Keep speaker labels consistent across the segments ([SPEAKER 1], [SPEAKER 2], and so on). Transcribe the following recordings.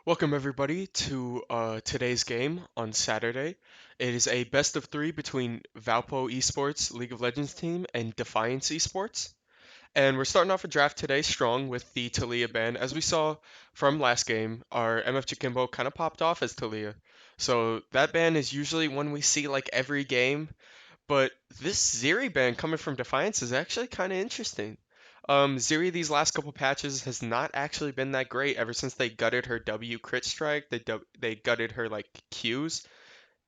[SPEAKER 1] Welcome everybody to today's game on Saturday. It is a best of three between Valpo Esports League of Legends team and Defiance Esports. And we're starting off a draft today strong with the Talia ban. As we saw from last game, our MF Jackimbo kind of popped off as Talia. So that ban is usually one we see like every game, but this Ziri ban coming from Defiance is actually kind of interesting. Ziri these last couple patches has not actually been that great ever since they gutted her W crit strike. They gutted her like Qs,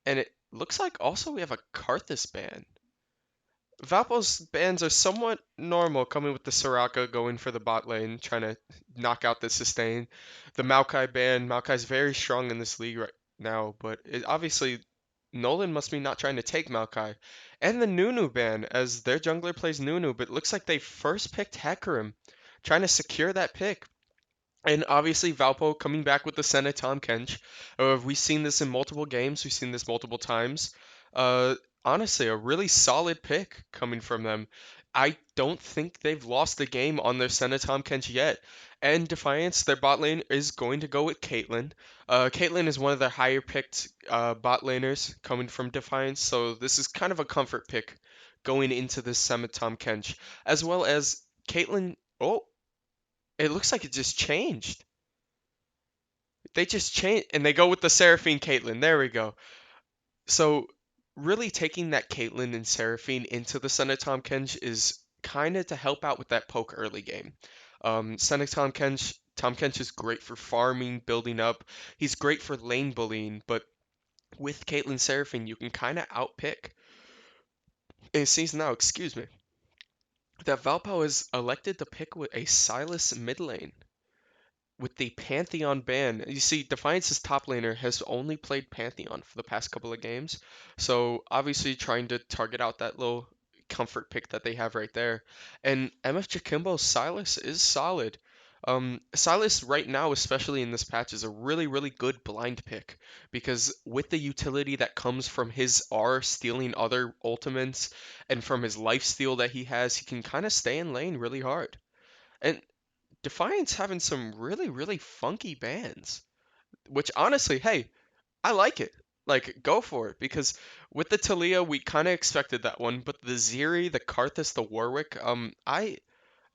[SPEAKER 1] and it looks like also we have a Karthus ban. Valpo's bans are somewhat normal, coming with the Soraka going for the bot lane, trying to knock out the sustain. The Maokai ban, Maokai's very strong in this league right now, but obviously Nolan must be not trying to take Maokai. And the Nunu ban, as their jungler plays Nunu, but it looks like they first picked Hecarim, trying to secure that pick. And obviously Valpo coming back with the Senna Tom Kench. We've seen this in multiple games. We've seen this multiple times. Honestly, a really solid pick coming from them. I don't think they've lost the game on their Senna Tom Kench yet. And Defiance, their bot lane is going to go with Caitlyn. Caitlyn is one of their higher picked bot laners coming from Defiance, so this is kind of a comfort pick going into this Senna Tom Kench. As well as Caitlyn. Oh, it looks like it just changed. They just changed, and they go with the Seraphine Caitlyn. There we go. So, really taking that Caitlyn and Seraphine into the Senna Tom Kench is kind of to help out with that poke early game. Senna Tom Kench is great for farming, building up. He's great for lane bullying, but with Caitlyn Seraphine, you can kind of outpick. It seems now, excuse me, that Valpo has elected to pick with a Silas mid lane with the Pantheon ban. You see, Defiance's top laner has only played Pantheon for the past couple of games, so obviously trying to target out that little comfort pick that they have right there. And MF Jacimbo's Silas is solid. Silas right now, especially in this patch, is a really, really good blind pick because with the utility that comes from his R stealing other ultimates and from his life steal that he has, he can kind of stay in lane really hard. And Defiance having some really, really funky bands, which honestly, hey, I like it. Like, go for it because with the Talia, we kind of expected that one, but the Ziri, the Karthus, the Warwick, I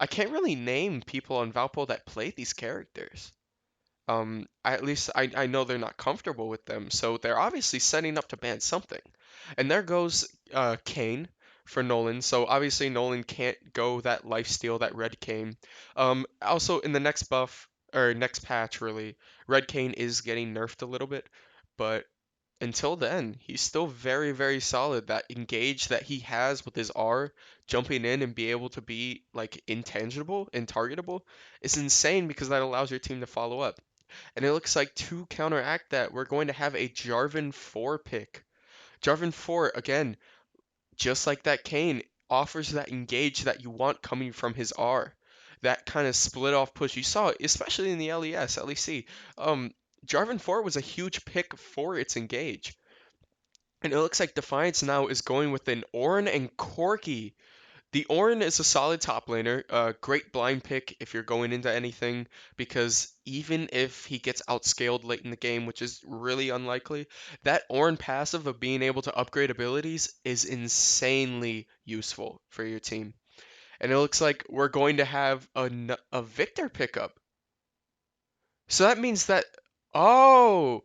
[SPEAKER 1] can't really name people on Valpo that play these characters. At least I know they're not comfortable with them, so they're obviously setting up to ban something. And there goes Kane for Nolan. So obviously Nolan can't go that lifesteal, that Red Kane. Also in the next buff or next patch, really, Red Kane is getting nerfed a little bit, but until then, he's still very, very solid. That engage that he has with his R, jumping in and be able to be like intangible and targetable is insane because that allows your team to follow up. And it looks like to counteract that, we're going to have a Jarvan 4 pick. Jarvan 4, again, just like that Kane, offers that engage that you want coming from his R. That kind of split off push. You saw it, especially in the LEC. Jarvan 4 was a huge pick for its engage. And it looks like Defiance now is going with an Ornn and Corki. The Ornn is a solid top laner, great blind pick if you're going into anything, because even if he gets outscaled late in the game, which is really unlikely, that Ornn passive of being able to upgrade abilities is insanely useful for your team. And it looks like we're going to have a Victor pickup. So that means that, oh,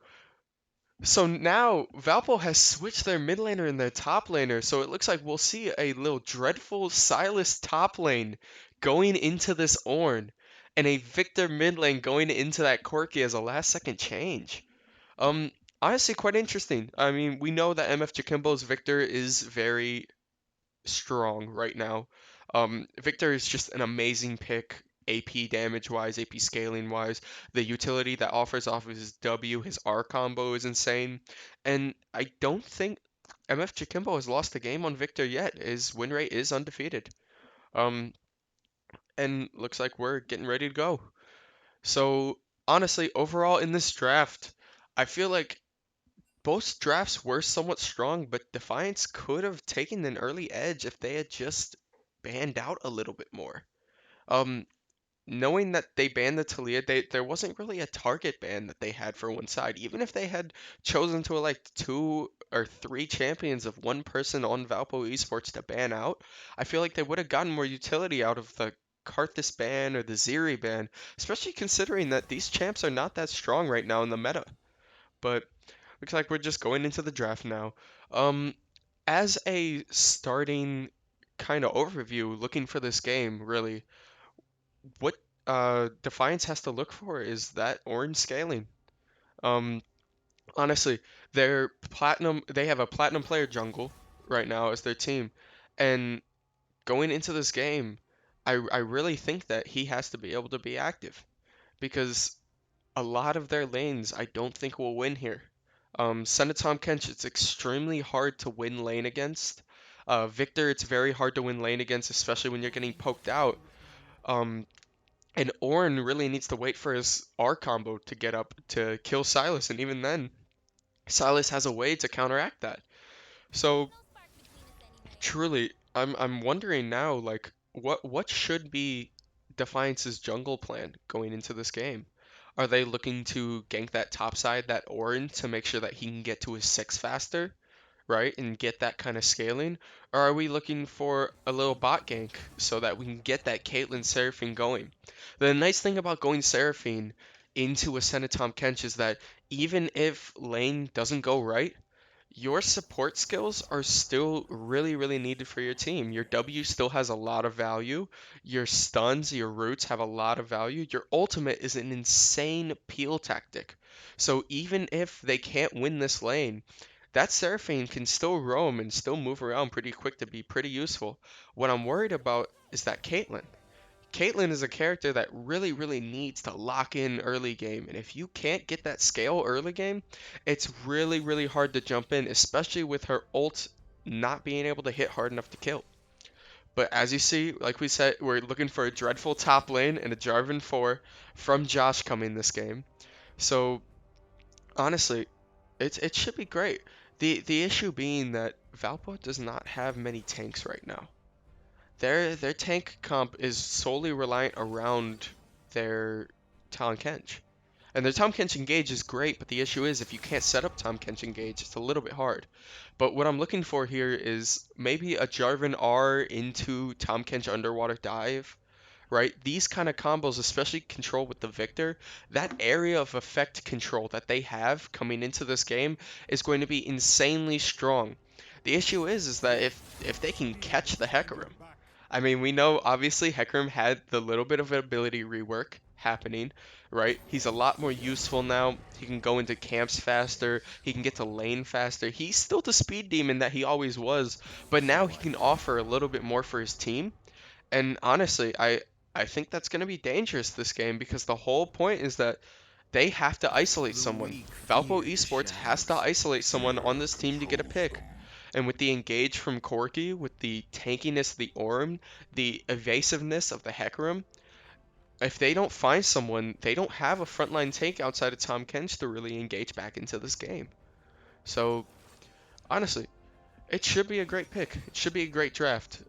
[SPEAKER 1] so now Valpo has switched their mid laner and their top laner, so it looks like we'll see a little dreadful Silas top lane going into this Ornn, and a Victor mid lane going into that Corki as a last second change. Um, Honestly quite interesting. I mean, we know that MF Jacimbo's Victor is very strong right now. Victor is just an amazing pick, AP damage wise, AP scaling wise. The utility that offers off of his W, his R combo is insane. And I don't think MF Jacimbo has lost a game on Victor yet. His win rate is undefeated. Um, and looks like we're getting ready to go. So honestly, overall in this draft, I feel like both drafts were somewhat strong, but Defiance could have taken an early edge if they had just banned out a little bit more. Um, knowing that they banned the Talia, there wasn't really a target ban that they had for one side. Even if they had chosen to elect two or three champions of one person on Valpo Esports to ban out, I feel like they would have gotten more utility out of the Karthus ban or the Ziri ban, especially considering that these champs are not that strong right now in the meta. But looks like we're just going into the draft now. Um, as a starting kind of overview, looking for this game, really, what Defiance has to look for is that orange scaling. Um, honestly, they have a platinum player jungle right now as their team, and going into this game, I really think that he has to be able to be active because a lot of their lanes I don't think will win here. Senatom Kench, it's extremely hard to win lane against. Victor, it's very hard to win lane against, especially when you're getting poked out. Um, And Ornn really needs to wait for his R combo to get up to kill Silas, and even then, Silas has a way to counteract that. So truly, I'm wondering now, like, what should be Defiance's jungle plan going into this game? Are they looking to gank that top side, that Ornn, to make sure that he can get to his six faster? Right, and get that kind of scaling? Or are we looking for a little bot gank so that we can get that Caitlyn Seraphine going? The nice thing about going Seraphine into a Senatom Kench is that even if lane doesn't go right, your support skills are still really, really needed for your team. Your W still has a lot of value. Your stuns, your roots have a lot of value. Your ultimate is an insane peel tactic. So even if they can't win this lane, that Seraphine can still roam and still move around pretty quick to be pretty useful. What I'm worried about is that Caitlyn. Caitlyn is a character that really, really needs to lock in early game, and if you can't get that scale early game, it's really, really hard to jump in, especially with her ult not being able to hit hard enough to kill. But as you see, like we said, we're looking for a dreadful top lane and a Jarvan 4 from Josh coming this game. So honestly, it should be great. The issue being that Valpo does not have many tanks right now. Their tank comp is solely reliant around their Tahm Kench. And their Tahm Kench engage is great, but the issue is if you can't set up Tahm Kench engage, it's a little bit hard. But what I'm looking for here is maybe a Jarvan R into Tahm Kench underwater dive, right? These kind of combos, especially control with the Victor, that area of effect control that they have coming into this game is going to be insanely strong. The issue is that if they can catch the Hecarim, I mean, we know obviously Hecarim had the little bit of ability rework happening, right? He's a lot more useful now. He can go into camps faster. He can get to lane faster. He's still the speed demon that he always was, but now he can offer a little bit more for his team. And honestly, I think that's going to be dangerous this game because the whole point is that they have to isolate someone. Valpo Esports has to isolate someone on this team to get a pick. And with the engage from Corki, with the tankiness of the Orm, the evasiveness of the Hecarim, if they don't find someone, they don't have a frontline tank outside of Tahm Kench to really engage back into this game. So honestly, it should be a great pick. It should be a great draft.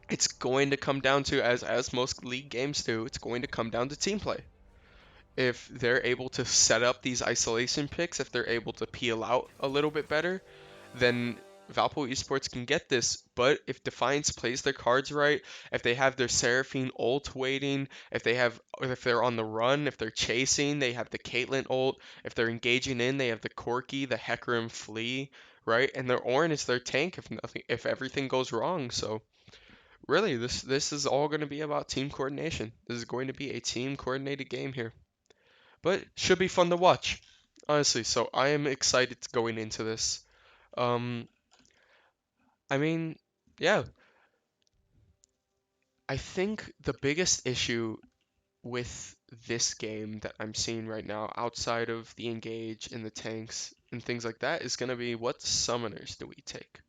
[SPEAKER 1] It's going to come down to, as most league games do, it's going to come down to team play. If they're able to set up these isolation picks, if they're able to peel out a little bit better, then Valpo Esports can get this. But if Defiance plays their cards right, if they have their Seraphine ult waiting, if they're on the run, if they're chasing, they have the Caitlyn ult. If they're engaging in, they have the Corki, the Hecarim Flea, right? And their Ornn is their tank if everything goes wrong. So really, this is all going to be about team coordination. This is going to be a team coordinated game here, but should be fun to watch, honestly. So I am excited going into this. Um, I mean, yeah, I think the biggest issue with this game that I'm seeing right now, outside of the engage and the tanks and things like that, is going to be what summoners do we take?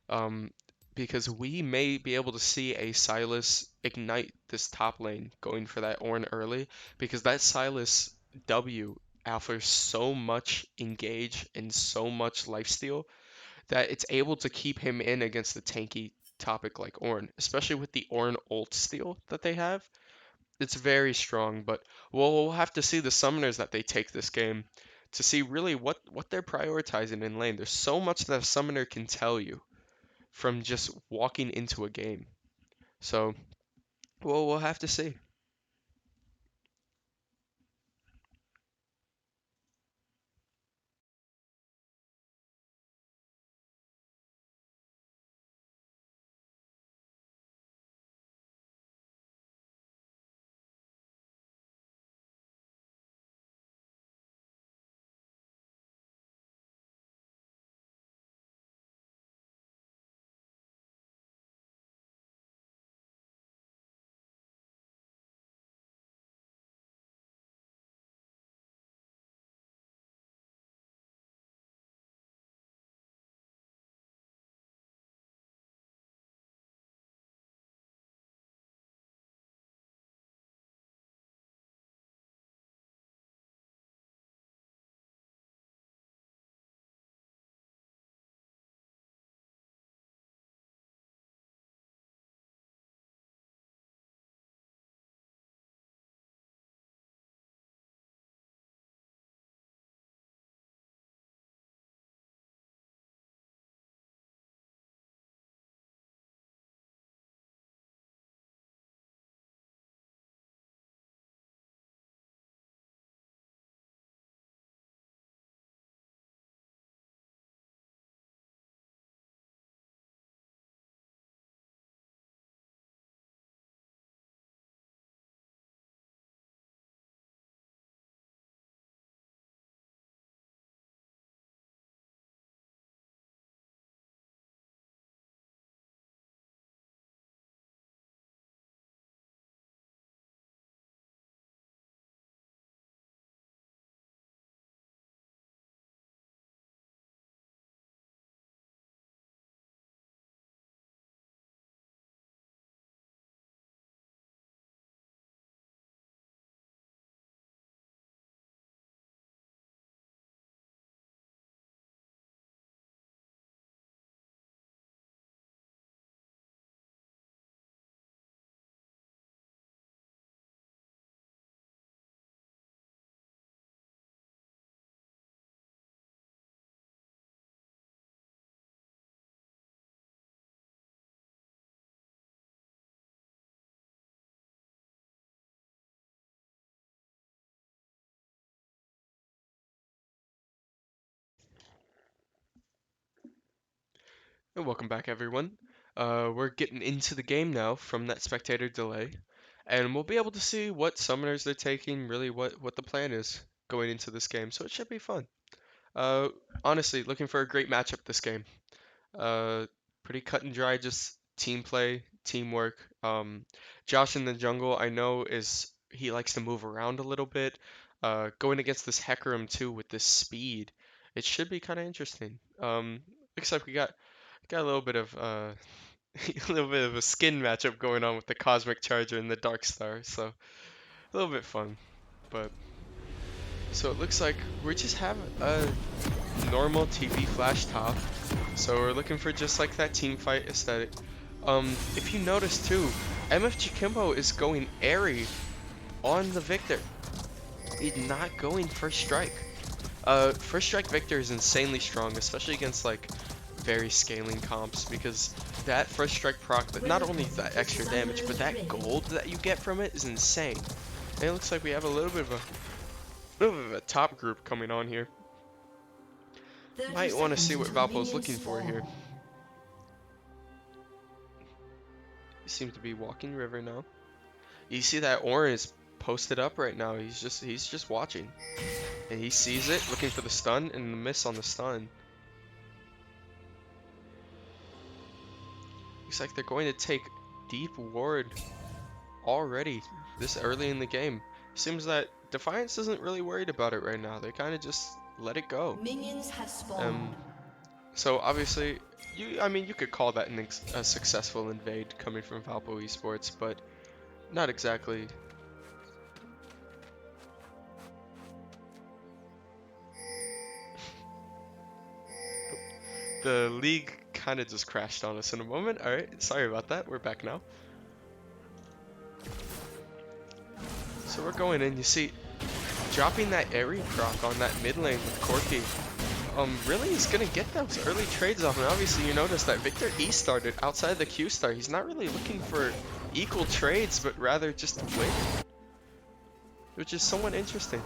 [SPEAKER 1] Um, because we may be able to see a Silas ignite this top lane going for that Ornn early, because that Silas W offers so much engage and so much lifesteal that it's able to keep him in against the tanky topic like Ornn, especially with the Ornn ult steal that they have. It's very strong, but we'll have to see the summoners that they take this game to see really what they're prioritizing in lane. There's so much that a summoner can tell you from just walking into a game. So, well, we'll have to see. And welcome back, everyone. We're getting into the game now from that spectator delay, and we'll be able to see what summoners they're taking, really what the plan is going into this game. So it should be fun. Uh, Honestly, looking for a great matchup this game. Uh, Pretty cut and dry, just team play, teamwork. Josh in the jungle, I know he likes to move around a little bit. Going against this Hecarim too with this speed, it should be kind of interesting. Looks like we got a little bit of a little bit of a skin matchup going on with the Cosmic Charger and the Dark Star, so a little bit fun. But so it looks like we just have a normal TV flash top. So we're looking for just like that team fight aesthetic. If you notice too, MFG Kimbo is going airy on the Victor. He's not going first strike. First strike Victor is insanely strong, especially against like very scaling comps, because that first strike proc, that not only that extra damage, but that gold that you get from it is insane. And it looks like we have a little bit of a top group coming on here. Might want to see what Valpo's looking for here. He seems to be walking river now. You see that Orin is posted up right now. He's just watching. And he sees it, looking for the stun, and the miss on the stun. Looks like they're going to take deep ward already this early in the game. Seems that Defiance isn't really worried about it right now. They kind of just let it go.
[SPEAKER 2] Minions have spawned.
[SPEAKER 1] So obviously, I mean, you could call that a successful invade coming from Valpo Esports, but not exactly. The league kind of just crashed on us in a moment. All right, sorry about that. We're back now. So we're going in. You see, dropping that Airy proc on that mid lane with Corki, really is gonna get those early trades off. And obviously you notice that Victor E started outside the Q star. He's not really looking for equal trades, but rather just win, which is somewhat interesting.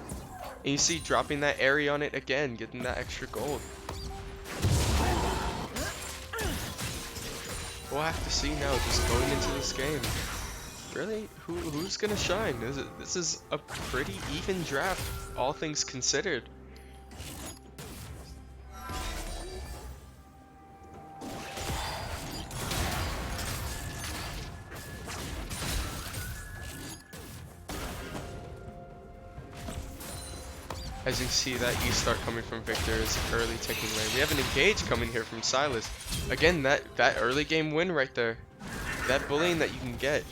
[SPEAKER 1] And you see dropping that Airy on it again, getting that extra gold. We'll have to see now, just going into this game. Really, who's gonna shine? This is a pretty even draft, all things considered. As you see that E start coming from Victor is early taking lane. We have an engage coming here from Silas. Again, that early game win right there. That bullying that you can get.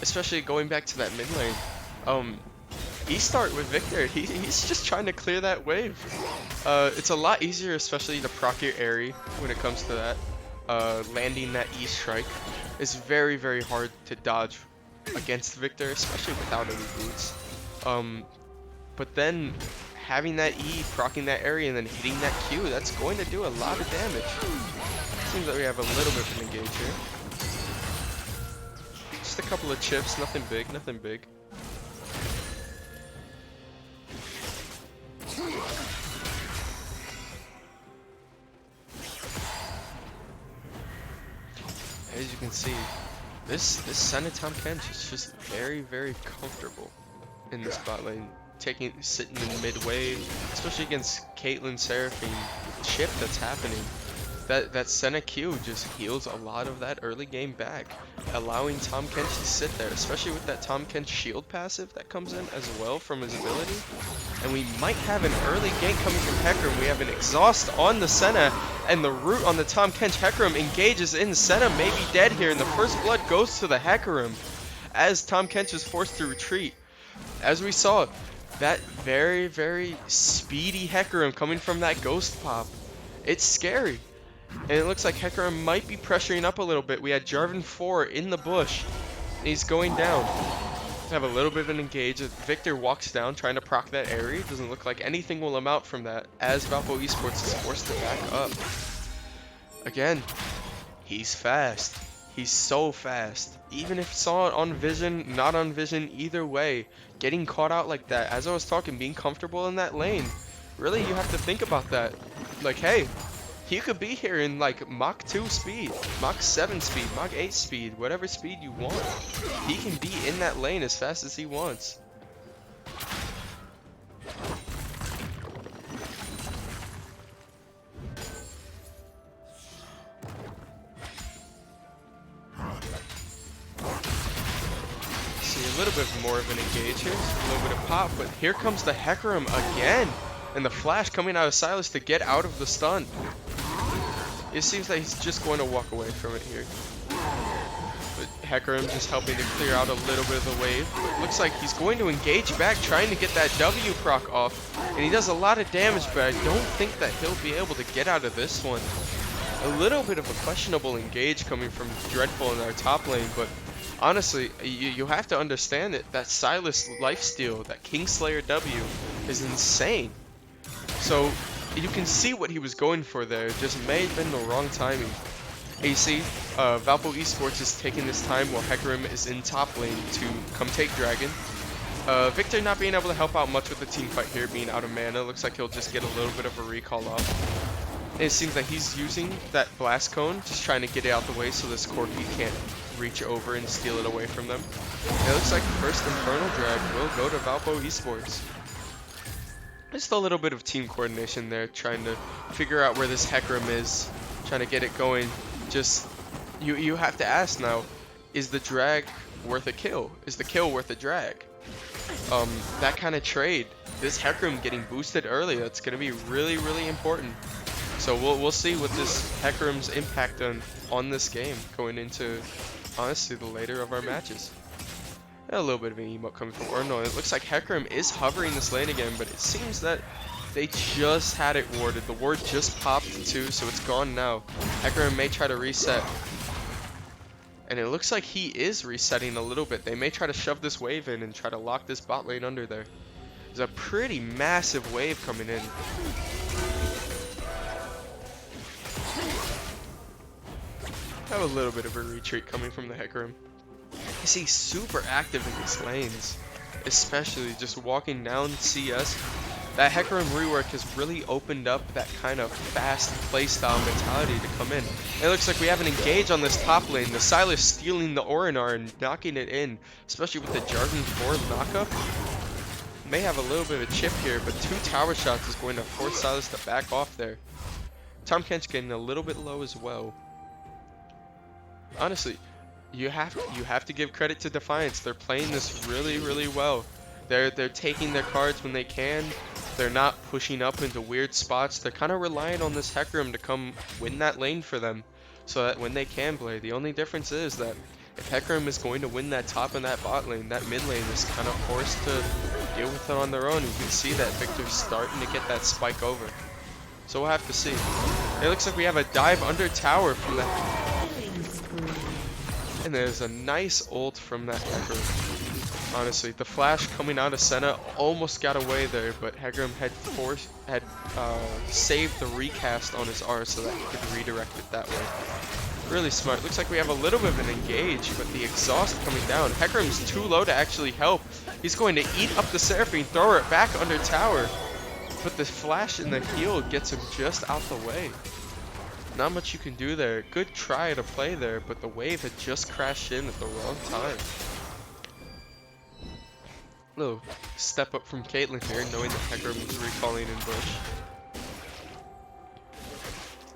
[SPEAKER 1] Especially going back to that mid lane. E start with Victor. He's just trying to clear that wave. It's a lot easier, especially to proc your Airy when it comes to that. Landing that E strike is very, very hard to dodge against Victor, especially without any boots. But then having that E, proccing that area, and then hitting that Q, that's going to do a lot of damage. Seems like we have a little bit of an engage here. Just a couple of chips, nothing big, nothing big. As you can see, this Senna Tom Kench is just very, very comfortable in this bot lane. Sitting in mid wave, especially against Caitlyn Seraphine chip that's happening. That Senna Q just heals a lot of that early game back, allowing Tom Kench to sit there, especially with that Tom Kench shield passive that comes in as well from his ability. And we might have an early gank coming from Hecarim. We have an exhaust on the Senna, and the root on the Tom Kench. Hecarim engages in. Senna may be dead here, and the first blood goes to the Hecarim as Tom Kench is forced to retreat. As we saw, that very, very speedy Hecarim coming from that ghost pop. It's scary. And it looks like Hecarim might be pressuring up a little bit. We had Jarvan 4 in the bush. And he's going down. Have a little bit of an engage. Victor walks down trying to proc that Airy. Doesn't look like anything will amount from that as Valpo Esports is forced to back up. Again, he's fast. He's so fast. Even if saw it on vision, not on vision, either way, getting caught out like that, as I was talking, being comfortable in that lane, really you have to think about that. Like, hey, he could be here in like Mach 2 speed, Mach 7 speed, Mach 8 speed, whatever speed you want. He can be in that lane as fast as he wants. A little bit more of an engage here, a little bit of pop, but here comes the Hecarim again, and the flash coming out of Silas to get out of the stun. It seems like he's just going to walk away from it here. But Hecarim just helping to clear out a little bit of the wave. But looks like he's going to engage back, trying to get that W proc off, and he does a lot of damage, but I don't think that he'll be able to get out of this one. A little bit of a questionable engage coming from Dreadful in our top lane, but honestly, you have to understand that Silas lifesteal, that Kingslayer W, is insane. So you can see what he was going for there, just may have been the wrong timing. AC, Valpo Esports is taking this time while Hecarim is in top lane to come take Dragon. Victor not being able to help out much with the team fight here, being out of mana. Looks like he'll just get a little bit of a recall off. And it seems like he's using that Blast Cone, just trying to get it out the way so this Corki can't reach over and steal it away from them. It looks like the first Infernal Drag will go to Valpo Esports. Just a little bit of team coordination there, trying to figure out where this Hecarim is, trying to get it going. Just, you have to ask now, is the drag worth a kill? Is the kill worth a drag? That kind of trade, this Hecarim getting boosted early, that's going to be really, really important. So we'll see what this Hecarim's impact on this game going into, honestly, the later of our matches. A little bit of an emote coming from Orno. It looks like Hecarim is hovering this lane again, but it seems that they just had it warded. The ward just popped too, so it's gone now. Hecarim may try to reset. And it looks like he is resetting a little bit. They may try to shove this wave in and try to lock this bot lane under there. There's a pretty massive wave coming in. Have a little bit of a retreat coming from the Hecarim. He's super active in these lanes, especially just walking down CS. That Hecarim rework has really opened up that kind of fast playstyle mentality to come in. And it looks like we have an engage on this top lane. The Silas stealing the Orinar and knocking it in, especially with the Jarvan 4 knockup. May have a little bit of a chip here, but 2 tower shots is going to force Silas to back off there. Tahm Kench getting a little bit low as well. Honestly, you have to give credit to Defiance. They're playing this really well. They're taking their cards when they can. They're not pushing up into weird spots. They're kind of relying on this Hecarim to come win that lane for them, so that when they can play. The only difference is that if Hecarim is going to win that top and that bot lane, that mid lane is kind of forced to deal with it on their own. You can see that Victor's starting to get that spike over. So we'll have to see. It looks like we have a dive under tower from that. And there's a nice ult from that Hecarim. Honestly, the flash coming out of Senna almost got away there, but Hecarim had saved the recast on his R so that he could redirect it that way. Really smart. Looks like we have a little bit of an engage, but the exhaust coming down. Hecarim's too low to actually help. He's going to eat up the Seraphine, throw it back under tower. But the flash and the heal gets him just out the way. Not much you can do there. Good try to play there, but the wave had just crashed in at the wrong time. Little step up from Caitlyn here, knowing that Hecarim was recalling in bush.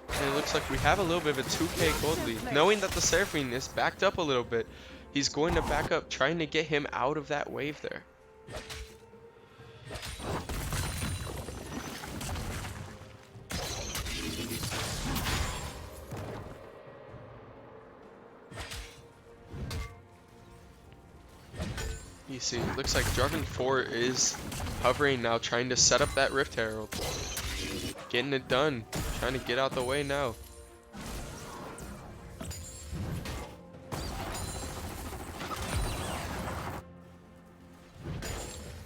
[SPEAKER 1] And it looks like we have a little bit of a 2k gold lead. Knowing that the Seraphine is backed up a little bit, he's going to back up, trying to get him out of that wave there. You see, it looks like Jarvan 4 is hovering now, trying to set up that Rift Herald. Getting it done, trying to get out the way now.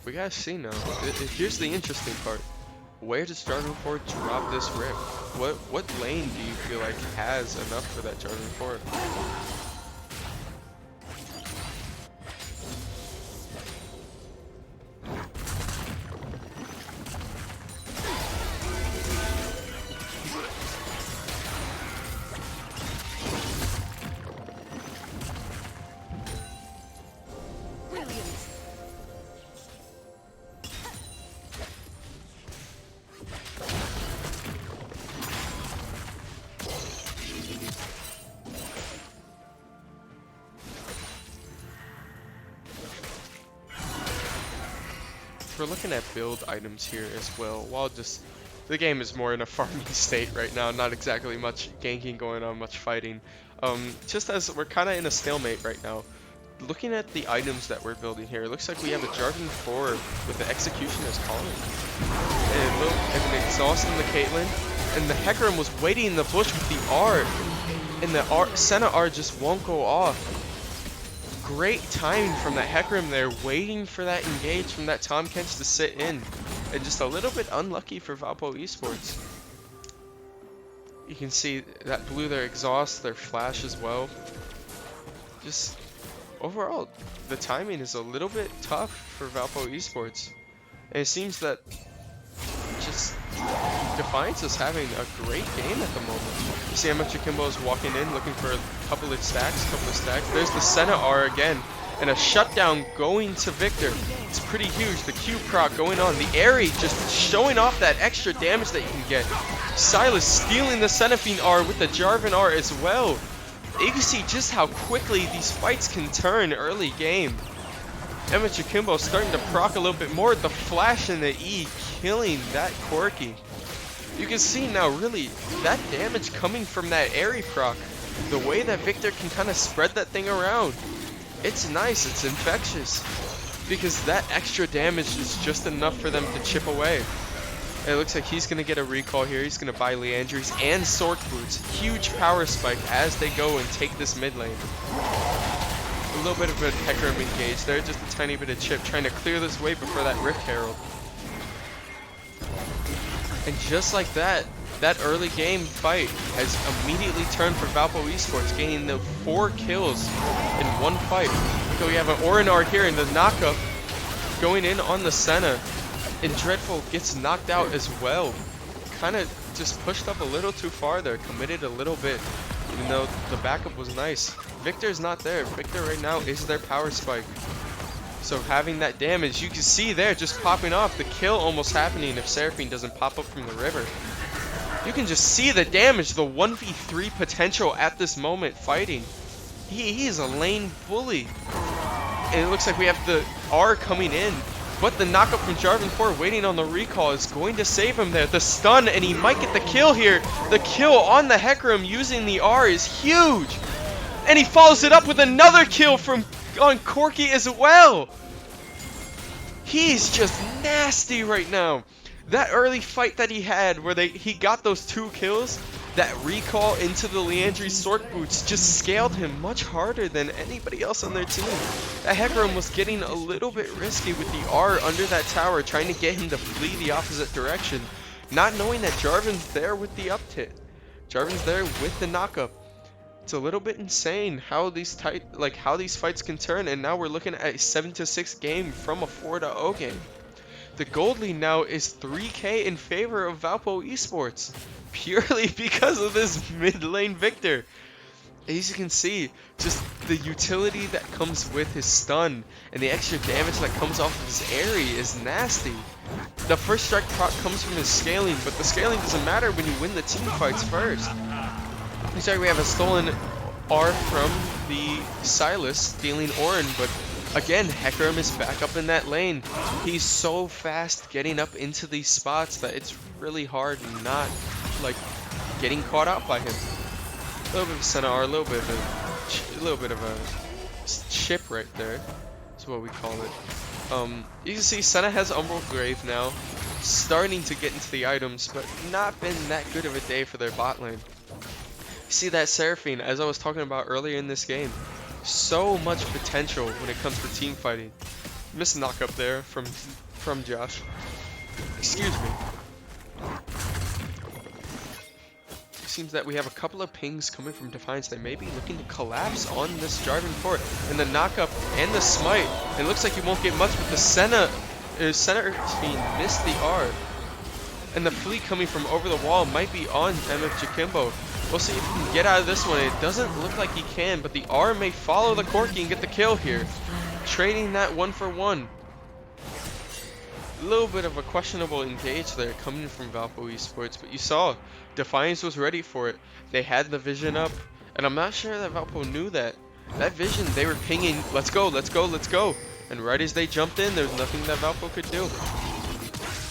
[SPEAKER 1] We gotta see now. Here's the interesting part. Where does Jarvan 4 drop this Rift? What lane do you feel like has enough for that Jarvan 4? We're looking at build items here as well. While just the game is more in a farming state right now, not exactly much ganking going on, much fighting. Just as we're kind of in a stalemate right now. Looking at the items that we're building here, it looks like we have a Jarvan 4 with the execution as calling, and an exhaust on the Caitlyn, and the Hecarim was waiting in the bush with the R, and the Senna R just won't go off. Great timing from that Hecarim there, waiting for that engage from that Tahm Kench to sit in. And just a little bit unlucky for Valpo Esports. You can see that blew their exhaust, their flash as well. Just overall, the timing is a little bit tough for Valpo Esports. And it seems that just Defiance is having a great game at the moment. You see how much Akimbo is walking in, looking for a couple of stacks. There's the Senna R again, and a shutdown going to Victor. It's pretty huge. The Q proc going on. The Aerie just showing off that extra damage that you can get. Silas stealing the Seraphine R with the Jarvan R as well. You can see just how quickly these fights can turn early game. Emma Akimbo starting to proc a little bit more. The flash and the E killing that Corki. You can see now really that damage coming from that Aerie proc. The way that Victor can kind of spread that thing around. It's nice, it's infectious. Because that extra damage is just enough for them to chip away. It looks like he's going to get a recall here. He's going to buy Leandries and Sork Boots. Huge power spike as they go and take this mid lane. A little bit of a Hecarim engage there. Just a tiny bit of chip trying to clear this way before that Rift Herald. And just like that, that early game fight has immediately turned for Valpo Esports, gaining the 4 kills in one fight. So we have an Orinar here in the knockup going in on the Senna. And Dreadful gets knocked out as well. Kind of just pushed up a little too far there, committed a little bit, even though the backup was nice. Victor's not there. Victor right now is their power spike. So having that damage, you can see there just popping off, the kill almost happening if Seraphine doesn't pop up from the river. You can just see the damage, the 1v3 potential at this moment fighting. He is a lane bully. And it looks like we have the R coming in. But the knockup from Jarvan 4 waiting on the recall is going to save him there. The stun, and he might get the kill here. The kill on the Hecarim using the R is huge. And he follows it up with another kill on Corki as well. He's just nasty right now. That early fight that he had where he got those 2 kills, that recall into the Leandries Sork Boots just scaled him much harder than anybody else on their team. That Hecarim was getting a little bit risky with the R under that tower, trying to get him to flee the opposite direction, not knowing that Jarvan's there with the up tit. Jarvan's there with the knockup. It's a little bit insane how these fights can turn, and now we're looking at a 7-6 game from a 4-0 game. The gold lead now is 3k in favor of Valpo Esports, purely because of this mid lane Victor. As you can see, just the utility that comes with his stun and the extra damage that comes off of his Aerie is nasty. The first strike proc comes from his scaling, but the scaling doesn't matter when you win the team fights first. Sorry, we have a stolen R from the Silas, stealing Orin, but again, Hecarim is back up in that lane. He's so fast getting up into these spots that it's really hard not getting caught out by him. A little bit of Senna R, a little bit of a chip right there. That's what we call it. You can see Senna has Umbral Grave now, starting to get into the items, but not been that good of a day for their bot lane. You see that Seraphine, as I was talking about earlier in this game, so much potential when it comes to team fighting. Missed knockup there from Josh. Excuse me. It seems that we have a couple of pings coming from Defiance. They may be looking to collapse on this Jarvan fort. And the knockup and the smite. It looks like you won't get much, but the Senna missed the R. And the fleet coming from over the wall might be on MF Jakimbo. We'll see if he can get out of this one. It doesn't look like he can, but the R may follow the Corki and get the kill here. Trading that 1-for-1. A little bit of a questionable engage there coming from Valpo Esports, but you saw Defiance was ready for it. They had the vision up, and I'm not sure that Valpo knew that. That vision, they were pinging, let's go, let's go, let's go. And right as they jumped in, there's nothing that Valpo could do.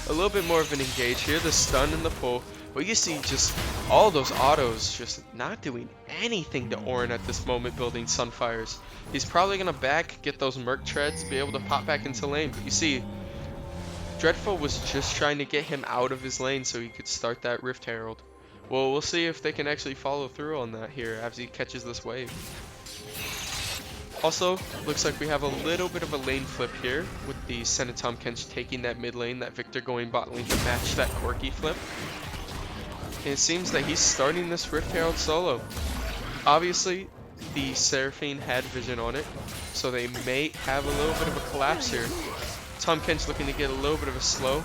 [SPEAKER 1] A little bit more of an engage here, the stun and the pull. But you see just all those autos just not doing anything to Orin at this moment building Sunfires. He's probably going to get those Merc Treads, be able to pop back into lane. But you see, Dreadful was just trying to get him out of his lane so he could start that Rift Herald. Well, we'll see if they can actually follow through on that here as he catches this wave. Also, looks like we have a little bit of a lane flip here with the Senna Tahm Kench taking that mid lane, that Victor going bot lane to match that Corki flip. And it seems that he's starting this Rift Herald solo. Obviously, the Seraphine had vision on it, so they may have a little bit of a collapse here. Tahm Kench looking to get a little bit of a slow.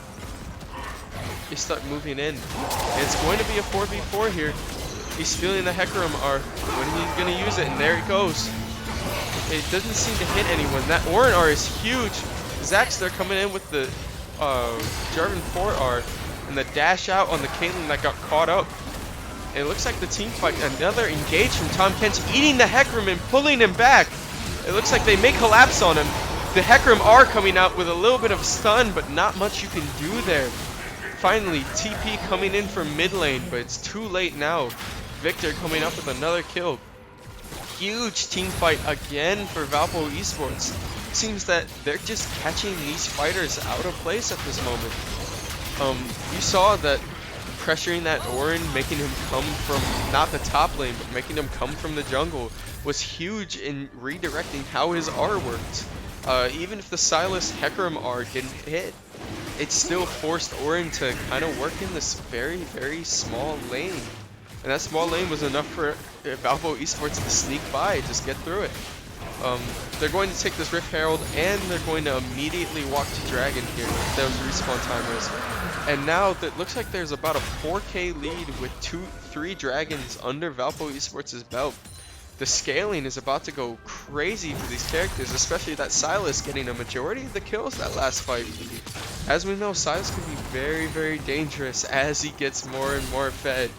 [SPEAKER 1] They start moving in. And it's going to be a 4v4 here. He's feeling the Hecarim R. When he's going to use it, and there it goes. It doesn't seem to hit anyone. That Orin R is huge. Zax, they're coming in with the Jarvan 4 R. And the dash out on the Caitlyn that got caught up. And it looks like the team fight, another engage from Tahm Kench, eating the Hecarim and pulling him back. It looks like they may collapse on him. The Hecarim R coming out with a little bit of stun, but not much you can do there. Finally, TP coming in from mid lane, but it's too late now. Victor coming up with another kill. Huge team fight again for Valpo Esports. Seems that they're just catching these fighters out of place at this moment. You saw that pressuring that Orin, making him come from not the top lane, but making him come from the jungle was huge in redirecting how his R worked. Even if the Sylas Hecarim R didn't hit, it still forced Orin to kind of work in this very, very small lane. And that small lane was enough for Valpo Esports to sneak by, just get through it. They're going to take this Rift Herald and they're going to immediately walk to Dragon here. Those respawn timers. And now it looks like there's about a 4K lead with 3 dragons under Valpo Esports' belt. The scaling is about to go crazy for these characters, especially that Sylas getting a majority of the kills that last fight. As we know, Sylas can be very, very dangerous as he gets more and more fed.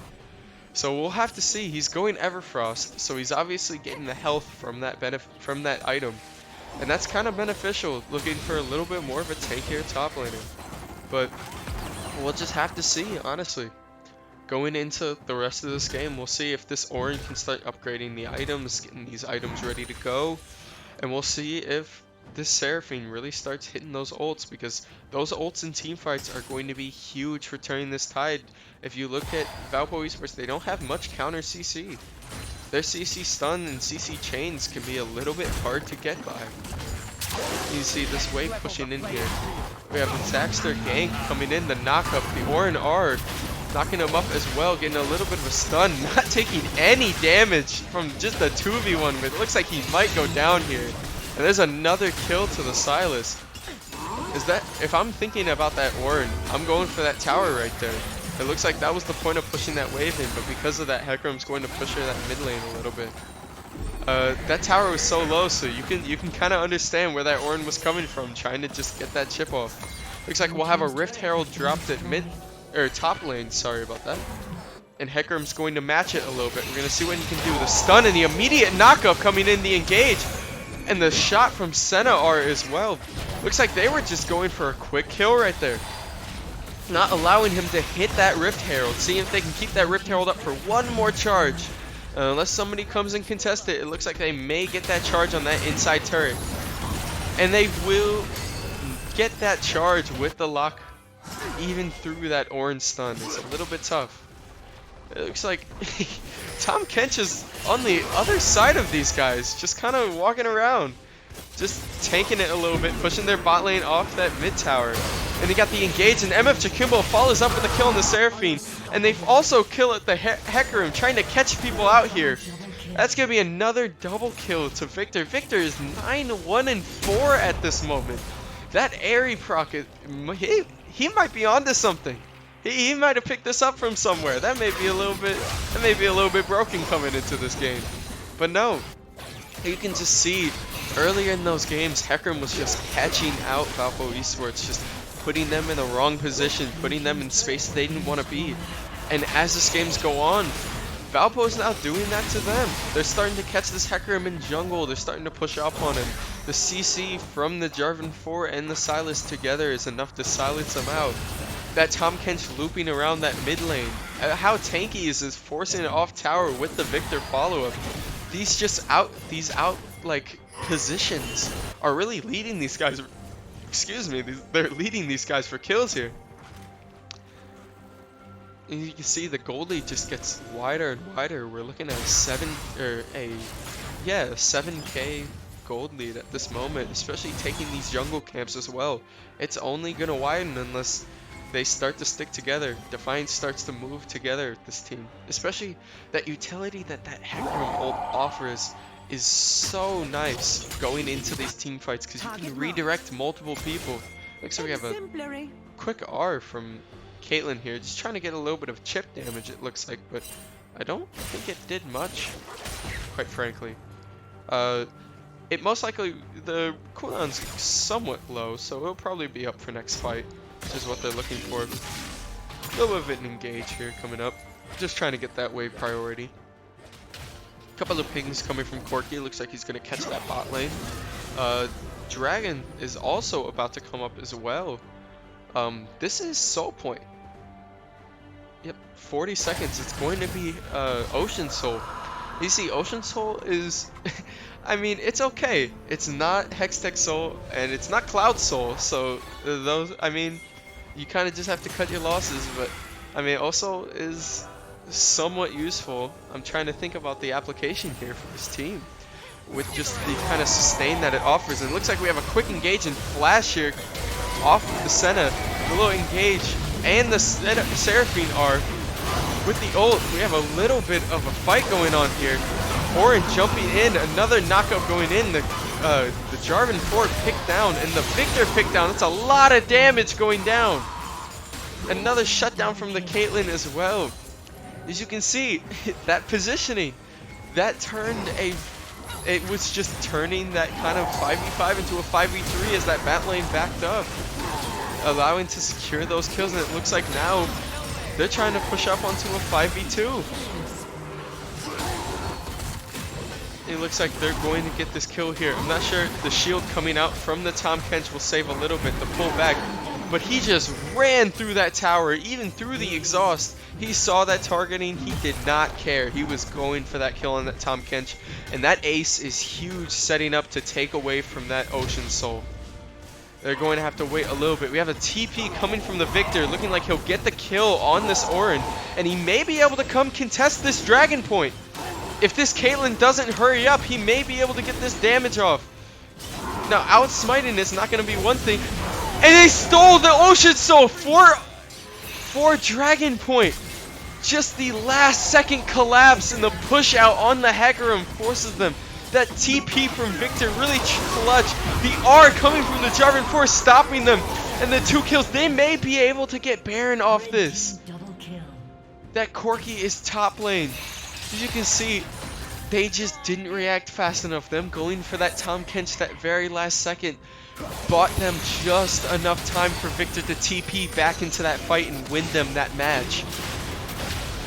[SPEAKER 1] So we'll have to see. He's going Everfrost, so he's obviously getting the health from that item. And that's kind of beneficial, looking for a little bit more of a tankier top laner. But we'll just have to see, honestly. Going into the rest of this game, we'll see if this Orin can start upgrading the items, getting these items ready to go. And we'll see if this Seraphine really starts hitting those ults, because those ults in teamfights are going to be huge for turning this tide. If you look at Valpo Esports, they don't have much counter CC. Their CC stun and CC chains can be a little bit hard to get by. You see this wave pushing in here. We have the Zaxter gank coming in, the knockup, the Orin R knocking him up as well, getting a little bit of a stun, not taking any damage from just a 2v1, but it looks like he might go down here. And there's another kill to the Sylas. If I'm thinking about that Orin, I'm going for that tower right there. It looks like that was the point of pushing that wave in, but because of that, Hecarim's going to push her that mid lane a little bit. That tower was so low, so you can kind of understand where that Orin was coming from, trying to just get that chip off. Looks like we'll have a Rift Herald dropped at top lane, sorry about that. And Hecarim's going to match it a little bit. We're going to see what he can do. The stun and the immediate knockup coming in the engage. And the shot from Senna R as well. Looks like they were just going for a quick kill right there. Not allowing him to hit that Rift Herald. Seeing if they can keep that Rift Herald up for one more charge. Unless somebody comes and contests it, it looks like they may get that charge on that inside turret. And they will get that charge with the lock even through that orange stun. It's a little bit tough. It looks like Tom Kench is on the other side of these guys, just kind of walking around, just tanking it a little bit, pushing their bot lane off that mid tower. And they got the engage, and MF Jakimbo follows up with a kill on the Seraphine. And they've also killed the Hecarim, trying to catch people out here. That's going to be another double kill to Victor. Victor is 9-1-4 at this moment. That Airy proc, he might be onto something. He might have picked this up from somewhere. That may be a little bit broken coming into this game. But no, you can just see earlier in those games, Hecarim was just catching out Valpo Esports, just putting them in the wrong position, putting them in space they didn't want to be. And as this game's go on, Valpo is now doing that to them. They're starting to catch this Hecarim in jungle. They're starting to push up on him. The CC from the Jarvan 4 and the Sylas together is enough to silence them out. That Tom Kench looping around that mid lane. How tanky is forcing it off tower with the Victor follow-up. These out like positions are really leading these guys. Excuse me, they're leading these guys for kills here. And you can see the gold lead just gets wider and wider. We're looking at a 7k gold lead at this moment, especially taking these jungle camps as well. It's only gonna widen unless they start to stick together. Defiance starts to move together, this team. Especially that utility that Hecarim ult offers is so nice going into these team fights, because you can redirect multiple people. Looks like we have a quick R from Caitlyn here, just trying to get a little bit of chip damage, it looks like, but I don't think it did much, quite frankly. It most likely, the cooldown's somewhat low, so it'll probably be up for next fight, which is what they're looking for. A little bit of an engage here coming up, just trying to get that wave priority. Couple of pings coming from Corki. Looks like he's going to catch that bot lane. Dragon is also about to come up as well. This is Soul Point. Yep, 40 seconds. It's going to be Ocean Soul. You see, Ocean Soul is... I mean, it's okay. It's not Hextech Soul, and it's not Cloud Soul. So, those... I mean, you kind of just have to cut your losses. But I mean, also is somewhat useful. I'm trying to think about the application here for this team with just the kind of sustain that it offers. And it looks like we have a quick engage and flash here off of the Senna. The little engage and the Seraphine are with the ult. We have a little bit of a fight going on here. Orin jumping in, another knockup going in. The Jarvan Ford picked down and the Victor picked down. That's a lot of damage going down. Another shutdown from the Caitlyn as well. As you can see, that positioning, that turned it was just turning that kind of 5v5 into a 5v3 as that bat lane backed up, allowing to secure those kills. And it looks like now they're trying to push up onto a 5v2. It looks like they're going to get this kill here. I'm not sure the shield coming out from the Tahm Kench will save a little bit, the pull back. But he just ran through that tower, even through the exhaust. He saw that targeting. He did not care. He was going for that kill on that Tahm Kench. And that ace is huge, setting up to take away from that Ocean Soul. They're going to have to wait a little bit. We have a TP coming from the Victor, looking like he'll get the kill on this Orin. And he may be able to come contest this Dragon Point. If this Caitlyn doesn't hurry up, he may be able to get this damage off. Now, outsmiting is not going to be one thing. And they stole the Ocean Soul for Dragon Point. Just the last second collapse and the push out on the Hecarim forces them. That TP from Victor really clutch. The R coming from the Jarvan Force stopping them. And the 2 kills. They may be able to get Baron off this. That Corki is top lane. As you can see, they just didn't react fast enough. Them going for that Tahm Kench that very last second bought them just enough time for Victor to TP back into that fight and win them that match.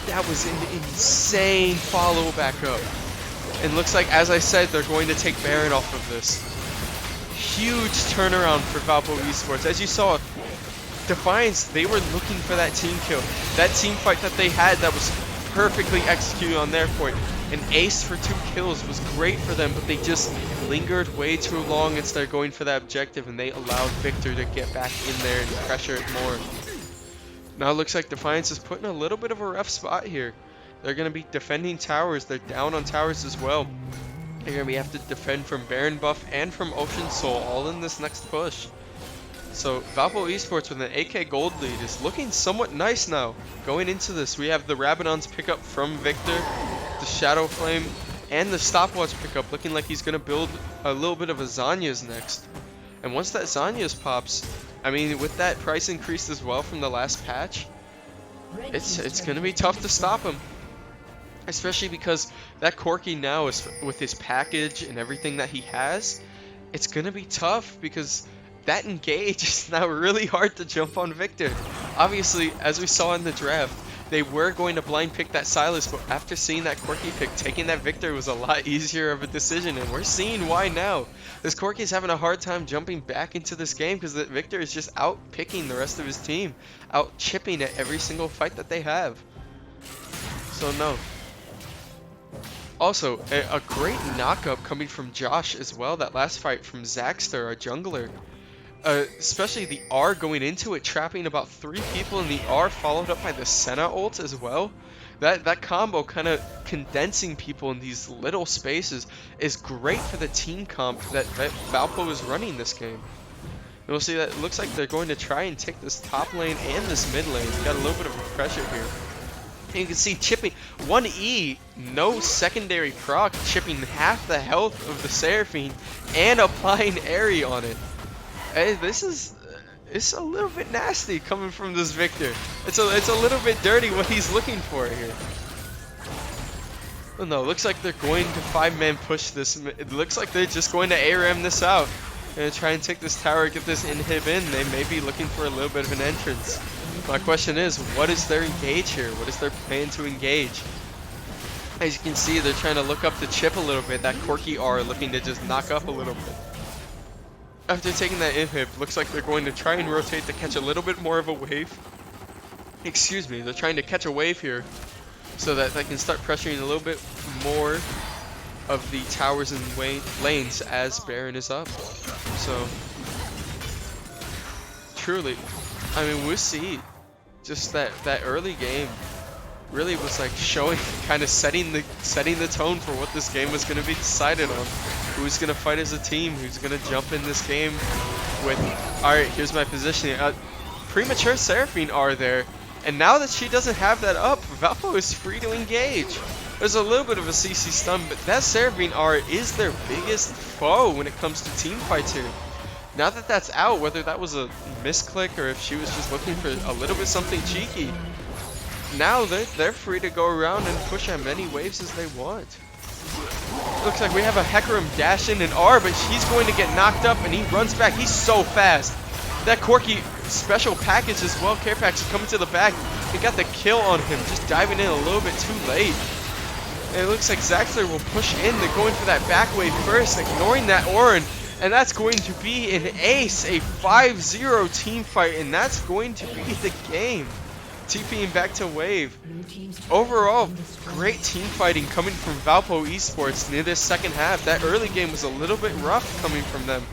[SPEAKER 1] That was an insane follow back up. And looks like, as I said, they're going to take Baron off of this. Huge turnaround for Valpo Esports. As you saw, Defiance, they were looking for that team kill. That team fight that they had that was perfectly executed on their point. An ace for 2 kills was great for them, but they just lingered way too long instead of going for that objective, and they allowed Victor to get back in there and pressure it more. Now it looks like Defiance is put in a little bit of a rough spot here. They're going to be defending towers. They're down on towers as well. They're going to have to defend from Baron buff and from Ocean Soul all in this next push. So Valpo Esports with an AK gold lead is looking somewhat nice now. Going into this, we have the Rabadon's pickup from Victor, the Shadow Flame, and the Stopwatch pickup, looking like he's going to build a little bit of a Zanya's next. And once that Zanya's pops, I mean, with that price increase as well from the last patch, it's going to be tough to stop him. Especially because that Corki now, is with his package and everything that he has, it's going to be tough because that engage is now really hard to jump on Victor. Obviously, as we saw in the draft, they were going to blind pick that Sylas, but after seeing that Corki pick, taking that Victor was a lot easier of a decision, and we're seeing why now. This Corki is having a hard time jumping back into this game because Victor is just out picking the rest of his team, out chipping at every single fight that they have. So no. Also, a great knockup coming from Josh as well, that last fight from Zaxter, our jungler. Especially the R going into it, trapping about 3 people in the R, followed up by the Senna ult as well. That combo, kind of condensing people in these little spaces, is great for the team comp that Valpo is running this game. And we'll see that it looks like they're going to try and take this top lane and this mid lane. Got a little bit of a pressure here. And you can see chipping 1E, no secondary proc, chipping half the health of the Seraphine and applying Airy on it. Hey, it's a little bit nasty coming from this Victor. It's a little bit dirty what he's looking for here. Oh no, looks like they're going to 5-man push this. It looks like they're just going to ARAM this out. Gonna try and take this tower, get this inhib in. They may be looking for a little bit of an entrance. My question is, what is their engage here? What is their plan to engage? As you can see, they're trying to look up the chip a little bit. That Corki R looking to just knock up a little bit. After taking that inhib, looks like they're going to try and rotate to catch a little bit more of a wave. Excuse me, they're trying to catch a wave here so that they can start pressuring a little bit more of the towers and lanes as Baron is up. So, truly, I mean, we'll see. Just that early game really was like showing, kind of setting the tone for what this game was going to be decided on. Who's going to fight as a team? Who's going to jump in this game with, all right, here's my positioning. Premature Seraphine R there, and now that she doesn't have that up, Valpo is free to engage. There's a little bit of a CC stun, but that Seraphine R is their biggest foe when it comes to team fights here. Now that that's out, whether that was a misclick or if she was just looking for a little bit something cheeky, now they're free to go around and push as many waves as they want. Looks like we have a Hecarim dash in an R, but he's going to get knocked up and he runs back. He's so fast. That Corki special package as well, care package coming to the back. He got the kill on him, just diving in a little bit too late. And it looks like Zaxler will push in. They're going for that back wave first, ignoring that Orin. And that's going to be an ace, a 5-0 team fight, and that's going to be the game. TPing back to wave. Overall, great team fighting coming from Valpo Esports near this second half. That early game was a little bit rough coming from them.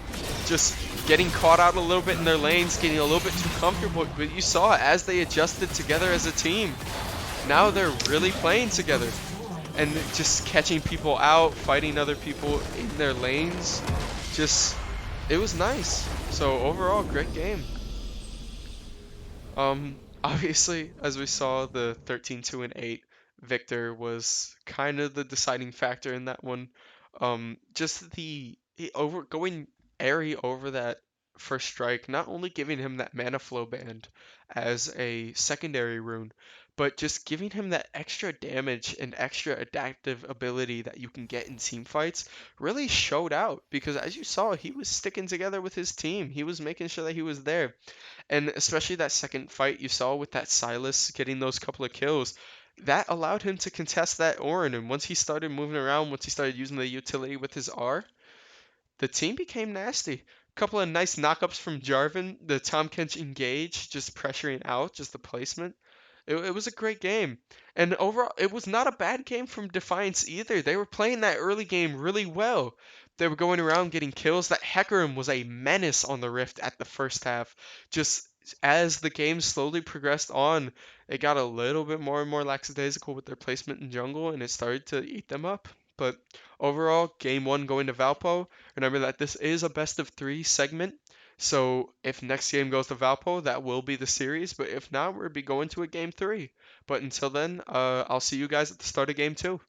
[SPEAKER 1] Just getting caught out a little bit in their lanes, getting a little bit too comfortable. But you saw as they adjusted together as a team. Now they're really playing together. And just catching people out, fighting other people in their lanes. Just, it was nice. So overall, great game. Obviously, as we saw, the 13-2 and 8, Victor was kind of the deciding factor in that one. Just over going airy over that first strike, not only giving him that mana flow band as a secondary rune, but just giving him that extra damage and extra adaptive ability that you can get in team fights really showed out because as you saw, he was sticking together with his team. He was making sure that he was there. And especially that second fight you saw with that Silas getting those couple of kills, that allowed him to contest that Orin. And once he started moving around, once he started using the utility with his R, the team became nasty. Couple of nice knockups from Jarvan, the Tom Kench engage, just pressuring out, just the placement. It was a great game. And overall, it was not a bad game from Defiance either. They were playing that early game really well. They were going around getting kills. That Hecarim was a menace on the Rift at the first half. Just as the game slowly progressed on, it got a little bit more and more lackadaisical with their placement in jungle, and it started to eat them up. But overall, game one going to Valpo. Remember that this is a best of three segment. So if next game goes to Valpo, that will be the series. But if not, we'll be going to a game three. But until then, I'll see you guys at the start of game two.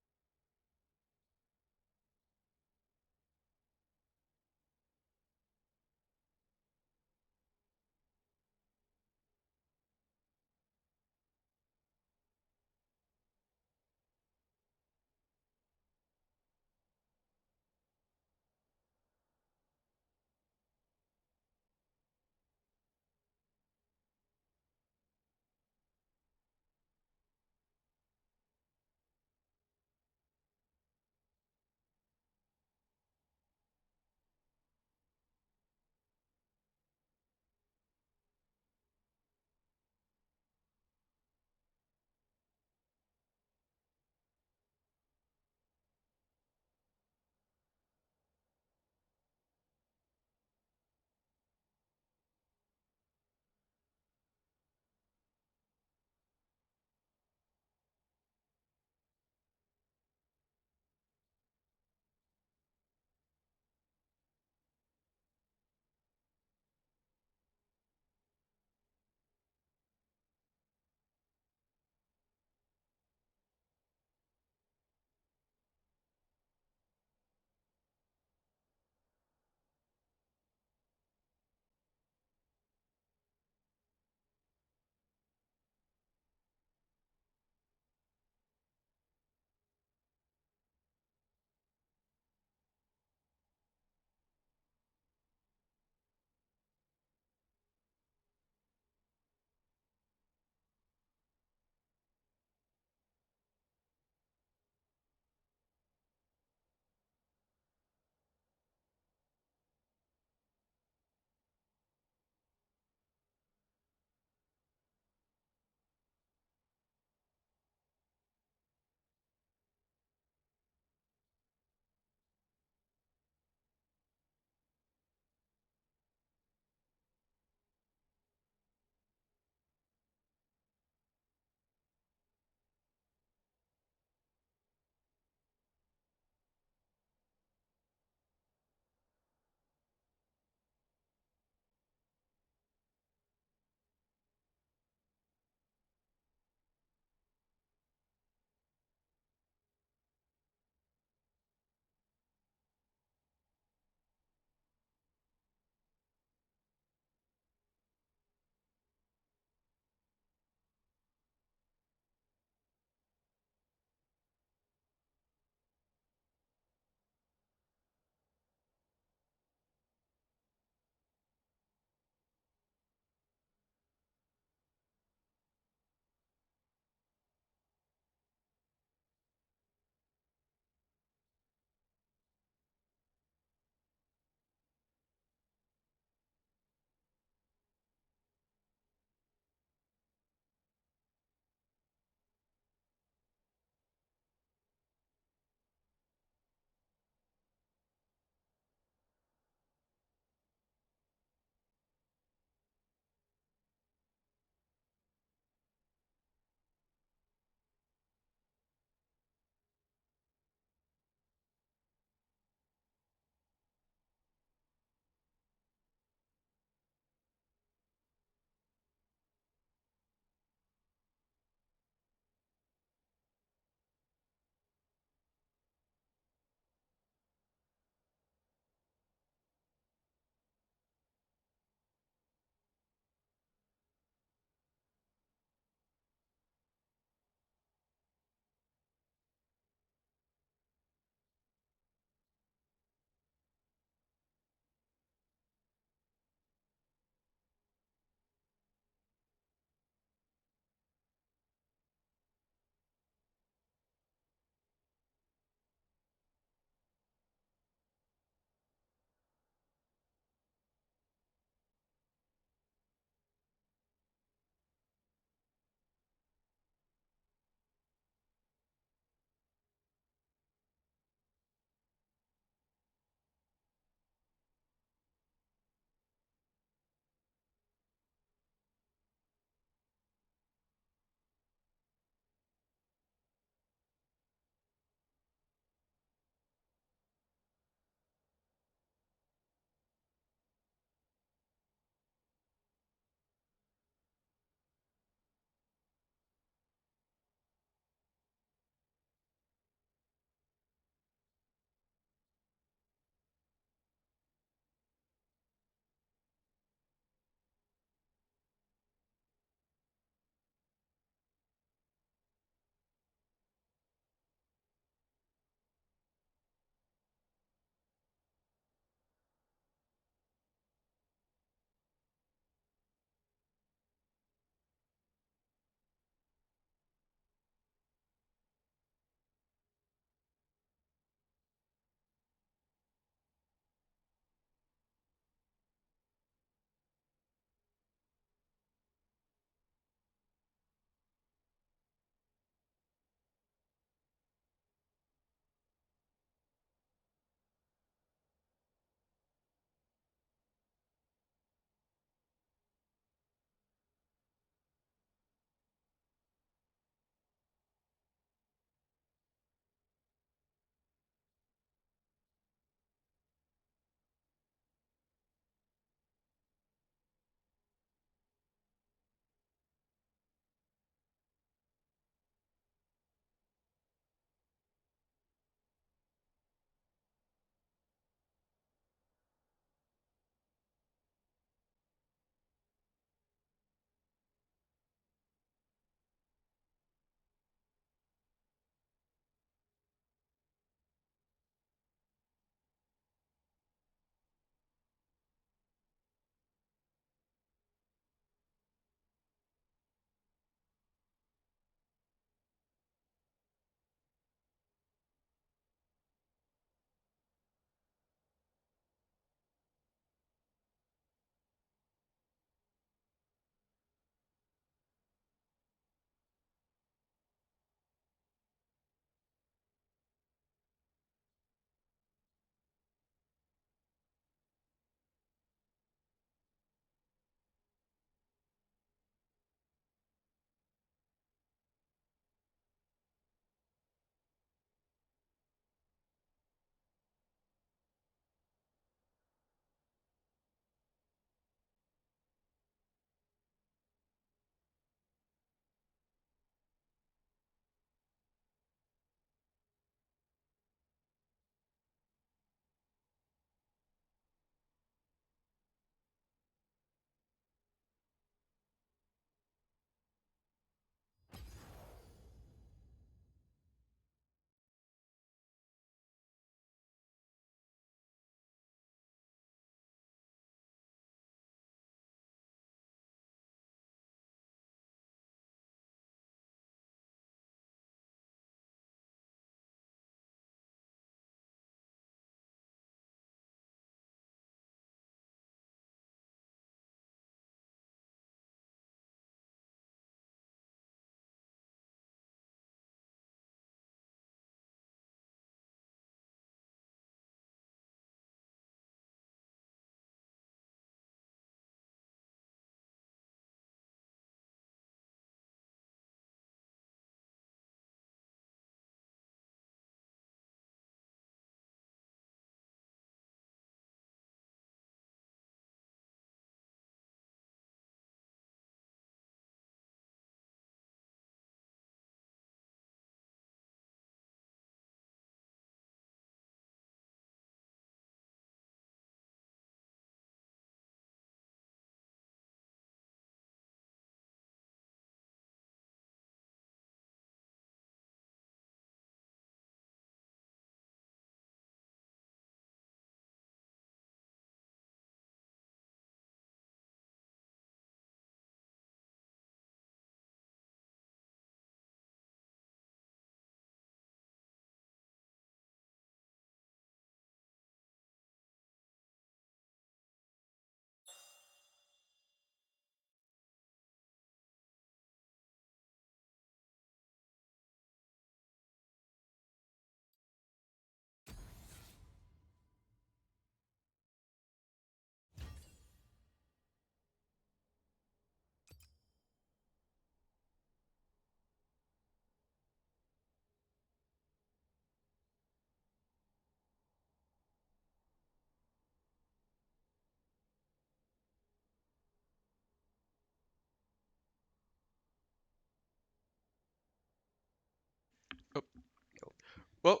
[SPEAKER 1] Well,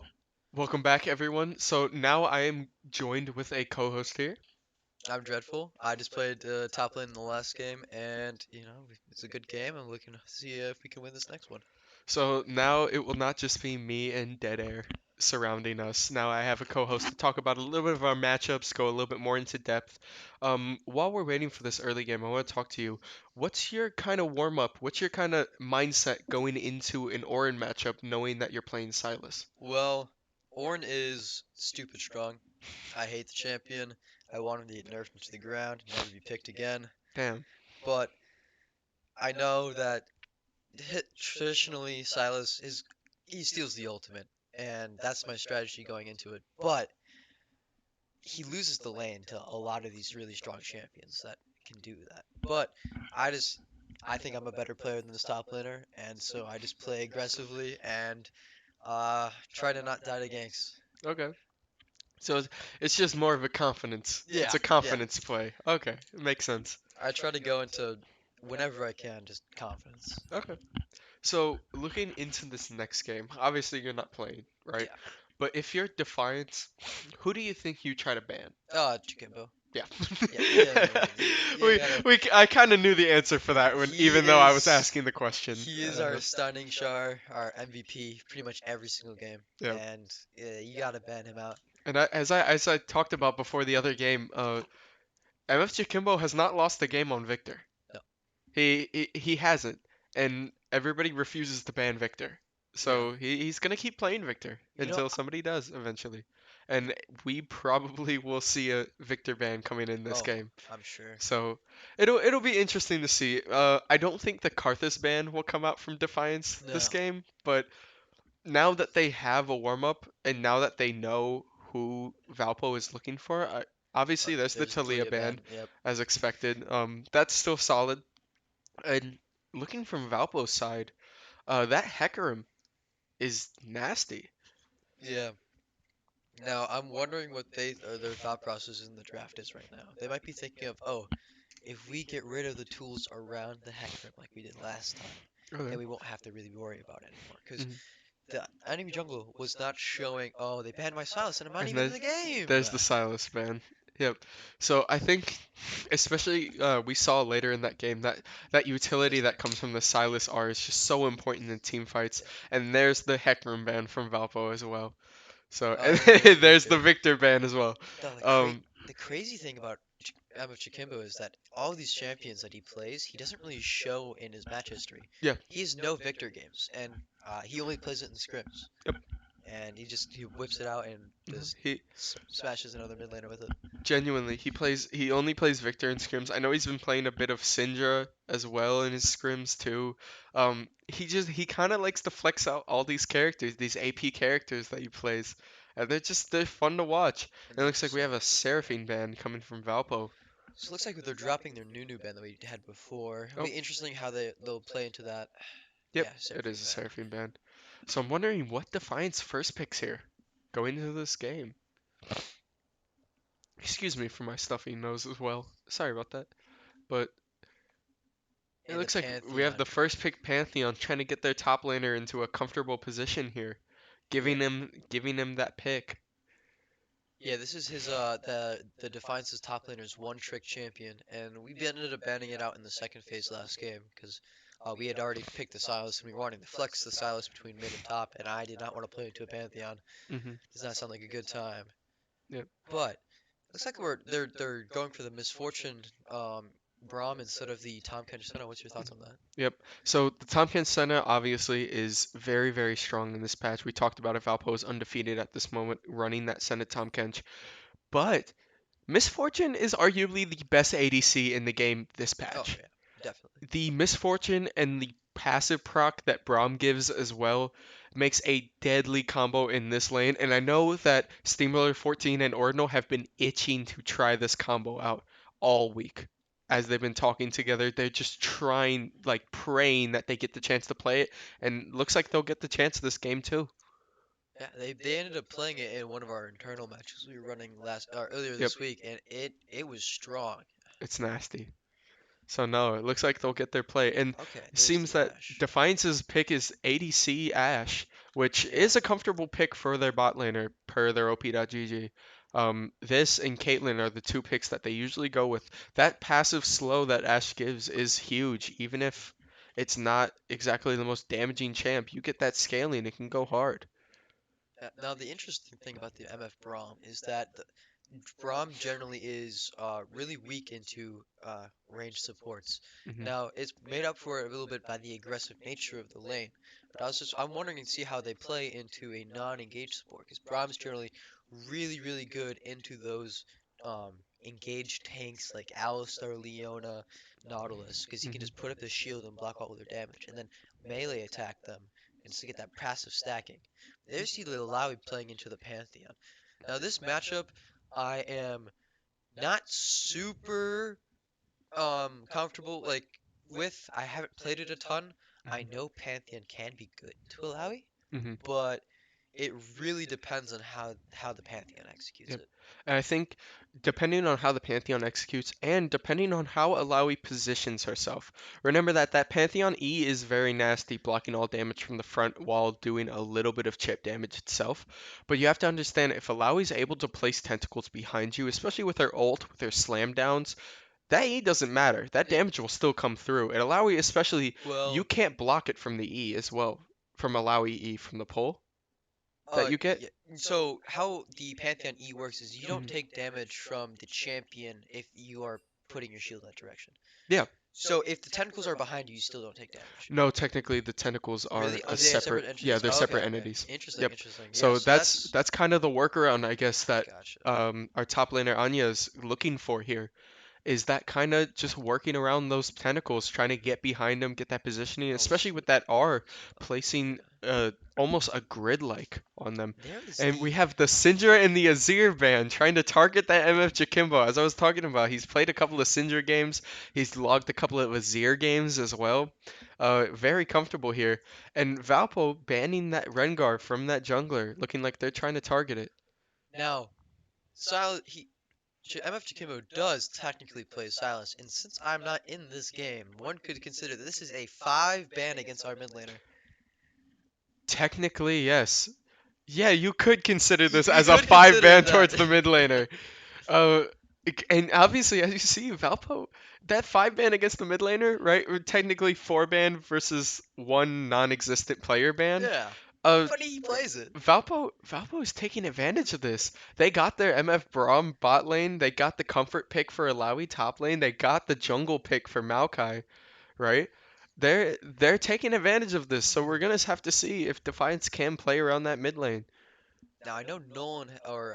[SPEAKER 1] welcome back, everyone. So now I am joined with a co-host here.
[SPEAKER 2] I'm dreadful. I just played top lane in the last game, and it's a good game. I'm looking to see if we can win this next one.
[SPEAKER 1] So now it will not just be me and Dead Air surrounding us. Now I have a co-host to talk about a little bit of our matchups, go a little bit more into depth. While we're waiting for this early game, I want to talk to you. What's your kind of warm-up? What's your kind of mindset going into an Orin matchup, knowing that you're playing Silas?
[SPEAKER 2] Well, Ornn is stupid strong. I hate the champion. I want him to get nerfed into the ground, never be picked again.
[SPEAKER 1] Damn.
[SPEAKER 2] But I know that traditionally Silas is he steals the ultimate, and that's my strategy going into it. But he loses the lane to a lot of these really strong champions that can do that. But I just I think I'm a better player than this top laner, and so I just play aggressively and try to not die to ganks.
[SPEAKER 1] Okay. So it's just more of a confidence. It's
[SPEAKER 2] Yeah,
[SPEAKER 1] a
[SPEAKER 2] yeah.
[SPEAKER 1] confidence play. Okay, it makes sense.
[SPEAKER 2] I try to go into whenever I can, just confidence.
[SPEAKER 1] Okay. So looking into this next game, obviously you're not playing, right?
[SPEAKER 2] Yeah.
[SPEAKER 1] But if you're Defiance, who do you think you try to ban?
[SPEAKER 2] Chikimbo.
[SPEAKER 1] Yeah.
[SPEAKER 2] Yeah, you
[SPEAKER 1] we
[SPEAKER 2] gotta.
[SPEAKER 1] I kind of knew the answer for that when
[SPEAKER 2] He
[SPEAKER 1] even though I was
[SPEAKER 2] is
[SPEAKER 1] asking the question.
[SPEAKER 2] he is our stunning Char, our MVP, pretty much every single game,
[SPEAKER 1] Yeah.
[SPEAKER 2] and you gotta ban him out.
[SPEAKER 1] And as I talked about before the other game, MF Jacimbo has not lost a game on Victor.
[SPEAKER 2] No.
[SPEAKER 1] He hasn't, and everybody refuses to ban Victor.
[SPEAKER 2] Yeah.
[SPEAKER 1] So he's gonna keep playing Victor
[SPEAKER 2] You know,
[SPEAKER 1] until somebody does eventually, and we probably will see a Victor ban coming in this
[SPEAKER 2] oh,
[SPEAKER 1] game.
[SPEAKER 2] I'm sure.
[SPEAKER 1] So it'll be interesting to see. I don't think the Karthus ban will come out from Defiance this
[SPEAKER 2] No.
[SPEAKER 1] game, but now that they have a warm up and now that they know who Valpo is looking for, obviously there's the
[SPEAKER 2] There's
[SPEAKER 1] Talia
[SPEAKER 2] Talia
[SPEAKER 1] ban
[SPEAKER 2] ban. Yep.
[SPEAKER 1] as expected. That's still solid. And looking from Valpo's side, that Hecarim is nasty.
[SPEAKER 2] Yeah. Now I'm wondering what their thought process in the draft is right now. They might be thinking of, oh, if we get rid of the tools around the Hecarim like we did last time,
[SPEAKER 1] Okay.
[SPEAKER 2] then we won't have to really worry about it anymore. Because
[SPEAKER 1] Mhm.
[SPEAKER 2] the enemy jungle was not showing, oh, they banned my Silas and I'm not
[SPEAKER 1] And
[SPEAKER 2] even in the game.
[SPEAKER 1] there's the Silas ban. Yep. So I think, especially we saw later in that game that utility that comes from the Silas R is just so important in team fights.
[SPEAKER 2] Yeah.
[SPEAKER 1] And there's the Hecarim ban from Valpo as well. So and
[SPEAKER 2] And then there's
[SPEAKER 1] there's the
[SPEAKER 2] Victor.
[SPEAKER 1] Victor ban as well.
[SPEAKER 2] The,
[SPEAKER 1] Um,
[SPEAKER 2] the crazy thing about Emma Chikimbo is that all these champions that he plays, he doesn't really show in his match history.
[SPEAKER 1] yeah.
[SPEAKER 2] He has no Victor games, and he only plays it in scrims.
[SPEAKER 1] Yep.
[SPEAKER 2] And he whips it out and just
[SPEAKER 1] He
[SPEAKER 2] smashes another mid laner with it.
[SPEAKER 1] genuinely he only plays Victor in scrims. I know he's been playing a bit of Syndra as well in his scrims too. He kind of likes to flex out all these characters, these AP characters that he plays. And they're fun to watch. And it looks like we
[SPEAKER 2] 100%.
[SPEAKER 1] have a Seraphine band coming from Valpo.
[SPEAKER 2] So it looks like they're dropping their new band that we had before. It'll
[SPEAKER 1] Oh,
[SPEAKER 2] be interesting how they'll play into that.
[SPEAKER 1] yep,
[SPEAKER 2] Yeah,
[SPEAKER 1] it is
[SPEAKER 2] Seraphine
[SPEAKER 1] a
[SPEAKER 2] band.
[SPEAKER 1] Seraphine band. So I'm wondering what Defiance first picks here going into this game. Excuse me for my stuffy nose as well. Sorry about that. But it
[SPEAKER 2] And the
[SPEAKER 1] looks like we have
[SPEAKER 2] Pantheon.
[SPEAKER 1] the first pick Pantheon trying to get their top laner into a comfortable position here,
[SPEAKER 2] Yep.
[SPEAKER 1] giving him that pick.
[SPEAKER 2] Yeah, this is his the Defiance's top laner's one trick champion, and we ended up banning it out in the second phase last game because we had already picked the Silas and we wanted to flex the Silas between mid and top, and I did not want to play into a Pantheon.
[SPEAKER 1] Mhm.
[SPEAKER 2] Does not sound like a good time.
[SPEAKER 1] Yep.
[SPEAKER 2] But looks like they're going for the misfortune Braum instead of the Tom Kenshino. What's your thoughts on that?
[SPEAKER 1] Yep. So the Tompkins Senna obviously is very, very strong in this patch. We talked about it. Valpo is undefeated at this moment, running that Senna Tompkins. But Misfortune is arguably the best ADC in the game this
[SPEAKER 2] Oh
[SPEAKER 1] patch.
[SPEAKER 2] yeah, definitely.
[SPEAKER 1] The Misfortune and the passive proc that Braum gives as well makes a deadly combo in this lane. And I know that Steamroller 14 and Ordinal have been itching to try this combo out all week. As they've been talking together, they're just trying, like praying that they get the chance to play it. And looks like they'll get the chance this game too.
[SPEAKER 2] Yeah, they ended up playing it in one of our internal matches we were running last earlier
[SPEAKER 1] Yep,
[SPEAKER 2] this week, and it was strong.
[SPEAKER 1] it's nasty. So no, it looks like they'll get their play. And
[SPEAKER 2] Okay,
[SPEAKER 1] it
[SPEAKER 2] there's
[SPEAKER 1] seems
[SPEAKER 2] the
[SPEAKER 1] that
[SPEAKER 2] Ash.
[SPEAKER 1] Defiance's pick is ADC Ash, which
[SPEAKER 2] Yeah.
[SPEAKER 1] is a comfortable pick for their bot laner per their OP.GG. This and Caitlyn are the two picks that they usually go with. That passive slow that Ash gives is huge, even if it's not exactly the most damaging champ. You get that scaling, it can go hard.
[SPEAKER 2] Now the interesting thing about the MF Braum is that Braum generally is really weak into range supports.
[SPEAKER 1] Hmm.
[SPEAKER 2] Now it's made up for it a little bit by the aggressive nature of the lane, but I'm wondering to see how they play into a non-engaged support because Braum's generally really good into those engaged tanks like Alistar, Leona, Nautilus because he can just put up his shield and block all of their damage and then melee attack them and just get that passive stacking. There's the Illaoi playing into the Pantheon. Now this matchup I am not super comfortable with. I haven't played it a ton. I know Pantheon can be good to Illaoi,
[SPEAKER 1] Hmm.
[SPEAKER 2] but it really depends on how the Pantheon executes
[SPEAKER 1] Yep.
[SPEAKER 2] it.
[SPEAKER 1] And I think depending on how the Pantheon executes and depending on how Alawi positions herself. Remember that that Pantheon E is very nasty, blocking all damage from the front while doing a little bit of chip damage itself. But you have to understand if Alawi's able to place tentacles behind you, especially with her ult, with her slam downs, that E doesn't matter. That
[SPEAKER 2] It,
[SPEAKER 1] damage will still come through. And Alawi especially, you
[SPEAKER 2] well,
[SPEAKER 1] can't block it from the E as well. From Alawi E from the pull that you get.
[SPEAKER 2] yeah. So how the Pantheon E works is you don't
[SPEAKER 1] Mhm.
[SPEAKER 2] take damage from the champion if you are putting your shield that direction.
[SPEAKER 1] Yeah.
[SPEAKER 2] So if the tentacles are behind you, you still don't take damage.
[SPEAKER 1] No, technically the tentacles are
[SPEAKER 2] Really? Oh,
[SPEAKER 1] a
[SPEAKER 2] they have
[SPEAKER 1] separate,
[SPEAKER 2] separate
[SPEAKER 1] yeah,
[SPEAKER 2] entities.
[SPEAKER 1] they're
[SPEAKER 2] Oh, okay,
[SPEAKER 1] separate
[SPEAKER 2] okay.
[SPEAKER 1] entities.
[SPEAKER 2] Interesting,
[SPEAKER 1] Yep.
[SPEAKER 2] interesting. Yeah,
[SPEAKER 1] So
[SPEAKER 2] so that's
[SPEAKER 1] that's kind of the workaround, I guess, that
[SPEAKER 2] gotcha.
[SPEAKER 1] our top laner Anya is looking for here. Is that kind of just working around those tentacles, trying to get behind them, get that positioning,
[SPEAKER 2] Oh,
[SPEAKER 1] especially with
[SPEAKER 2] sweet.
[SPEAKER 1] that R
[SPEAKER 2] Yeah.
[SPEAKER 1] placing almost a grid like on them.
[SPEAKER 2] There is
[SPEAKER 1] And we
[SPEAKER 2] the
[SPEAKER 1] have the Syndra and the Azir band trying to target that MF Jakimbo. As I was talking about, he's played a couple of Syndra games, he's logged a couple of Azir games as well. Very comfortable here. And Valpo banning that Rengar from that jungler, looking like they're trying to target it.
[SPEAKER 2] now. Silas, MF Chikimo does technically play Silas, and since I'm not in this game, one could consider that this is a 5 ban against our mid laner.
[SPEAKER 1] Technically, yes. Yeah, you could consider this
[SPEAKER 2] You
[SPEAKER 1] as a
[SPEAKER 2] could
[SPEAKER 1] five
[SPEAKER 2] consider
[SPEAKER 1] ban
[SPEAKER 2] that.
[SPEAKER 1] towards the mid laner. Uh, and obviously, as you see, Valpo, that five ban against the mid laner, right? Or technically four ban versus one non-existent player ban.
[SPEAKER 2] Yeah,
[SPEAKER 1] Uh,
[SPEAKER 2] but he plays it.
[SPEAKER 1] Valpo is taking advantage of this. They got their MF Braum bot lane. They got the comfort pick for Alawi top lane. They got the jungle pick for Maokai, right? They're taking advantage of this. So we're gonna have to see if Defiance can play around that mid lane.
[SPEAKER 2] Now I know Nolan or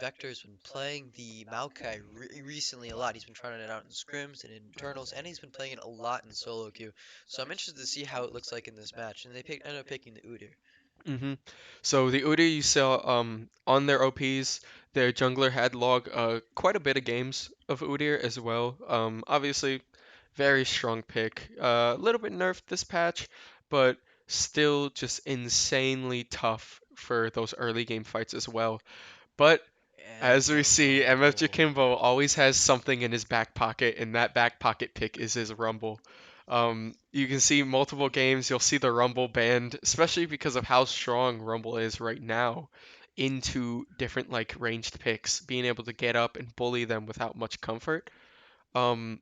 [SPEAKER 2] Vector's been playing the Maokai recently a lot. He's been trying it out in scrims and in internals, and he's been playing it a lot in solo queue. So I'm interested to see how it looks like in this match. And ended up picking the Udyr.
[SPEAKER 1] Hmm. So the Udyr you saw on their OPs, their jungler had logged quite a bit of games of Udyr as well. Obviously, very strong pick. A little bit nerfed this patch, but still just insanely tough for those early game fights as well. But
[SPEAKER 2] And
[SPEAKER 1] as we
[SPEAKER 2] the
[SPEAKER 1] see, MF
[SPEAKER 2] Rumble.
[SPEAKER 1] Jakimbo always has something in his back pocket, and that back pocket pick is his Rumble. You can see multiple games, you'll see the Rumble banned, especially because of how strong Rumble is right now into different like ranged picks, being able to get up and bully them without much comfort. Um,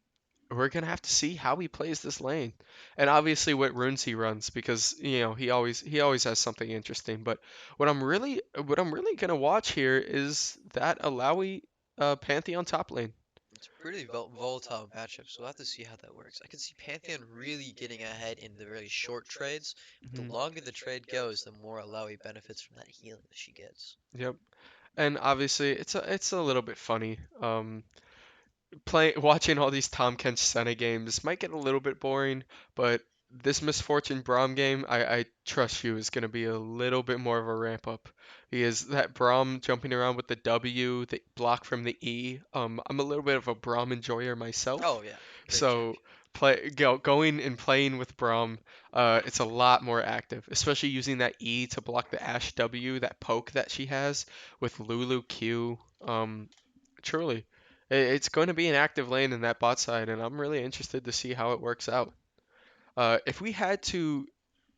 [SPEAKER 1] we're gonna have to see how he plays this lane, and obviously what runes he runs because he always has something interesting. But what I'm really gonna watch here is that Alawi Pantheon top lane.
[SPEAKER 2] It's a pretty volatile matchup, so we'll have to see how that works. I can see Pantheon really getting ahead in the very short trades, but the
[SPEAKER 1] Mhm.
[SPEAKER 2] longer the trade goes, the more Alawi benefits from that healing that she gets.
[SPEAKER 1] Yep, and obviously it's a little bit funny. Watching all these Tom Kench Senna games might get a little bit boring, but this Misfortune Braum game, I trust you, is going to be a little bit more of a ramp up. Because that Braum jumping around with the W, the block from the E, I'm a little bit of a Braum enjoyer myself,
[SPEAKER 2] Oh yeah, great
[SPEAKER 1] so
[SPEAKER 2] champion.
[SPEAKER 1] going and playing with Braum, it's a lot more active, especially using that E to block the Ash W, that poke that she has with Lulu Q. Truly. It's going to be an active lane in that bot side, and I'm really interested to see how it works out. If we had to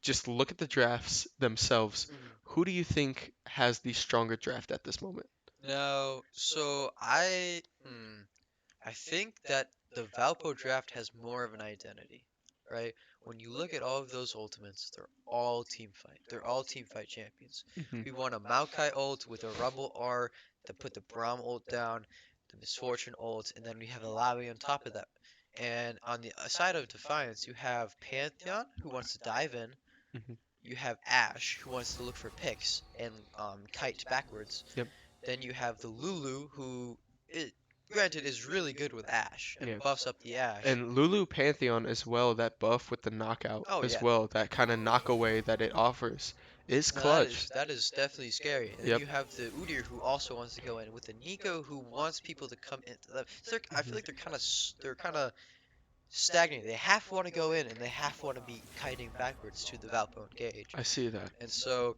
[SPEAKER 1] just look at the drafts themselves,
[SPEAKER 2] Mhm.
[SPEAKER 1] who do you think has the stronger draft at this moment?
[SPEAKER 2] Now, so I think that the Valpo draft has more of an identity, right? When you look at all of those ultimates, they're all team fight. They're all team fight champions.
[SPEAKER 1] Hmm.
[SPEAKER 2] We want a Maokai ult with a Rumble R to put the Braum ult down, the Misfortune ult, and then we have a Lavi on top of that. And on the side of Defiance, you have Pantheon, who wants to dive in.
[SPEAKER 1] Hmm.
[SPEAKER 2] You have Ash, who wants to look for picks and kite backwards.
[SPEAKER 1] Yep.
[SPEAKER 2] Then you have the Lulu, who, it, granted, is really good with Ash
[SPEAKER 1] Yeah.
[SPEAKER 2] and buffs up the Ash.
[SPEAKER 1] And Lulu Pantheon as well, that buff with the knockout
[SPEAKER 2] Oh
[SPEAKER 1] as
[SPEAKER 2] yeah,
[SPEAKER 1] well, that kind of knockaway that it offers is
[SPEAKER 2] no,
[SPEAKER 1] clutch.
[SPEAKER 2] that is definitely scary. And then
[SPEAKER 1] Yep.
[SPEAKER 2] you have the Udyr who also wants to go in with the Nico who wants people to come into the. So I feel
[SPEAKER 1] Hmm.
[SPEAKER 2] like they're kind of stagnant. They half want to go in and they half want to be kiting backwards to the Valpo engage.
[SPEAKER 1] I see that.
[SPEAKER 2] And so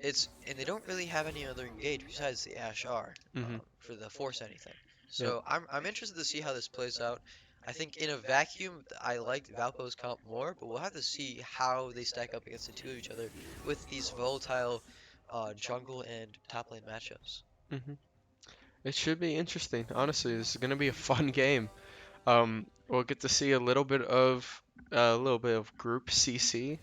[SPEAKER 2] and they don't really have any other engage besides the Ash R
[SPEAKER 1] Hmm.
[SPEAKER 2] for the force anything.
[SPEAKER 1] Yep.
[SPEAKER 2] So I'm interested to see how this plays out. I think in a vacuum, I liked Valpo's comp more, but we'll have to see how they stack up against the two of each other with these volatile jungle and top lane matchups.
[SPEAKER 1] Hmm. It should be interesting. Honestly, this is gonna be a fun game. We'll get to see a little bit of Group CC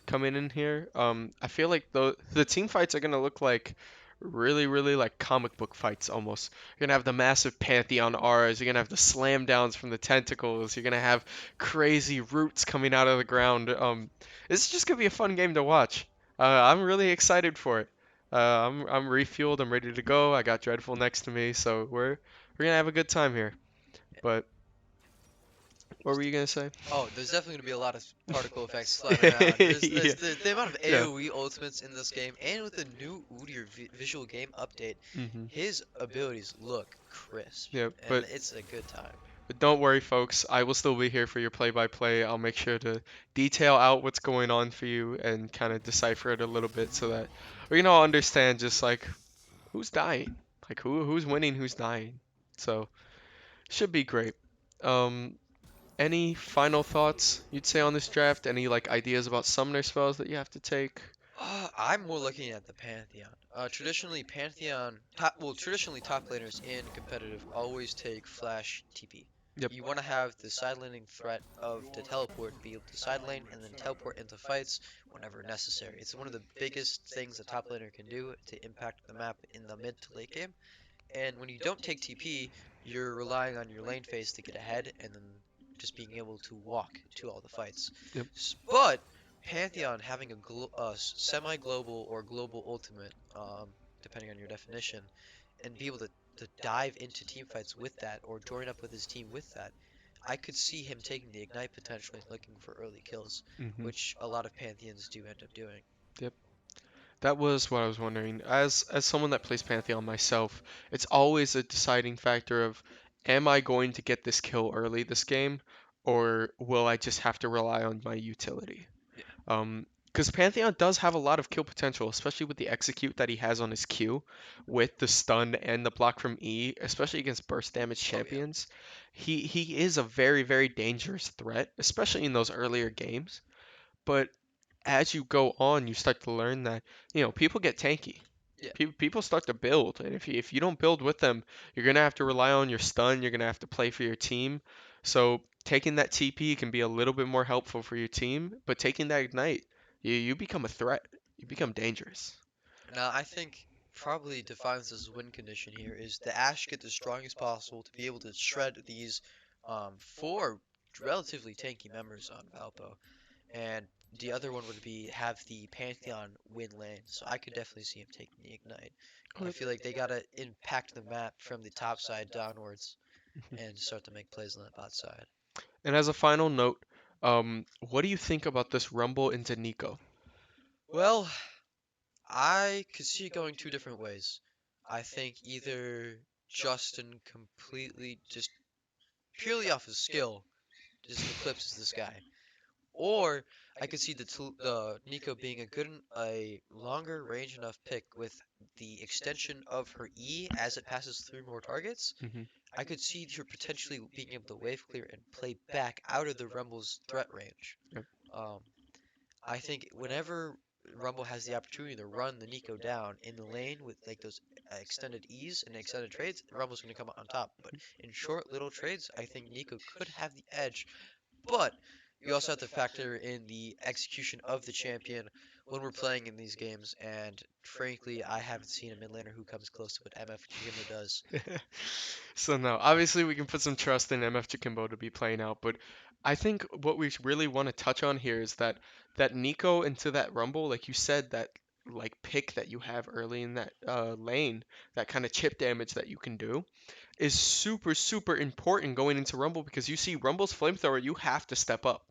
[SPEAKER 1] coming in here. I feel like the team fights are gonna look like really like comic book fights almost. You're gonna have the massive Pantheon auras. You're gonna have the slam downs from the tentacles. You're gonna have crazy roots coming out of the ground. It's just gonna be a fun game to watch. I'm really excited for it. I'm refueled. I'm ready to go. I got Dreadful next to me, so we're gonna have a good time here. But what were you gonna say?
[SPEAKER 2] Oh, there's definitely going to be a lot of particle effects flying around.
[SPEAKER 1] Yeah,
[SPEAKER 2] The amount of
[SPEAKER 1] yeah.
[SPEAKER 2] AoE ultimates in this game, and with the new Udyr visual game update,
[SPEAKER 1] Hmm.
[SPEAKER 2] his abilities look crisp,
[SPEAKER 1] Yeah,
[SPEAKER 2] and it's a good time.
[SPEAKER 1] but don't worry, folks. I will still be here for your play-by-play. I'll make sure to detail out what's going on for you and kind of decipher it a little bit so that we can all understand just like who's dying, like who's winning, who's dying. So should be great. Um, any final thoughts you'd say on this draft? Any like ideas about summoner spells that you have to take?
[SPEAKER 2] I'm more looking at the Pantheon. Traditionally top laners in competitive always take Flash TP.
[SPEAKER 1] Yep.
[SPEAKER 2] You want to have the side laning threat of the teleport be able to side lane and then teleport into fights whenever necessary. It's one of the biggest things a top laner can do to impact the map in the mid to late game. And when you don't take TP, you're relying on your lane phase to get ahead and then just being able to walk to all the fights.
[SPEAKER 1] Yep.
[SPEAKER 2] But Pantheon having a semi-global or global ultimate, depending on your definition, and be able to dive into team fights with that or join up with his team with that, I could see him taking the ignite potentially and looking for early kills,
[SPEAKER 1] Hmm.
[SPEAKER 2] which a lot of Pantheons do end up doing.
[SPEAKER 1] Yep. That was what I was wondering. As someone that plays Pantheon myself, it's always a deciding factor of am I going to get this kill early this game, or will I just have to rely on my utility?
[SPEAKER 2] Yeah.
[SPEAKER 1] Because Pantheon does have a lot of kill potential, especially with the execute that he has on his Q, with the stun and the block from E, especially against burst damage
[SPEAKER 2] Oh yeah.
[SPEAKER 1] champions. He is a very dangerous threat, especially in those earlier games. But as you go on, you start to learn that, people get tanky.
[SPEAKER 2] Yeah.
[SPEAKER 1] People start to build, and if you don't build with them, you're gonna have to rely on your stun. You're gonna have to play for your team. So taking that TP can be a little bit more helpful for your team, but taking that ignite, you become a threat. You become dangerous.
[SPEAKER 2] Now, I think probably Defiance's win condition here is the Ash get the strongest possible to be able to shred these four relatively tanky members on Valpo, and the other one would be have the Pantheon win lane. So I could definitely see him taking the Ignite. I
[SPEAKER 1] Okay.
[SPEAKER 2] feel like they gotta impact the map from the top side downwards and start to make plays on that bot side.
[SPEAKER 1] And as a final note, what do you think about this rumble into Nico?
[SPEAKER 2] Well, I could see it going two different ways. I think either Justin completely just purely off his skill just eclipses this guy. Or I could see the Nico being a longer range enough pick with the extension of her E as it passes through more targets.
[SPEAKER 1] Hmm.
[SPEAKER 2] I could see her potentially being able to wave clear and play back out of the Rumble's threat range.
[SPEAKER 1] Yep.
[SPEAKER 2] Um, I think whenever Rumble has the opportunity to run the Nico down in the lane with like those extended E's and extended trades, Rumble's going to come out on top. But in short little trades, I think Nico could have the edge. But you also have to factor in the execution of the champion when we're playing in these games. And frankly, I haven't seen a mid laner who comes close to what MF Chikimbo does.
[SPEAKER 1] So no, obviously we can put some trust in MF Jacimbo to be playing out, but I think what we really want to touch on here is that Nico into that Rumble, like you said, that like pick that you have early in that lane, that kind of chip damage that you can do, is super super important going into Rumble because you see Rumble's flamethrower, you have to step up.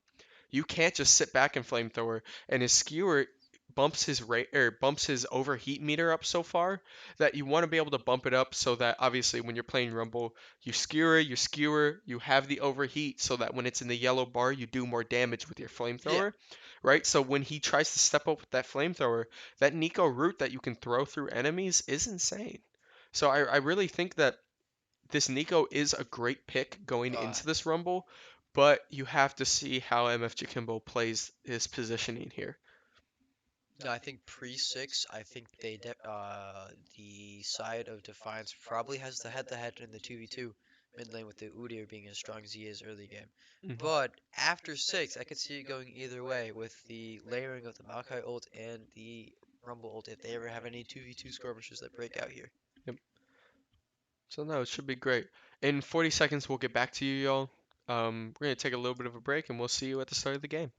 [SPEAKER 1] You can't just sit back and flamethrower, and his skewer bumps his rate or bumps his overheat meter up so far that you want to be able to bump it up so that obviously when you're playing Rumble, you have the overheat so that when it's in the yellow bar, you do more damage with your
[SPEAKER 2] Yeah,
[SPEAKER 1] flamethrower, right? So when he tries to step up with that flamethrower, that Nico root that you can throw through enemies is insane. So I really think that this Nico is a great pick going
[SPEAKER 2] uh,
[SPEAKER 1] into this Rumble, but you have to see how MF Jacimbo plays his positioning here.
[SPEAKER 2] no, I think pre-6, I think the side of Defiance probably has the head-to-head in the 2v2 mid lane with the Udyr being as strong as he is early game.
[SPEAKER 1] Hmm.
[SPEAKER 2] But after 6, I could see it going either way with the layering of the Maokai ult and the Rumble ult if they ever have any 2v2 skirmishes that break out here.
[SPEAKER 1] Yep. So no, it should be great. In 40 seconds, we'll get back to you, y'all. We're gonna take a little bit of a break, and we'll see you at the start of the game.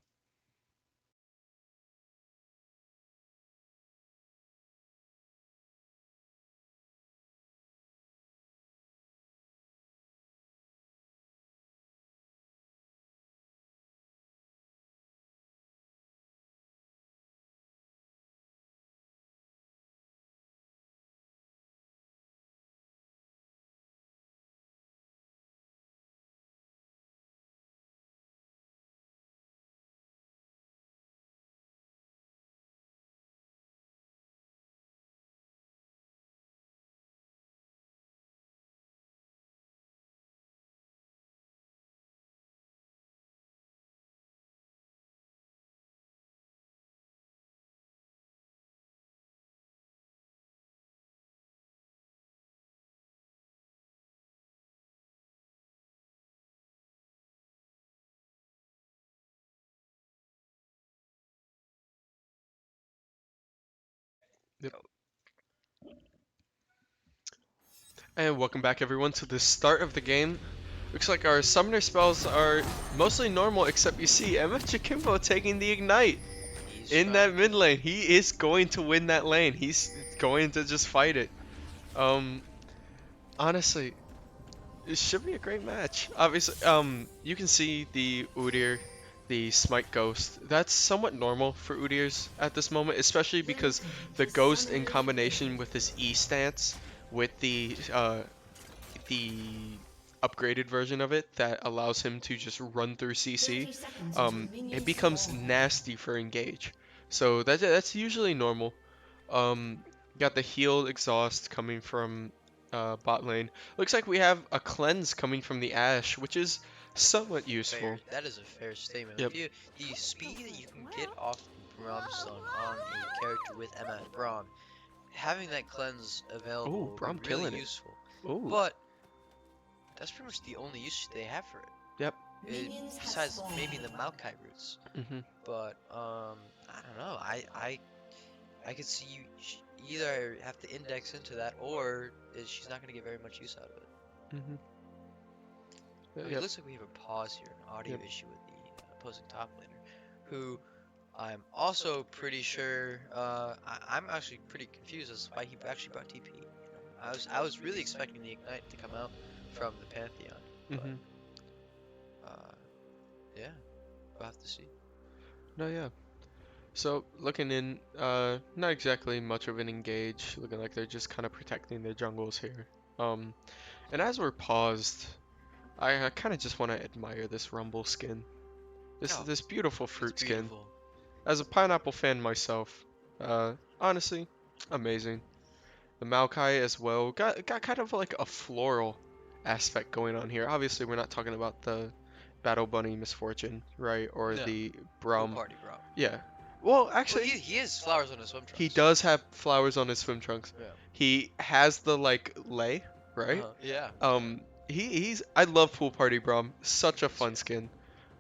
[SPEAKER 1] Yep. And welcome back, everyone, to the start of the game. Looks like our summoner spells are mostly normal, except you see MF Jacimbo taking the ignite
[SPEAKER 2] He's
[SPEAKER 1] in
[SPEAKER 2] trying
[SPEAKER 1] that
[SPEAKER 2] to.
[SPEAKER 1] mid lane. He is going to win that lane. He's going to just fight it. Um, honestly, it should be a great match. Obviously, you can see the Udyr, the Smite Ghost. That's somewhat normal for Udyrs at this moment, especially because the Ghost in combination with his E stance, with the upgraded version of it that allows him to just run through CC, it becomes nasty for engage. So that's usually normal. Um, got the healed exhaust coming from bot lane. Looks like we have a cleanse coming from the Ashe, which is somewhat
[SPEAKER 2] Fair.
[SPEAKER 1] useful.
[SPEAKER 2] That is a fair statement.
[SPEAKER 1] Yep.
[SPEAKER 2] If you the speed that you can get off Brimstone on a character with MF Braum, having that cleanse available
[SPEAKER 1] Oh,
[SPEAKER 2] will be
[SPEAKER 1] Braum
[SPEAKER 2] really
[SPEAKER 1] killing it.
[SPEAKER 2] useful.
[SPEAKER 1] Oh,
[SPEAKER 2] But that's pretty much the only use they have for it.
[SPEAKER 1] yep.
[SPEAKER 2] Besides maybe the Maokai roots.
[SPEAKER 1] Mhm.
[SPEAKER 2] But I don't know. I could see you either have to index into that or she's not going to get very much use out of it.
[SPEAKER 1] Mhm.
[SPEAKER 2] It
[SPEAKER 1] Yep.
[SPEAKER 2] looks like we have a pause here, an audio
[SPEAKER 1] Yep.
[SPEAKER 2] issue with the opposing top laner, who I'm also pretty sure. I'm actually pretty confused as to why he actually brought TP. I was really expecting the ignite to come out from the Pantheon, but
[SPEAKER 1] Mhm.
[SPEAKER 2] uh, yeah, we'll have to see.
[SPEAKER 1] No, yeah. So looking in, not exactly much of an engage. Looking like they're just kind of protecting their jungles here. Um, and as we're paused, I kind of just want to admire this Rumble skin.
[SPEAKER 2] Oh,
[SPEAKER 1] This beautiful
[SPEAKER 2] it's
[SPEAKER 1] fruit skin.
[SPEAKER 2] beautiful.
[SPEAKER 1] As a pineapple fan myself, honestly, amazing. The Maokai as well got kind of like a floral aspect going on here. Obviously, we're not talking about the Battle Bunny misfortune, right? Or
[SPEAKER 2] No,
[SPEAKER 1] the
[SPEAKER 2] pool
[SPEAKER 1] Brom.
[SPEAKER 2] party, bro.
[SPEAKER 1] Yeah. Well,
[SPEAKER 2] Well,
[SPEAKER 1] actually,
[SPEAKER 2] he has flowers on his swim
[SPEAKER 1] he
[SPEAKER 2] trunks.
[SPEAKER 1] does have flowers on his swim trunks.
[SPEAKER 2] Yeah.
[SPEAKER 1] He has the like lay, right?
[SPEAKER 2] Yeah.
[SPEAKER 1] He's I love Pool Party Brom. Such a
[SPEAKER 2] Me too.
[SPEAKER 1] fun skin.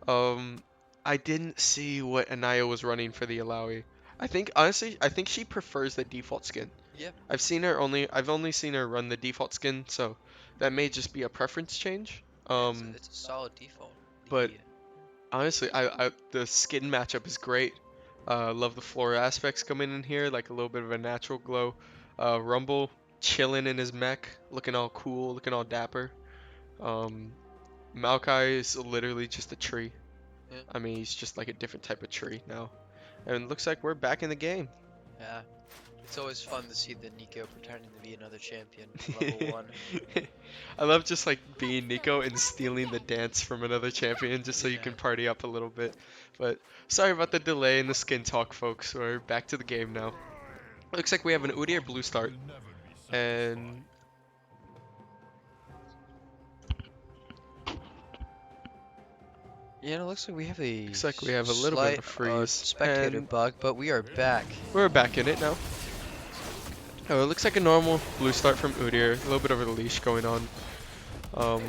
[SPEAKER 1] Um, I didn't see what Anaya was running for the Alawi. I think honestly, I think she prefers the default skin.
[SPEAKER 2] Yeah.
[SPEAKER 1] I've only seen her run the default skin, so that may just be a preference change.
[SPEAKER 2] Yeah, it's a solid default.
[SPEAKER 1] But
[SPEAKER 2] The
[SPEAKER 1] honestly, I the skin matchup is great. Love the floor aspects coming in here, like a little bit of a natural glow. Rumble chilling in his mech, looking all cool, looking all dapper. Um, Maokai is literally just a tree.
[SPEAKER 2] yeah.
[SPEAKER 1] I mean, he's just like a different type of tree now. And it looks like we're back in the game.
[SPEAKER 2] Yeah. It's always fun to see the Nico pretending to be another champion in level 1.
[SPEAKER 1] I love just like being Nico and stealing the dance from another champion just so you
[SPEAKER 2] Yeah.
[SPEAKER 1] can party up a little bit. But sorry about the delay in the skin talk, folks. We're back to the game now. Looks like we have an Udyr blue start. And
[SPEAKER 2] Yeah, it looks like we have a
[SPEAKER 1] looks like we have a little bit of
[SPEAKER 2] slight
[SPEAKER 1] a freeze.
[SPEAKER 2] spectator
[SPEAKER 1] And
[SPEAKER 2] bug, but we are back.
[SPEAKER 1] we're back in it now. Oh, it looks like a normal blue start from Udyr. A little bit of a leash going on. Um,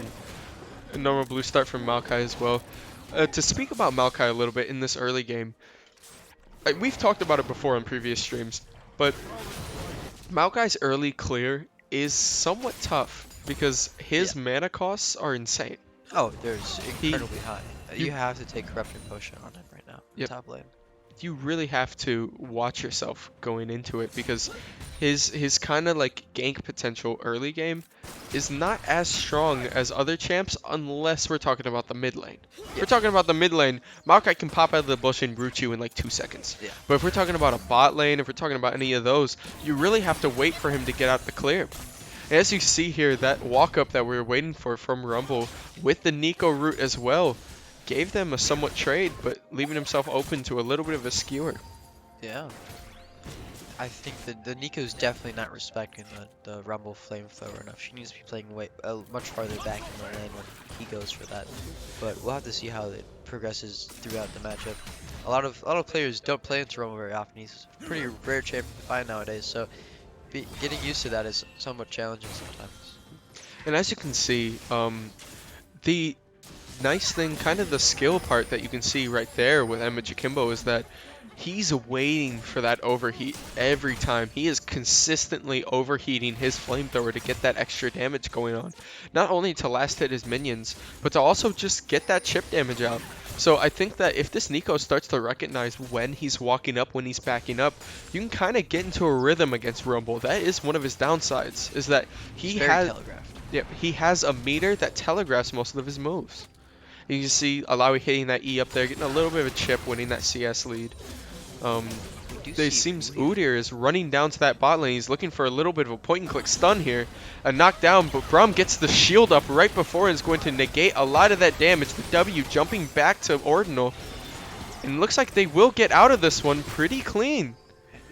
[SPEAKER 1] a normal blue start from Maokai as well. To speak about Maokai a little bit in this early game, we've talked about it before on previous streams, but Maokai's early clear is somewhat tough because
[SPEAKER 2] Yeah.
[SPEAKER 1] his mana costs are insane.
[SPEAKER 2] Oh, there's
[SPEAKER 1] He,
[SPEAKER 2] incredibly high.
[SPEAKER 1] you,
[SPEAKER 2] You have to take corruption potion on him right now.
[SPEAKER 1] yep,
[SPEAKER 2] Top lane.
[SPEAKER 1] you really have to watch yourself going into it because his kind of like gank potential early game is not as strong as other champs unless we're talking about the mid lane. If we're
[SPEAKER 2] Yeah.
[SPEAKER 1] talking about the mid lane, Maokai can pop out of the bush and root you in like 2 seconds.
[SPEAKER 2] Yeah.
[SPEAKER 1] But if we're talking about a bot lane, if we're talking about any of those, you really have to wait for him to get out the clear. And as you see here, that walk up that we were waiting for from Rumble with the Nico route as well gave them a somewhat trade, but leaving himself open to a little bit of a skewer.
[SPEAKER 2] Yeah. I think that the Nico's definitely not respecting the Rumble Flamethrower enough. She needs to be playing way much farther back in the lane when he goes for that. But we'll have to see how it progresses throughout the matchup. A lot of players don't play into Rumble very often. He's a pretty rare champion to find nowadays, so getting used to that is somewhat challenging sometimes.
[SPEAKER 1] And as you can see, the nice thing, kind of the skill part that you can see right there with Emma Jacimbo is that he's waiting for that overheat every time. He is consistently overheating his flamethrower to get that extra damage going on. Not only to last hit his minions, but to also just get that chip damage out. So I think that if this Nico starts to recognize when he's walking up, when he's backing up, you can kind of get into a rhythm against Rumble. That is one of his downsides, is that
[SPEAKER 2] He's very telegraphed.
[SPEAKER 1] he has a meter that telegraphs most of his moves. You can see Alawi hitting that E up there, getting a little bit of a chip, winning that CS lead.
[SPEAKER 2] We do
[SPEAKER 1] It
[SPEAKER 2] see
[SPEAKER 1] seems Udyr is running down to that bot lane. He's looking for a little bit of a point-and-click stun here. A knockdown, but Brom gets the shield up right before and is going to negate a lot of that damage. The W jumping back to Ordinal. And it looks like they will get out of this one pretty clean.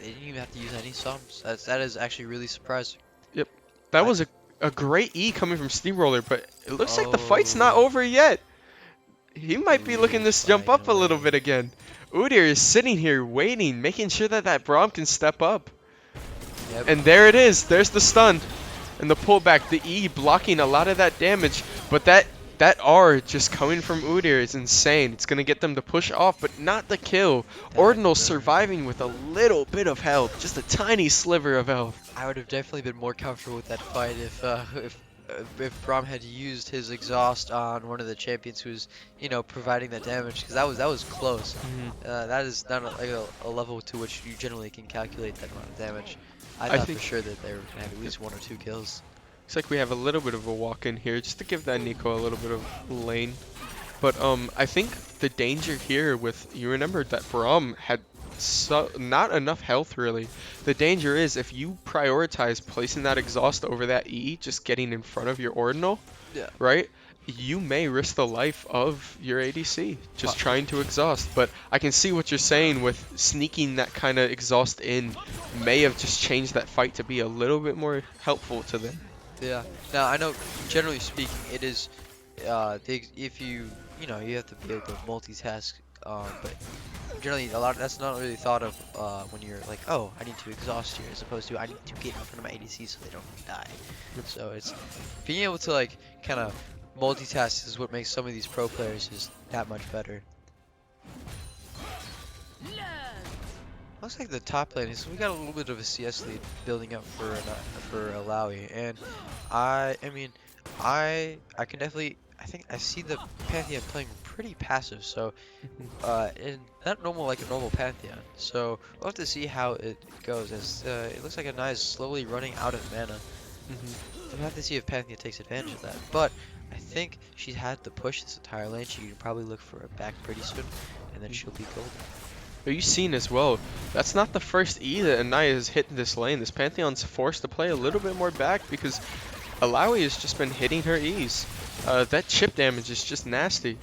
[SPEAKER 2] They didn't even have to use any sums. That is actually really surprising.
[SPEAKER 1] Yep. That
[SPEAKER 2] I-
[SPEAKER 1] was a great E coming from Steamroller, but it looks like the fight's
[SPEAKER 2] Oh.
[SPEAKER 1] not over yet. He might be looking to jump up a little bit
[SPEAKER 2] Finally.
[SPEAKER 1] again. Udyr is sitting here waiting, making sure that that Braum can step up.
[SPEAKER 2] Yep.
[SPEAKER 1] And there it is. There's the stun. And the pullback. The E blocking a lot of that damage. But that R just coming from Udyr is insane. It's going to get them to push off, but not the kill. Ordinal surviving with a little bit of health. Just a tiny sliver of health.
[SPEAKER 2] I would have definitely been more comfortable with that fight if Braum had used his exhaust on one of the champions who's, providing that damage, because that was close. That is not a level to which you generally can calculate that amount of damage. I thought
[SPEAKER 1] think-
[SPEAKER 2] for sure that they were gonna have at least 1 or 2 kills.
[SPEAKER 1] Looks like we have a little bit of a walk in here just to give that Nico a little bit of lane. But I think the danger here with, you remember that Braum had not enough health really. The danger is if you prioritize placing that exhaust over that E, just getting in front of your Ordinal,
[SPEAKER 2] Yeah.
[SPEAKER 1] right? You may risk the life of your ADC just trying to exhaust. But I can see what you're saying with sneaking that kind of exhaust in may have just changed that fight to be a little bit more helpful to them.
[SPEAKER 2] Yeah. Now I know, generally speaking, it is if you have to be able to multitask, but generally a lot that's not really thought of when you're like, oh, I need to exhaust here, as opposed to I need to get in front of my ADC so they don't die. So it's being able to like kind of multitask is what makes some of these pro players just that much better. Looks like the top lane is we got a little bit of a CS lead building up for Alawi, and I mean I can definitely I think I see the Pantheon playing pretty passive, so and not normal like a normal Pantheon. So we'll have to see how it goes as it looks like a Nai is slowly running out of mana. We'll have to see if Pantheon takes advantage of that. But I think she had to push this entire lane. She can probably look for a back pretty soon, and then she'll be golden.
[SPEAKER 1] Are you seen as well? That's not the first E that Anaya has hit in this lane. This Pantheon's forced to play a little bit more back because Alawi has just been hitting her E's. That chip damage is just nasty.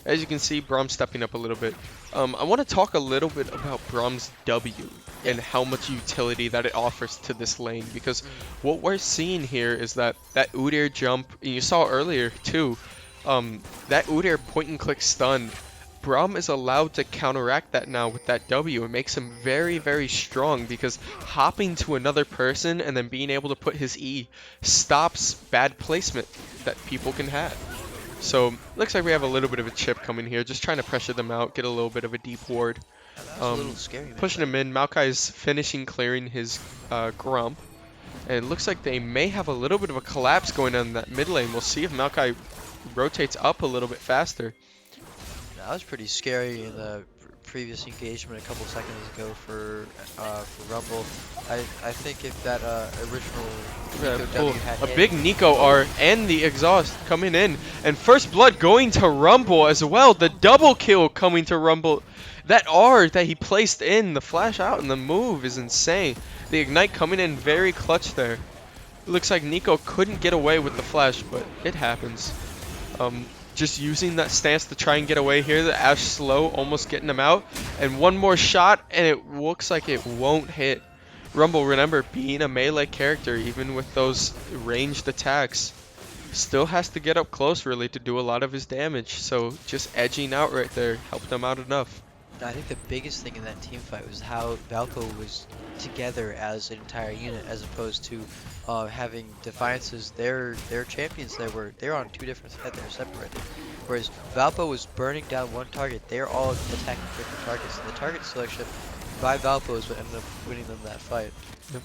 [SPEAKER 1] As you can see, Braum stepping up a little bit. I want to talk a little bit about Braum's W and how much utility that it offers to this lane, because what we're seeing here is that Udyr jump, and you saw earlier too, that Udyr point and click stun, Braum is allowed to counteract that now with that W. It makes him very, very strong because hopping to another person and then being able to put his E stops bad placement that people can have. So, looks like we have a little bit of a chip coming here, just trying to pressure them out, get a little bit of a deep ward.
[SPEAKER 2] That's a little scary,
[SPEAKER 1] Pushing him in, Maokai is finishing clearing his Grump. And it looks like they may have a little bit of a collapse going on in that mid lane. We'll see if Maokai rotates up a little bit faster.
[SPEAKER 2] That was pretty scary in the previous engagement a couple seconds ago for Rumble. I think if that original Nico W had
[SPEAKER 1] A
[SPEAKER 2] hit,
[SPEAKER 1] big Nico R and the exhaust coming in. And first blood going to Rumble as well. The double kill coming to Rumble. That R that he placed in, the flash out and the move is insane. The ignite coming in very clutch there. It looks like Nico couldn't get away with the flash, but it happens. Just using that stance to try and get away here. The Ashe slow, almost getting him out. And one more shot, and it looks like it won't hit. Rumble, remember, being a melee character, even with those ranged attacks, still has to get up close, really, to do a lot of his damage. So just edging out right there helped him out enough.
[SPEAKER 2] I think the biggest thing in that team fight was how Valpo was together as an entire unit, as opposed to having Defiances. Their champions they're on two different sides. They're separated. Whereas Valpo was burning down one target. They're all attacking different targets. And the target selection by Valpo is what ended up winning them that fight.
[SPEAKER 1] Yep.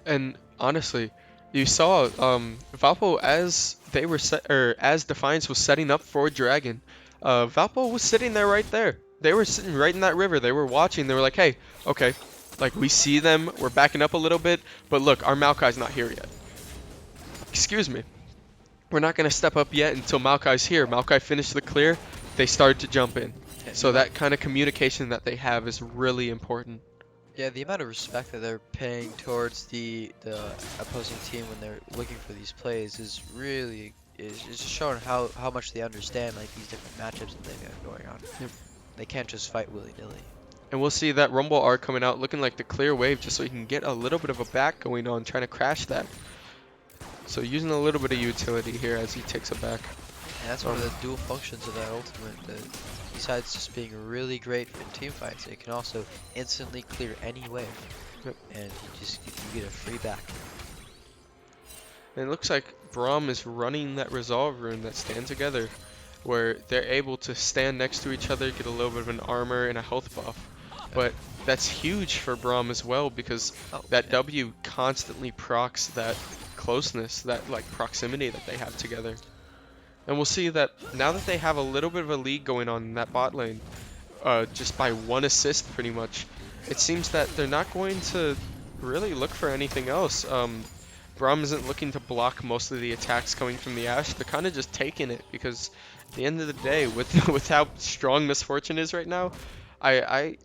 [SPEAKER 1] And honestly, you saw Valpo as they were as Defiance was setting up for Dragon. Valpo was sitting there right there. They were sitting right in that river. They were watching. They were like, hey, okay, like we see them. We're backing up a little bit, but look, our Maokai's not here yet. Excuse me. We're not gonna step up yet until Maokai's here. Maokai finished the clear. They started to jump in. So that kind of communication that they have is really important.
[SPEAKER 2] Yeah, the amount of respect that they're paying towards the opposing team when they're looking for these plays is really is just showing how much they understand like these different matchups that they've got going on.
[SPEAKER 1] Yep.
[SPEAKER 2] They can't just fight willy-nilly.
[SPEAKER 1] And we'll see that Rumble R coming out looking like the clear wave just so he can get a little bit of a back going on, trying to crash that. So using a little bit of utility here as he takes it back.
[SPEAKER 2] And that's one of the dual functions of that ultimate. Besides just being really great in team fights, it can also instantly clear any wave.
[SPEAKER 1] Yep.
[SPEAKER 2] And you get a free back.
[SPEAKER 1] And it looks like Braum is running that resolve rune that stand together, where they're able to stand next to each other, get a little bit of an armor and a health buff. But that's huge for Braum as well, because that W constantly procs that closeness, that like proximity that they have together. And we'll see that now that they have a little bit of a lead going on in that bot lane, just by one assist pretty much, it seems that they're not going to really look for anything else. Braum isn't looking to block most of the attacks coming from the Ashe. They're kind of just taking it because at the end of the day, with how strong Misfortune is right now, I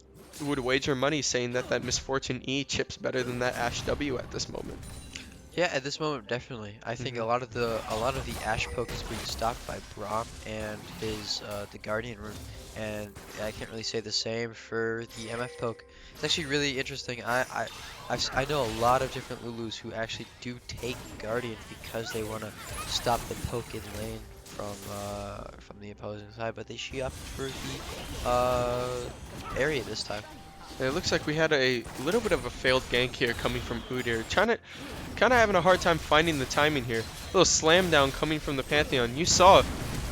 [SPEAKER 1] would wager money saying that Misfortune E chips better than that Ashe W at this moment.
[SPEAKER 2] Yeah, at this moment, definitely. I think
[SPEAKER 1] Hmm.
[SPEAKER 2] a lot of the Ash poke is being stopped by Braum and his the Guardian rune, and I can't really say the same for the MF poke. It's actually really interesting. I know a lot of different Lulus who actually do take Guardian because they want to stop the poke in lane from the opposing side, but she opted for the area this time.
[SPEAKER 1] It looks like we had a little bit of a failed gank here coming from Udyr. Trying to, kind of having a hard time finding the timing here. Little slam down coming from the Pantheon. You saw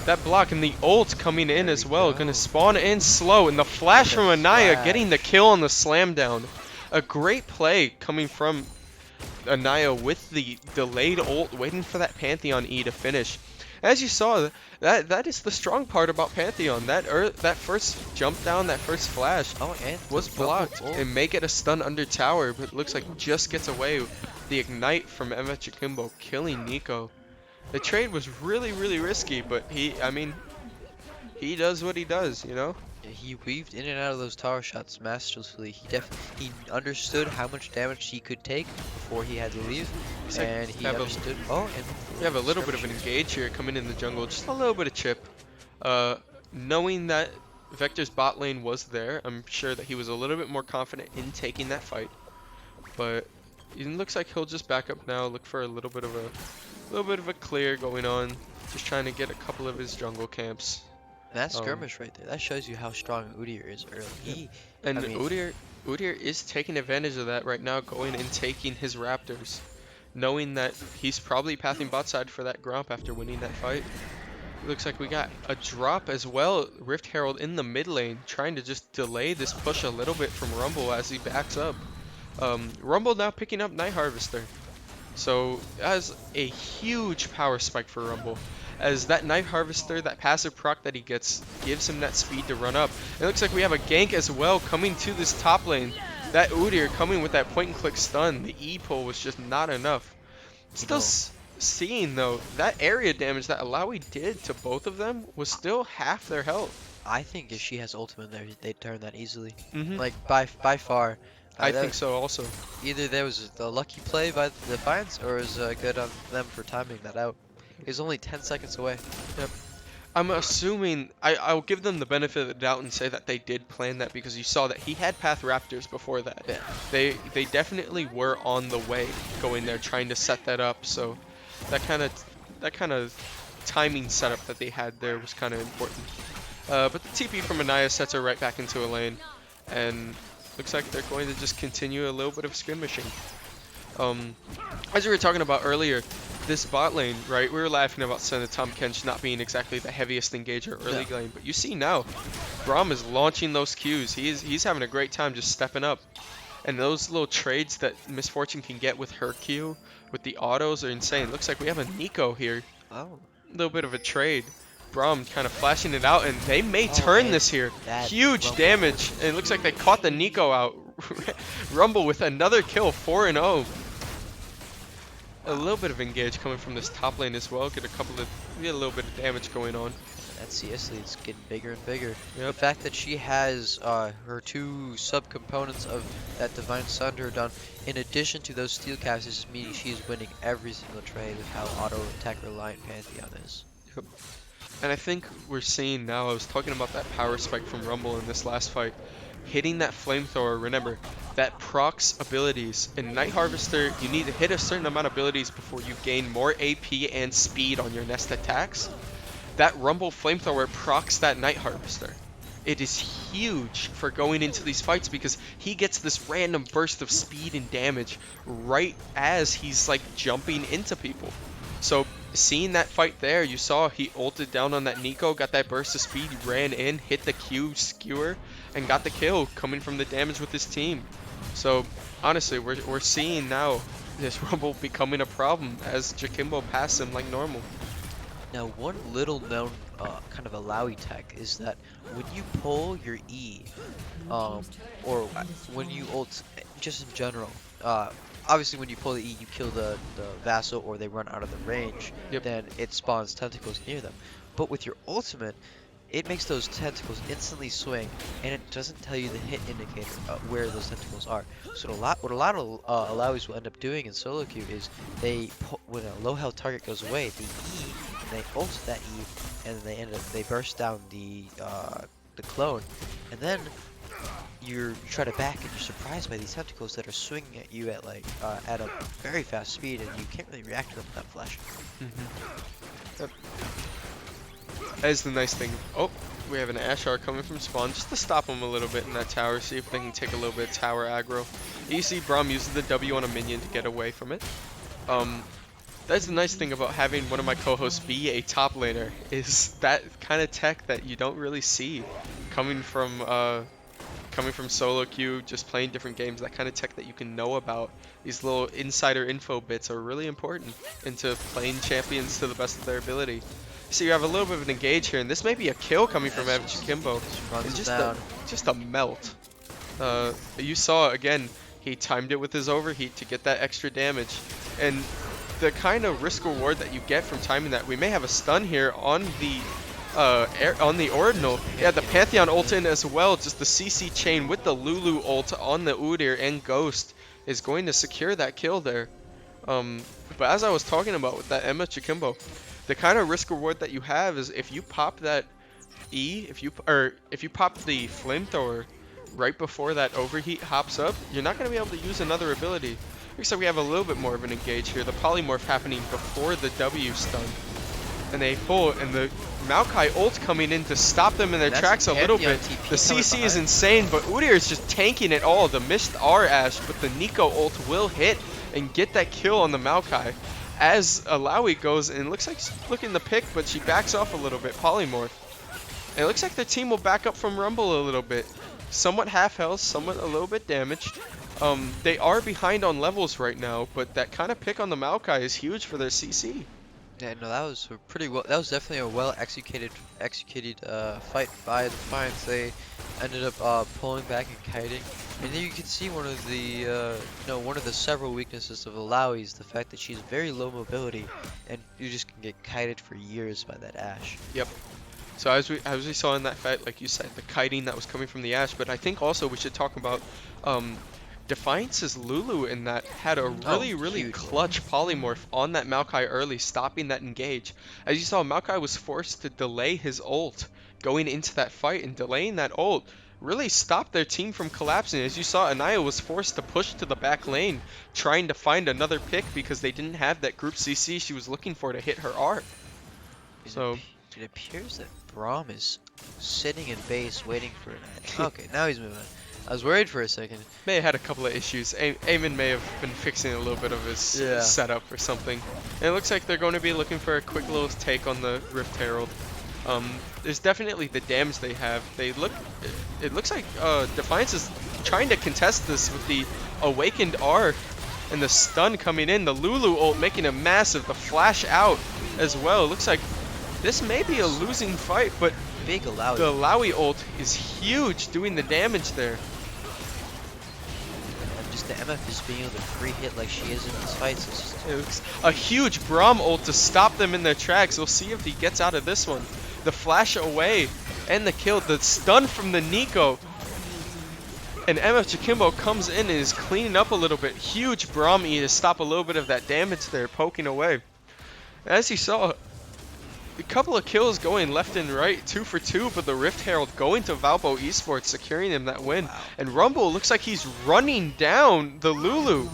[SPEAKER 1] that block and the ult coming in
[SPEAKER 2] There
[SPEAKER 1] as
[SPEAKER 2] we
[SPEAKER 1] well. Gonna
[SPEAKER 2] go.
[SPEAKER 1] spawn in slow. And the
[SPEAKER 2] And
[SPEAKER 1] flash
[SPEAKER 2] the
[SPEAKER 1] from Anaya getting the
[SPEAKER 2] flash.
[SPEAKER 1] kill on the slam down. A great play coming from Anaya with the delayed ult, waiting for that Pantheon E to finish. As you saw, that is the strong part about Pantheon. That first jump down, that first flash
[SPEAKER 2] Oh, and the
[SPEAKER 1] was
[SPEAKER 2] rumble
[SPEAKER 1] blocked
[SPEAKER 2] ult.
[SPEAKER 1] and may get a stun under tower, but it looks like just gets away with the ignite from Emma Chikimbo killing Nico. The trade was really, really risky, but I mean, he does what he does, you know?
[SPEAKER 2] Yeah, he weaved in and out of those tower shots masterfully. He understood how much damage he could take before he had to leave,
[SPEAKER 1] Looks like
[SPEAKER 2] and he understood. Oh, and
[SPEAKER 1] we have a
[SPEAKER 2] the
[SPEAKER 1] little bit of an
[SPEAKER 2] skirmishing.
[SPEAKER 1] engage here coming in the jungle, just a little bit of chip. Uh, Knowing that Vector's bot lane was there, I'm sure that he was a little bit more confident in taking that fight. But it looks like he'll just back up now, look for a little bit of a clear going on, just trying to get a couple of his jungle camps.
[SPEAKER 2] That
[SPEAKER 1] Um,
[SPEAKER 2] skirmish right there, that shows you how strong Udyr is early.
[SPEAKER 1] yep.
[SPEAKER 2] I
[SPEAKER 1] And
[SPEAKER 2] mean,
[SPEAKER 1] Udyr is taking advantage of that right now, going and taking his Raptors, knowing that he's probably pathing bot side for that Gromp after winning that fight. Looks like we got a drop as well. Rift Herald in the mid lane, trying to just delay this push a little bit from Rumble as he backs up. Rumble now picking up Night Harvester. So as a huge power spike for Rumble. As that Night Harvester, that passive proc that he gets, gives him that speed to run up. It looks like we have a gank as well coming to this top lane. That Udyr coming with that point and click stun. The E pull was just not enough.
[SPEAKER 2] you
[SPEAKER 1] Still
[SPEAKER 2] know,
[SPEAKER 1] seeing though, that area damage that Alawi did to both of them was still half their health.
[SPEAKER 2] I think if she has ultimate there, they'd turn that easily.
[SPEAKER 1] Hmm.
[SPEAKER 2] Like by far.
[SPEAKER 1] I
[SPEAKER 2] That
[SPEAKER 1] think so also.
[SPEAKER 2] either there was the lucky play by the Defiance, or it was good on them for timing that out. It was only 10 seconds away.
[SPEAKER 1] Yep. I'm assuming I'll give them the benefit of the doubt and say that they did plan that because you saw that he had Path Raptors before that.
[SPEAKER 2] Yeah.
[SPEAKER 1] They definitely were on the way going there trying to set that up. So that kind of that kind of timing setup that they had there was kind of important. But the TP from Anaya sets her right back into a lane, and looks like they're going to just continue a little bit of skirmishing. Um, as we were talking about earlier, this bot lane, right? We were laughing about Tom Kench not being exactly the heaviest engager early
[SPEAKER 2] No.
[SPEAKER 1] lane, but you see now, Braum is launching those Qs. He's having a great time just stepping up. And those little trades that Misfortune can get with her Q, with the autos, are insane. Looks like we have a Nico here.
[SPEAKER 2] Oh.
[SPEAKER 1] A little bit of a trade. Braum kind of flashing it out, and they may
[SPEAKER 2] Oh,
[SPEAKER 1] turn
[SPEAKER 2] and
[SPEAKER 1] this here.
[SPEAKER 2] that
[SPEAKER 1] Huge
[SPEAKER 2] rumble
[SPEAKER 1] damage,
[SPEAKER 2] ult.
[SPEAKER 1] and it looks like they caught the Nico out. Rumble with another kill, 4-0. A
[SPEAKER 2] Wow.
[SPEAKER 1] little bit of engage coming from this top lane as well. Get a little bit of damage going on.
[SPEAKER 2] That CS lead's getting bigger and bigger. The
[SPEAKER 1] Yep.
[SPEAKER 2] fact that she has her two subcomponents of that Divine Sunder done, in addition to those steel caps, is meaning she is winning every single trade with how auto attack reliant Pantheon is.
[SPEAKER 1] Yep. And I think we're seeing now, I was talking about that power spike from Rumble in this last fight. Hitting that flamethrower, remember, that procs abilities. In Night Harvester, you need to hit a certain amount of abilities before you gain more AP and speed on your next attacks. That Rumble flamethrower procs that Night Harvester. It is huge for going into these fights because he gets this random burst of speed and damage right as he's like jumping into people. So seeing that fight there, you saw he ulted down on that Nico, got that burst of speed, ran in, hit the Q skewer, and got the kill coming from the damage with his team. So honestly, we're seeing now this Rumble becoming a problem as Jakimbo passes him like normal.
[SPEAKER 2] Now, one little known kind of Alawi tech is that when you pull your E, um, or when you ult, just in general, obviously when you pull the E, you kill the vassal or they run out of the range,
[SPEAKER 1] Yep.
[SPEAKER 2] then it spawns tentacles near them. But with your ultimate, it makes those tentacles instantly swing, and it doesn't tell you the hit indicator where those tentacles are. So what a lot of Alaois will end up doing in solo queue is when a low health target goes away, they E, and they ult that E, and then they burst down the clone, and then you try to back and you're surprised by these tentacles that are swinging at you at at a very fast speed, and you can't really react to them with that flash.
[SPEAKER 1] Yep. That is the nice thing. Oh, we have an Ashar coming from spawn just to stop him a little bit in that tower, see if they can take a little bit of tower aggro. You see Braum uses the W on a minion to get away from it. That's the nice thing about having one of my co-hosts be a top laner, is that kind of tech that you don't really see coming from solo queue, just playing different games. That kind of tech that you can know about. These little insider info bits are really important into playing champions to the best of their ability. So you have a little bit of an engage here, and this may be a kill coming from Kimbo. It's just a melt. You saw again, he timed it with his overheat to get that extra damage, and the kind of risk reward that you get from timing that. We may have a stun here on the Ordinal. Yeah, the Pantheon ult in as well. Just the CC chain with the Lulu ult on the Udyr and Ghost is going to secure that kill there. But as I was talking about with that Emma Chikimbo, the kind of risk reward that you have is if you pop that E, if you pop the flamethrower right before that overheat hops up, you're not going to be able to use another ability. Except we have a little bit more of an engage here. The polymorph happening before the W stun. And they pull, and the Maokai ult coming in to stop them in their tracks a little bit. The CC is insane, but Udyr is just tanking it all. The missed R Ash, but the Nico ult will hit and get that kill on the Maokai. As Alawi goes, and it looks like she's looking to pick, but she backs off a little bit. Polymorph. And it looks like their team will back up from Rumble a little bit. Somewhat half health, somewhat a little bit damaged. They are behind on levels right now, but that kind of pick on the Maokai is huge for their CC.
[SPEAKER 2] Yeah, no, that was that was definitely a well executed fight by Defiance. They ended up pulling back and kiting, and then you can see one of the several weaknesses of Alawi is the fact that she's very low mobility, and you just can get kited for years by that Ashe.
[SPEAKER 1] Yep. So as we saw in that fight, like you said, the kiting that was coming from the Ashe, but I think also we should talk about Defiance's Lulu in that had a really clutch polymorph on that Maokai early, stopping that engage. As you saw, Maokai was forced to delay his ult going into that fight, and delaying that ult really stopped their team from collapsing. As you saw, Anaya was forced to push to the back lane, trying to find another pick because they didn't have that group CC she was looking for to hit her R. So
[SPEAKER 2] it appears that Braum is sitting in base waiting for it. Okay, now he's moving. I was worried for a second.
[SPEAKER 1] May have had a couple of issues. Eamon may have been fixing a little bit of his setup or something. And it looks like they're going to be looking for a quick little take on the Rift Herald. There's definitely the damage they have. It looks like Defiance is trying to contest this with the Awakened R and the stun coming in. The Lulu ult making a massive, the flash out as well. It looks like this may be a losing fight, but
[SPEAKER 2] big Alawi.
[SPEAKER 1] The Alawi ult is huge, doing the damage there.
[SPEAKER 2] And just the MF just being able to free hit like she is in these fights is just...
[SPEAKER 1] It's a huge Braum ult to stop them in their tracks. We'll see if he gets out of this one. The flash away and the kill, the stun from the Nico. And MF Chikimbo comes in and is cleaning up a little bit. Huge Braum E to stop a little bit of that damage there, poking away. As you saw, a couple of kills going left and right, 2 for 2, but the Rift Herald going to Valpo Esports, securing him that win.
[SPEAKER 2] Wow.
[SPEAKER 1] And Rumble looks like he's running down the Lulu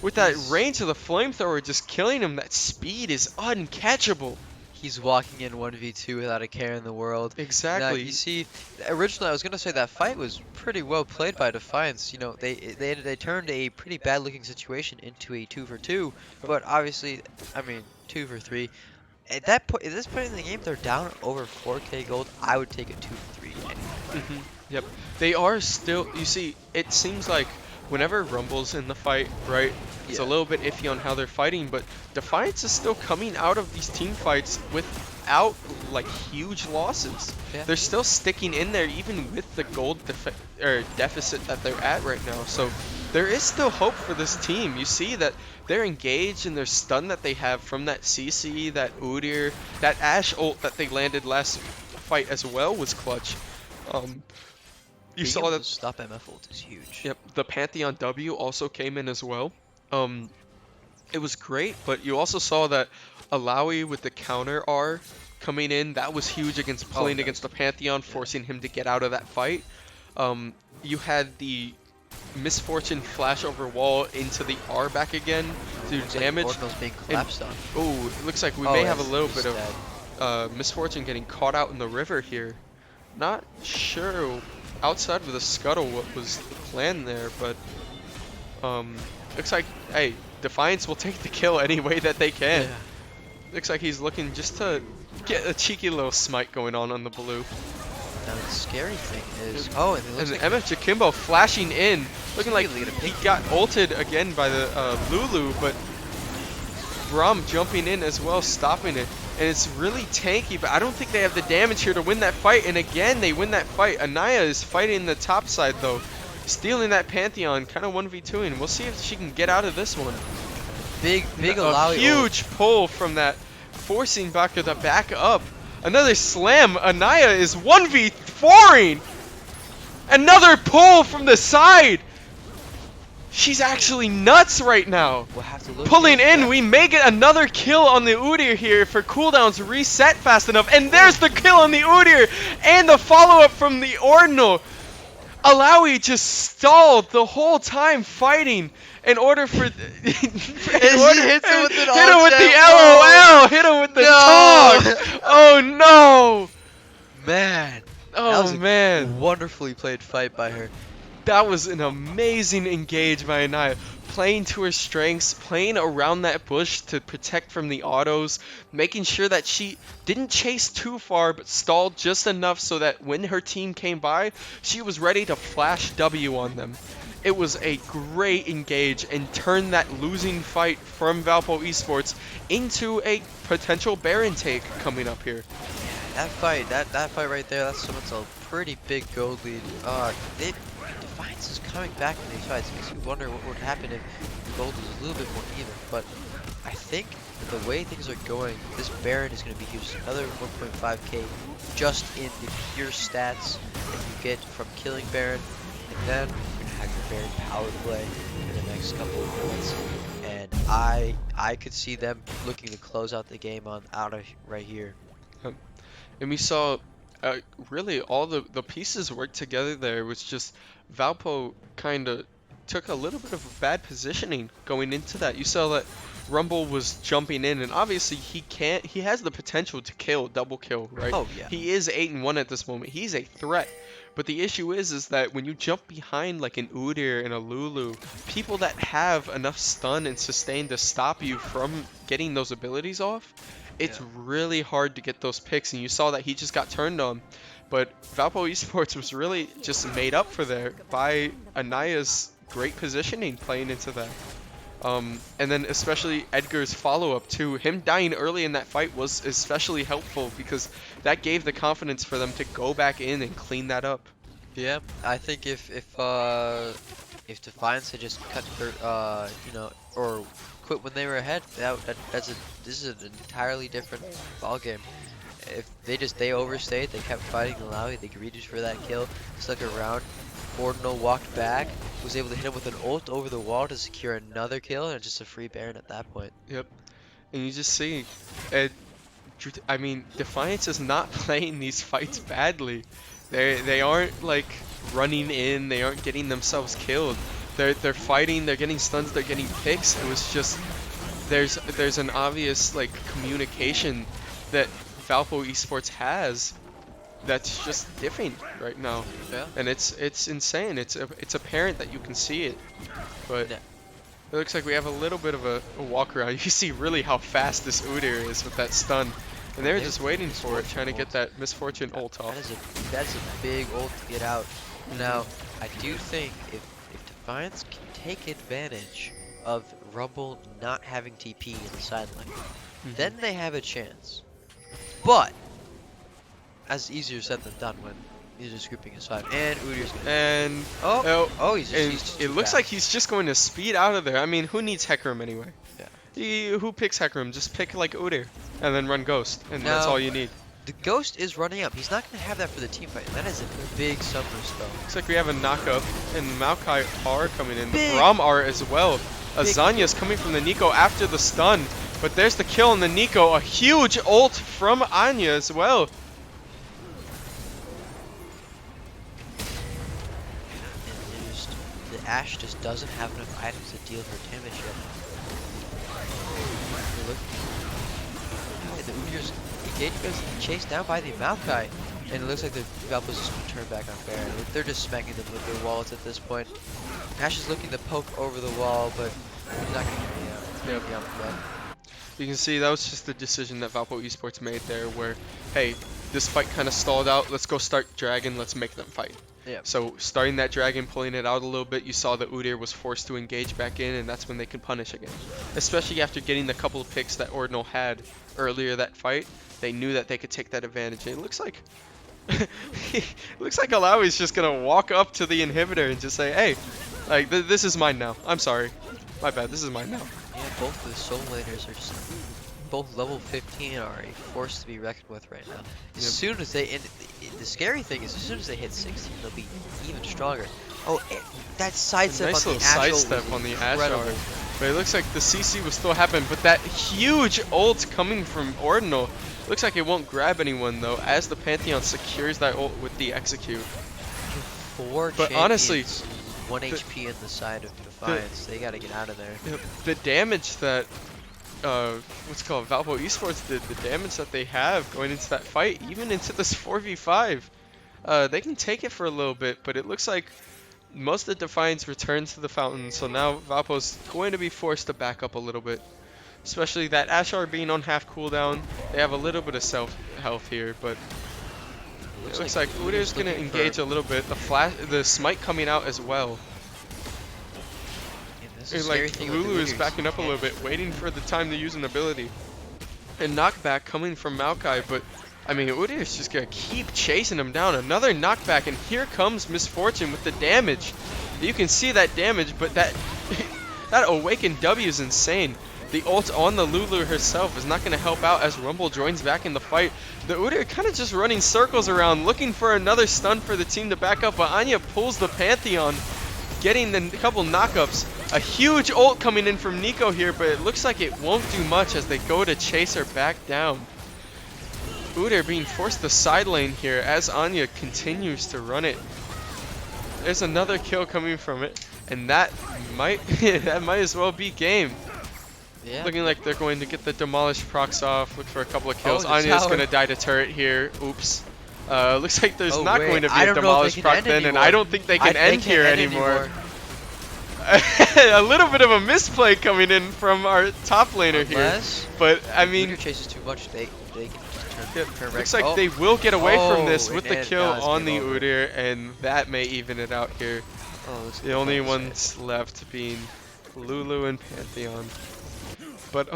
[SPEAKER 1] with that range of the flamethrower, just killing him. That speed is uncatchable.
[SPEAKER 2] He's walking in 1v2 without a care in the world.
[SPEAKER 1] Exactly.
[SPEAKER 2] Now, you see, originally I was gonna say that fight was pretty well played by Defiance. You know, they turned a pretty bad looking situation into a 2 for 2, but obviously, I mean, 2 for 3. At this point in the game, they're down over 4k gold. I would take a 2 for 3 anyway.
[SPEAKER 1] Yep. They are still, you see, it seems like whenever Rumble's in the fight, right, it's a little bit iffy on how they're fighting, but Defiance is still coming out of these team fights without, like, huge losses.
[SPEAKER 2] Yeah.
[SPEAKER 1] They're still sticking in there even with the gold deficit that they're at right now. So there is still hope for this team. You see that they're engaged and their stun that they have from that CC, that Udyr, that Ashe ult that they landed last fight as well was clutch. You
[SPEAKER 2] Being
[SPEAKER 1] saw
[SPEAKER 2] able
[SPEAKER 1] that.
[SPEAKER 2] to stop MF ult is huge.
[SPEAKER 1] Yep, the Pantheon W also came in as well. Um, it was great, but you also saw that Alawi with the counter R coming in, that was huge against
[SPEAKER 2] Oh,
[SPEAKER 1] playing against
[SPEAKER 2] yes.
[SPEAKER 1] the Pantheon,
[SPEAKER 2] Yeah.
[SPEAKER 1] forcing him to get out of that fight. You had the Misfortune flash over wall into the R back again to do
[SPEAKER 2] Looks like
[SPEAKER 1] damage.
[SPEAKER 2] Ordinal's being
[SPEAKER 1] And
[SPEAKER 2] collapsed on.
[SPEAKER 1] oh, it looks like we
[SPEAKER 2] Oh,
[SPEAKER 1] may have a
[SPEAKER 2] yes,
[SPEAKER 1] little
[SPEAKER 2] he's
[SPEAKER 1] bit of
[SPEAKER 2] dead.
[SPEAKER 1] Misfortune getting caught out in the river here. Not sure outside of the scuttle what was the plan there, but looks like, hey, Defiance will take the kill any way that they can.
[SPEAKER 2] Yeah.
[SPEAKER 1] Looks like he's looking just to get a cheeky little smite going on the blue.
[SPEAKER 2] Now the scary thing is, oh, and it
[SPEAKER 1] And
[SPEAKER 2] looks like
[SPEAKER 1] MF Jakimbo flashing in, looking like
[SPEAKER 2] immediately gonna
[SPEAKER 1] he
[SPEAKER 2] pick
[SPEAKER 1] got ulted again by the Lulu, but Brom jumping in as well, stopping it. And it's really tanky, but I don't think they have the damage here to win that fight. And again, they win that fight. Anaya is fighting the top side, though. Stealing that Pantheon, kind of 1v2ing. We'll see if she can get out of this one.
[SPEAKER 2] big
[SPEAKER 1] A
[SPEAKER 2] Alawi
[SPEAKER 1] huge pull from that, forcing Baka to back up. Another slam. Anaya is 1v4ing. Another pull from the side. She's actually nuts right now.
[SPEAKER 2] We'll have to look
[SPEAKER 1] Pulling
[SPEAKER 2] at
[SPEAKER 1] in,
[SPEAKER 2] that.
[SPEAKER 1] we may get another kill on the Udyr here for cooldowns reset fast enough. And there's the kill on the Udyr and the follow-up from the Ordinal. Alawi just stalled the whole time fighting in order for...
[SPEAKER 2] Hits him with an
[SPEAKER 1] hit him with the
[SPEAKER 2] LOL.
[SPEAKER 1] LOL! Hit him with the
[SPEAKER 2] No.
[SPEAKER 1] talk! Oh no!
[SPEAKER 2] Man, that
[SPEAKER 1] Oh
[SPEAKER 2] was a
[SPEAKER 1] man.
[SPEAKER 2] wonderfully played fight by her.
[SPEAKER 1] That was an amazing engage by Anaya. Playing to her strengths, playing around that bush to protect from the autos, making sure that she didn't chase too far but stalled just enough so that when her team came by, she was ready to flash W on them. It was a great engage and turned that losing fight from Valpo Esports into a potential Baron take coming up here.
[SPEAKER 2] That fight right there, that's a pretty big gold lead. Defiance is coming back in these fights. It makes me wonder what would happen if the gold was a little bit more even. But I think the way things are going, this Baron is going to be huge. Another 1.5k just in the pure stats that you get from killing Baron. And then you're going to have your Baron power play in the next couple of minutes. And I could see them looking to close out the game out of right here.
[SPEAKER 1] And we saw really all the pieces work together there. It was just Valpo kind of took a little bit of a bad positioning going into that. You saw that Rumble was jumping in, and obviously he has the potential to kill, double kill, right?
[SPEAKER 2] Oh, yeah.
[SPEAKER 1] He is 8-1 at this moment. He's a threat. But the issue is that when you jump behind like an Udyr and a Lulu, people that have enough stun and sustain to stop you from getting those abilities off, it's really hard to get those picks, and you saw that he just got turned on. But Valpo Esports was really just made up for there by Anaya's great positioning playing into that. And then especially Edgar's follow-up too. Him dying early in that fight was especially helpful because that gave the confidence for them to go back in and clean that up.
[SPEAKER 2] Yeah, I think if Defiance had just cut her, or quit when they were ahead, this is an entirely different ball game. If they overstayed, they kept fighting Malawi, they greeted for that kill, stuck around. Ordinal walked back, was able to hit him with an ult over the wall to secure another kill, and just a free Baron at that point.
[SPEAKER 1] Yep, and you just see, I mean, Defiance is not playing these fights badly. They aren't like running in, they aren't getting themselves killed. They're fighting, they're getting stuns, they're getting picks. It was just there's an obvious like communication that Valpo Esports has that's just different right now.
[SPEAKER 2] Yeah.
[SPEAKER 1] And it's insane. It's apparent that you can see it. But
[SPEAKER 2] Yeah.
[SPEAKER 1] it looks like we have a little bit of a walk around. You see really how fast this Udyr is with that stun. And they were just waiting for it, trying to get that Misfortune ult off.
[SPEAKER 2] That's a big ult to get out. Now, I do think if Defiance can take advantage of Rumble not having TP in the sideline, then they have a chance. But that's easier said than done when he's just grouping his side. And Udyr's gonna.
[SPEAKER 1] And
[SPEAKER 2] he's just
[SPEAKER 1] it
[SPEAKER 2] too
[SPEAKER 1] looks
[SPEAKER 2] fast.
[SPEAKER 1] like he's just going to speed out of there. I mean, who needs Hecarim anyway?
[SPEAKER 2] Yeah.
[SPEAKER 1] Who picks Hecarim? Just pick like Udyr and then run Ghost, and that's
[SPEAKER 2] No.
[SPEAKER 1] all you need.
[SPEAKER 2] The Ghost is running up. He's not going to have that for the team fight. That is a big summer spell.
[SPEAKER 1] Looks like we have a knockup, and Maokai R coming in. The
[SPEAKER 2] Big,
[SPEAKER 1] Braum R as well.
[SPEAKER 2] big
[SPEAKER 1] Azanya's coming from the Nico after the stun, but there's the kill on the Nico. A huge ult from Anya as well.
[SPEAKER 2] The Ashe just doesn't have enough items to deal her damage yet. The Udyr's engaged goes chased down by the Maokai, and it looks like the Valpo's just going to turn back on fair. They're just smacking them with their wallets at this point. Ashe is looking to poke over the wall, but he's not going to get me out. It's going to be on the gun.
[SPEAKER 1] You can see that was just the decision that Valpo Esports made there where, hey, this fight kind of stalled out. Let's go start Dragon. Let's make them fight.
[SPEAKER 2] Yeah.
[SPEAKER 1] So starting that Dragon, pulling it out a little bit, you saw that Udyr was forced to engage back in, and that's when they can punish again. Especially after getting the couple of picks that Ordinal had earlier that fight, they knew that they could take that advantage. And it looks like Alawi's just gonna walk up to the inhibitor and just say, hey, like this is mine now. I'm sorry. My bad, this is mine now.
[SPEAKER 2] Yeah, both of the soul laners are just both level 15 are a force to be reckoned with right now. As soon as they, and the scary thing is, as soon as they hit 16, they'll be even stronger. Oh, that sidestep
[SPEAKER 1] Nice
[SPEAKER 2] on
[SPEAKER 1] little
[SPEAKER 2] the Ashe
[SPEAKER 1] sidestep on the Ashe
[SPEAKER 2] incredible.
[SPEAKER 1] art. But it looks like the CC will still happen, but that huge ult coming from Ordinal looks like it won't grab anyone though, as the Pantheon secures that ult with the execute.
[SPEAKER 2] Four
[SPEAKER 1] But honestly,
[SPEAKER 2] 1 HP in the side of Defiance. They gotta get out of there.
[SPEAKER 1] The damage that what's it called Valpo Esports did, the damage that they have going into that fight, even into this 4v5, they can take it for a little bit, but it looks like most of the Defiance returns to the fountain, so now Valpo's going to be forced to back up a little bit. Especially that Ashar being on half cooldown, they have a little bit of self-health here, but it looks like Udyr's going to engage a little bit. The smite coming out as well. And like Lulu is backing up a little bit, waiting for the time to use an ability. And knockback coming from Maokai, but I mean Udyr's just gonna keep chasing him down. Another knockback, and here comes Misfortune with the damage. You can see that damage, but that that awakened W is insane. The ult on the Lulu herself is not gonna help out as Rumble joins back in the fight. The Udyr kind of just running circles around, looking for another stun for the team to back up, but Anya pulls the Pantheon, getting the couple knockups. A huge ult coming in from Nico here, but it looks like it won't do much as they go to chase her back down. Udyr being forced to side lane here as Anya continues to run it. There's another kill coming from it, and that might as well be game.
[SPEAKER 2] Yeah.
[SPEAKER 1] Looking like they're going to get the demolished procs off, look for a couple of kills.
[SPEAKER 2] Oh,
[SPEAKER 1] Anya's going to die to turret here. Oops. Looks like there's not going to be a
[SPEAKER 2] a
[SPEAKER 1] demolished proc then, and I don't think they can end here anymore. A little bit of a misplay coming in from our top laner here, but I mean,
[SPEAKER 2] Udyr chases too much. They can just turn
[SPEAKER 1] looks like they will get away from this with the kill
[SPEAKER 2] now
[SPEAKER 1] on the
[SPEAKER 2] over.
[SPEAKER 1] Udyr, and that may even it out here. The only ones left being Lulu and Pantheon. But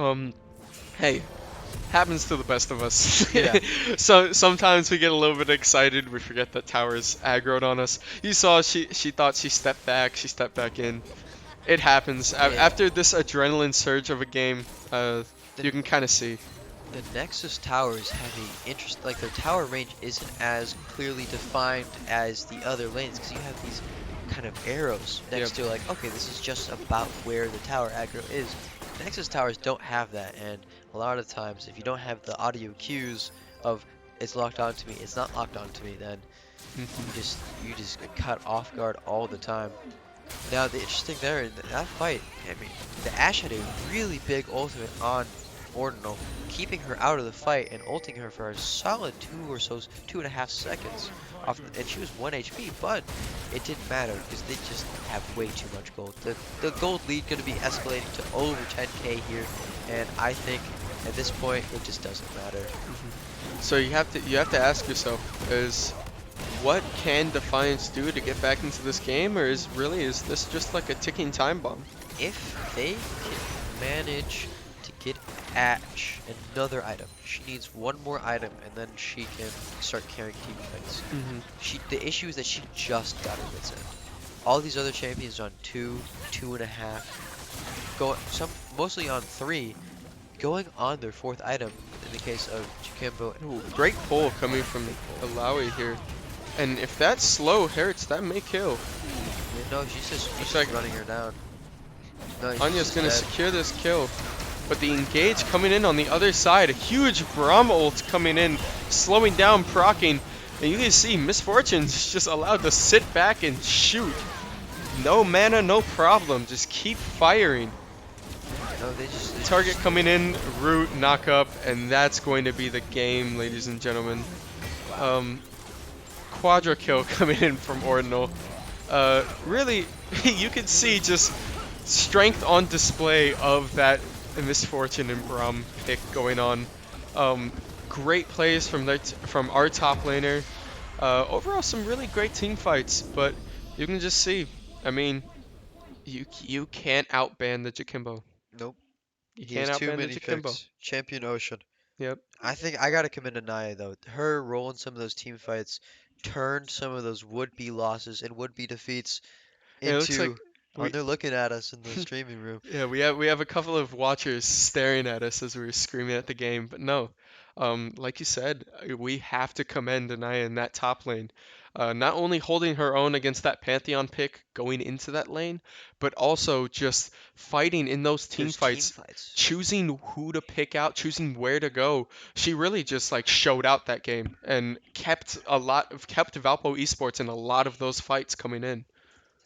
[SPEAKER 1] hey, happens to the best of us.
[SPEAKER 2] Yeah.
[SPEAKER 1] So sometimes we get a little bit excited, we forget that tower's aggroed on us. You saw she thought she stepped back in. It happens.
[SPEAKER 2] Yeah.
[SPEAKER 1] After this adrenaline surge of a game, you can kind of see.
[SPEAKER 2] The Nexus towers have a interest, like their tower range isn't as clearly defined as the other lanes, because you have these kind of arrows next to like, okay, this is just about where the tower aggro is. Nexus towers don't have that, and a lot of times if you don't have the audio cues of it's locked onto me, it's not locked onto me, then you just get cut off guard all the time. Now the interesting there in that fight, I mean, the Ashe had a really big ultimate on Ordinal, keeping her out of the fight and ulting her for a solid 2.5 seconds. And she was 1 HP, but it didn't matter because they just have way too much gold. The gold lead going to be escalating to over 10k here, and I think at this point it just doesn't matter.
[SPEAKER 1] So you have to ask yourself, what can Defiance do to get back into this game, or is this just like a ticking time bomb?
[SPEAKER 2] If they can manage to get Ashe another item, she needs one more item, and then she can start carrying team fights. The issue is that she just got her wits end. All these other champions on 2, 2.5, mostly on 3, going on their fourth item in the case of Jikimbo.
[SPEAKER 1] Ooh, great pull coming
[SPEAKER 2] Oh,
[SPEAKER 1] from
[SPEAKER 2] great pull.
[SPEAKER 1] Alawi here. And if that slow hurts, that may kill.
[SPEAKER 2] Yeah, no, she's
[SPEAKER 1] Looks
[SPEAKER 2] just
[SPEAKER 1] like
[SPEAKER 2] running her down. No, she's
[SPEAKER 1] Anya's
[SPEAKER 2] just
[SPEAKER 1] gonna
[SPEAKER 2] dead.
[SPEAKER 1] secure this kill. But the engage coming in on the other side, a huge Braum ult coming in, slowing down, procking. And you can see Miss Fortune's just allowed to sit back and shoot. No mana, no problem. Just keep firing.
[SPEAKER 2] No, they
[SPEAKER 1] Target
[SPEAKER 2] just
[SPEAKER 1] coming in, root, knock up, and that's going to be the game, ladies and gentlemen.
[SPEAKER 2] wow.
[SPEAKER 1] Um, Quadra kill coming in from Ordinal. Really, you can see just strength on display of that Misfortune and Braum pick going on. Um, Great plays from from our top laner. Overall, some really great team fights, but you can just see. I mean, you can't outban the Jakimbo.
[SPEAKER 2] Nope.
[SPEAKER 1] You
[SPEAKER 2] He
[SPEAKER 1] can't
[SPEAKER 2] has too
[SPEAKER 1] outban the
[SPEAKER 2] many
[SPEAKER 1] Jakimbo.
[SPEAKER 2] picks. Champion Ocean.
[SPEAKER 1] Yep.
[SPEAKER 2] I think I gotta commend Anaya though. Her role in some of those team fights turned some of those would-be losses and would-be defeats
[SPEAKER 1] And it looks
[SPEAKER 2] into,
[SPEAKER 1] like
[SPEAKER 2] oh,
[SPEAKER 1] we
[SPEAKER 2] they're looking at us in the streaming room.
[SPEAKER 1] yeah, we have a couple of watchers staring at us as we were screaming at the game, but no, like you said, we have to commend Anaya in that top lane. Not only holding her own against that Pantheon pick going into that lane, but also just fighting in those team
[SPEAKER 2] Those team
[SPEAKER 1] fights,
[SPEAKER 2] fights.
[SPEAKER 1] choosing who to pick out, choosing where to go. She really just like showed out that game and kept Valpo Esports in a lot of those fights coming in.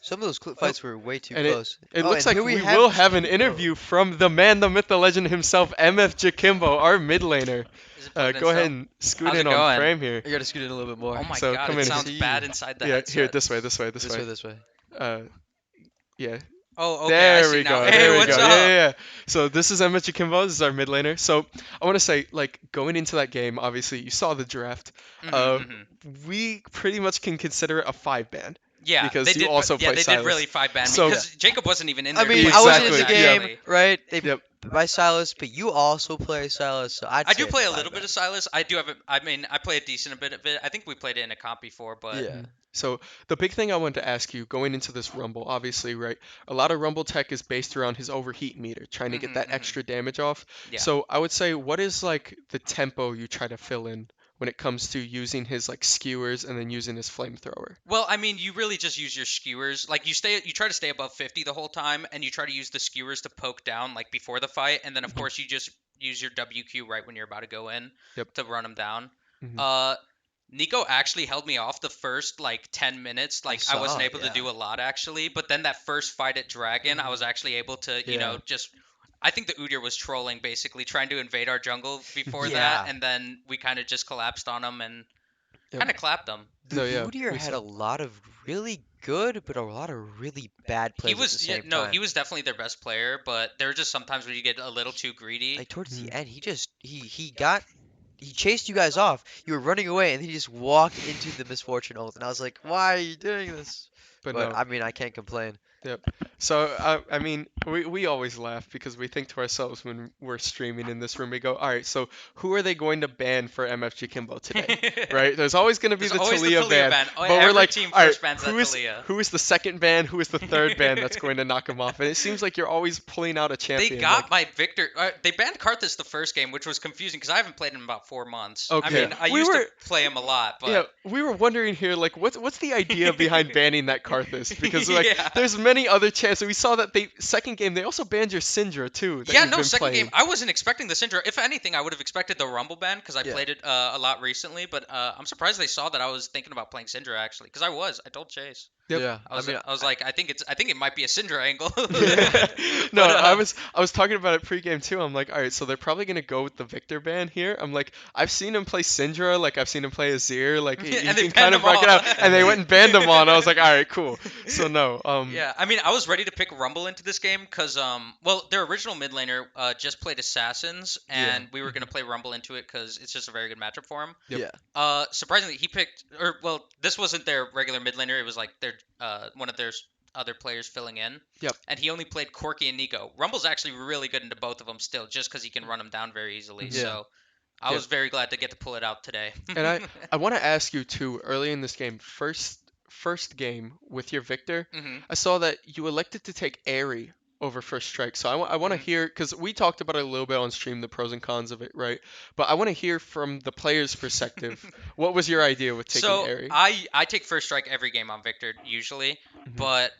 [SPEAKER 2] Some of those
[SPEAKER 1] Oh,
[SPEAKER 2] fights were way too
[SPEAKER 1] and it
[SPEAKER 2] close.
[SPEAKER 1] it
[SPEAKER 2] Oh,
[SPEAKER 1] looks
[SPEAKER 2] and here
[SPEAKER 1] like
[SPEAKER 2] we
[SPEAKER 1] we
[SPEAKER 2] have
[SPEAKER 1] will have an
[SPEAKER 2] Jikimbo.
[SPEAKER 1] interview from the man, the myth, the legend himself, MF Jakimbo, our mid laner.
[SPEAKER 3] Is it plugged in
[SPEAKER 1] Go ahead
[SPEAKER 3] still?
[SPEAKER 1] and scoot
[SPEAKER 3] How's
[SPEAKER 1] in
[SPEAKER 3] it
[SPEAKER 1] on
[SPEAKER 3] going?
[SPEAKER 1] frame here.
[SPEAKER 2] I gotta scoot in a little bit more.
[SPEAKER 3] Oh my
[SPEAKER 1] So
[SPEAKER 3] god,
[SPEAKER 1] come
[SPEAKER 3] it
[SPEAKER 1] in.
[SPEAKER 2] Good to
[SPEAKER 3] sounds
[SPEAKER 2] see
[SPEAKER 3] bad
[SPEAKER 2] you.
[SPEAKER 3] inside the
[SPEAKER 1] Yeah, here,
[SPEAKER 3] headset.
[SPEAKER 1] this way, this way, this
[SPEAKER 2] This way,
[SPEAKER 1] way.
[SPEAKER 2] this way.
[SPEAKER 1] Uh, yeah,
[SPEAKER 3] Oh, okay, I
[SPEAKER 1] there
[SPEAKER 3] see
[SPEAKER 1] we
[SPEAKER 3] now.
[SPEAKER 1] go,
[SPEAKER 3] Hey,
[SPEAKER 1] there we go.
[SPEAKER 3] what's
[SPEAKER 1] Yeah, yeah,
[SPEAKER 3] up?
[SPEAKER 1] yeah. So this is MF Jakimbo. This is our mid laner. So I want to say, like, going into that game, obviously you saw the draft.
[SPEAKER 3] Mhm,
[SPEAKER 1] Uh,
[SPEAKER 3] mhm.
[SPEAKER 1] we pretty much can consider it a 5 ban
[SPEAKER 3] Yeah,
[SPEAKER 1] because you also
[SPEAKER 3] Yeah,
[SPEAKER 1] play
[SPEAKER 3] they did really
[SPEAKER 1] Silas.
[SPEAKER 3] five ban me
[SPEAKER 1] So
[SPEAKER 2] Yeah.
[SPEAKER 3] because Jacob wasn't even in
[SPEAKER 2] I
[SPEAKER 3] there to
[SPEAKER 2] mean,
[SPEAKER 3] play
[SPEAKER 2] I wasn't in
[SPEAKER 3] Silas
[SPEAKER 2] the
[SPEAKER 1] exactly. Yep.
[SPEAKER 2] game,
[SPEAKER 3] actually.
[SPEAKER 2] right? They
[SPEAKER 1] Yep.
[SPEAKER 2] by Silas, but you also play Silas, so I'd
[SPEAKER 3] I
[SPEAKER 2] say
[SPEAKER 3] do
[SPEAKER 2] it's a
[SPEAKER 3] play a
[SPEAKER 2] five
[SPEAKER 3] little bit
[SPEAKER 2] man.
[SPEAKER 3] of Silas. I do have a, I mean, I play a decent bit of it. I think we played it in a comp before, but
[SPEAKER 2] Yeah.
[SPEAKER 1] Mhm. So the big thing I wanted to ask you going into this Rumble, obviously, right? A lot of Rumble tech is based around his overheat meter, trying to get
[SPEAKER 3] mhm,
[SPEAKER 1] that
[SPEAKER 3] mhm.
[SPEAKER 1] extra damage off.
[SPEAKER 3] Yeah.
[SPEAKER 1] So I would say, what is like the tempo you try to fill in when it comes to using his like skewers and then using his flamethrower?
[SPEAKER 3] Well, I mean, you really just use your skewers. Like you try to stay above 50 the whole time, and you try to use the skewers to poke down like before the fight, and then of
[SPEAKER 1] Hmm.
[SPEAKER 3] course you just use your WQ right when you're about to go in
[SPEAKER 1] Yep.
[SPEAKER 3] to run them down.
[SPEAKER 1] Hmm.
[SPEAKER 3] Uh, Nico actually held me off the first like 10 minutes.
[SPEAKER 2] I
[SPEAKER 3] Like I wasn't
[SPEAKER 2] saw,
[SPEAKER 3] able to
[SPEAKER 2] yeah.
[SPEAKER 3] do a lot actually, but then that first fight at Dragon, I was actually able to,
[SPEAKER 2] Yeah.
[SPEAKER 3] just I think the Udyr was trolling basically trying to invade our jungle before that,
[SPEAKER 2] Yeah.
[SPEAKER 3] and then we kind of just collapsed on him and
[SPEAKER 1] Yep.
[SPEAKER 3] kind of clapped him.
[SPEAKER 2] The
[SPEAKER 1] No, yeah,
[SPEAKER 2] Udyr
[SPEAKER 1] we
[SPEAKER 2] had
[SPEAKER 1] saw.
[SPEAKER 2] a lot of really good, but a lot of really bad
[SPEAKER 3] He
[SPEAKER 2] plays at the
[SPEAKER 3] was yeah,
[SPEAKER 2] same
[SPEAKER 3] no,
[SPEAKER 2] time.
[SPEAKER 3] he was definitely their best player, but there are just sometimes where you get a little too greedy.
[SPEAKER 2] Like towards the
[SPEAKER 1] Mhm.
[SPEAKER 2] end, he chased you guys off. You were running away, and he just walked into the misfortune ult, and I was like, why are you doing this?
[SPEAKER 1] But
[SPEAKER 2] But
[SPEAKER 1] no.
[SPEAKER 2] I mean, I can't complain.
[SPEAKER 1] Yep. So I mean, we always laugh because we think to ourselves when we're streaming in this room, we go, all right, so who are they going to ban for MFG Kimbo today? Right? There's always going to be
[SPEAKER 3] There's
[SPEAKER 1] the
[SPEAKER 3] always the
[SPEAKER 1] Talia
[SPEAKER 3] Talia
[SPEAKER 1] ban,
[SPEAKER 3] ban.
[SPEAKER 1] but we're
[SPEAKER 3] Every
[SPEAKER 1] like,
[SPEAKER 3] team
[SPEAKER 1] all right,
[SPEAKER 3] first bans that Talia.
[SPEAKER 1] who is the second ban? Who is the third ban that's going to knock him off? And it seems like you're always pulling out a
[SPEAKER 3] They
[SPEAKER 1] champion.
[SPEAKER 3] got
[SPEAKER 1] Like,
[SPEAKER 3] my Victor. They banned Karthus the first game, which was confusing because I haven't played him in about 4 months. I
[SPEAKER 1] okay,
[SPEAKER 3] mean, I
[SPEAKER 1] we
[SPEAKER 3] used to
[SPEAKER 1] were.
[SPEAKER 3] play him a lot,
[SPEAKER 1] Yeah,
[SPEAKER 3] but
[SPEAKER 1] we were wondering here, like, what's the idea behind banning that Karthus? Because like,
[SPEAKER 3] yeah.
[SPEAKER 1] there's many other chances. We saw that they second game they also banned your Syndra too that
[SPEAKER 3] Yeah,
[SPEAKER 1] you've
[SPEAKER 3] no,
[SPEAKER 1] been
[SPEAKER 3] second game.
[SPEAKER 1] playing.
[SPEAKER 3] I wasn't expecting the Syndra. If anything, I would have expected the Rumble ban because I
[SPEAKER 2] Yeah.
[SPEAKER 3] played it a lot recently. But I'm surprised they saw that I was thinking about playing Syndra actually, because I was. I told Chase.
[SPEAKER 1] Yep.
[SPEAKER 2] Yeah.
[SPEAKER 3] I was. I was like, I think it might be a Syndra angle.
[SPEAKER 1] No,
[SPEAKER 3] but
[SPEAKER 1] I was talking about it pregame too. I'm like, all right, so they're probably gonna go with the Victor ban here. I'm like, I've seen him play Syndra, like I've seen him play Azir, like he
[SPEAKER 3] and they
[SPEAKER 1] can
[SPEAKER 3] banned
[SPEAKER 1] kind of
[SPEAKER 3] them
[SPEAKER 1] rock it
[SPEAKER 3] all.
[SPEAKER 1] out, and they went and banned him on. I was like, all right, cool. So no,
[SPEAKER 3] Yeah, I mean, I was ready to pick Rumble into this game because, well, their original mid laner just played Assassins,
[SPEAKER 2] Yeah.
[SPEAKER 3] and we were gonna play Rumble into it because it's just a very good matchup for him.
[SPEAKER 1] Yep.
[SPEAKER 2] Yeah.
[SPEAKER 3] Surprisingly, he picked, or well, this wasn't their regular mid laner. It was like their one of their other players filling in.
[SPEAKER 1] Yep.
[SPEAKER 3] And he only played Corki and Nico. Rumble's actually really good into both of them still, just because he can run them down very easily.
[SPEAKER 1] Mhm.
[SPEAKER 2] Yeah.
[SPEAKER 3] So I
[SPEAKER 1] Yeah.
[SPEAKER 3] was very glad to get to pull it out today.
[SPEAKER 1] And I want to ask you too, early in this game, first game with your Victor,
[SPEAKER 3] hmm
[SPEAKER 1] I saw that you elected to take Airy over First Strike. So I want to
[SPEAKER 3] Mhm.
[SPEAKER 1] hear, because we talked about it a little bit on stream, the pros and cons of it, right? But I want to hear from the player's perspective. What was your idea with taking
[SPEAKER 3] So
[SPEAKER 1] Airy?
[SPEAKER 3] I take first strike every game on Victor usually,
[SPEAKER 1] Hmm.
[SPEAKER 3] but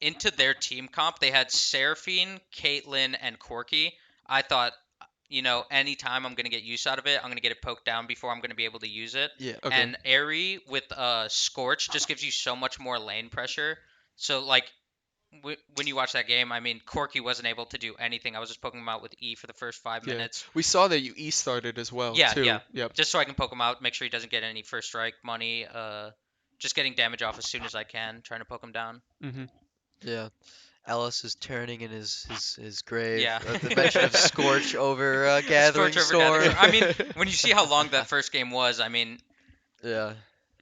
[SPEAKER 3] into their team comp they had Seraphine, Caitlyn, and Corky. I thought, anytime I'm gonna get use out of it, I'm gonna get it poked down before I'm gonna be able to use it.
[SPEAKER 2] Yeah.
[SPEAKER 1] Okay.
[SPEAKER 3] And Airy with Scorch just gives you so much more lane pressure. So like when you watch that game, I mean Corky wasn't able to do anything. I was just poking him out with E for the first five
[SPEAKER 1] Yeah.
[SPEAKER 3] minutes.
[SPEAKER 1] We saw that you started as well
[SPEAKER 3] Yeah, yeah.
[SPEAKER 1] too. Yep.
[SPEAKER 3] Just so I can poke him out, make sure he doesn't get any first strike money. Just getting damage off as soon as I can, trying to poke him down.
[SPEAKER 1] Hmm.
[SPEAKER 2] Yeah. Ellis is turning in his grave
[SPEAKER 3] Yeah.
[SPEAKER 2] at the mention of Scorch over Gathering
[SPEAKER 3] Scorch over Gathering
[SPEAKER 2] Storm.
[SPEAKER 3] Storm. I mean, when you see how long that first game was, I mean,
[SPEAKER 2] Yeah.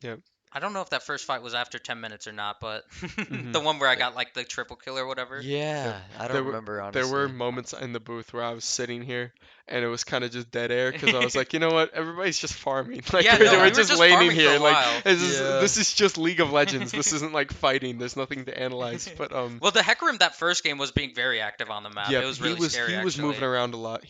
[SPEAKER 1] Yep.
[SPEAKER 3] I don't know if that first fight was after 10 minutes or not, but
[SPEAKER 1] Hmm.
[SPEAKER 3] the one where I got like the triple kill or whatever.
[SPEAKER 1] Yep.
[SPEAKER 2] Yeah. I don't remember
[SPEAKER 1] There were
[SPEAKER 2] honestly.
[SPEAKER 1] moments in the booth where I was sitting here and it was kind of just dead air because I was like, you know what, everybody's just farming. Like
[SPEAKER 3] Yeah,
[SPEAKER 2] no,
[SPEAKER 1] we're
[SPEAKER 2] we
[SPEAKER 3] were
[SPEAKER 1] just
[SPEAKER 3] just
[SPEAKER 1] laning
[SPEAKER 3] farming for
[SPEAKER 1] here.
[SPEAKER 3] a
[SPEAKER 1] Like
[SPEAKER 3] while.
[SPEAKER 2] Yeah.
[SPEAKER 1] this is just League of Legends. This isn't like fighting. There's nothing to analyze. But
[SPEAKER 3] Well, the Hecarim that first game was being very active on the map. It
[SPEAKER 1] yep,
[SPEAKER 3] was really scary,
[SPEAKER 1] he was moving
[SPEAKER 3] actually.
[SPEAKER 1] around a lot.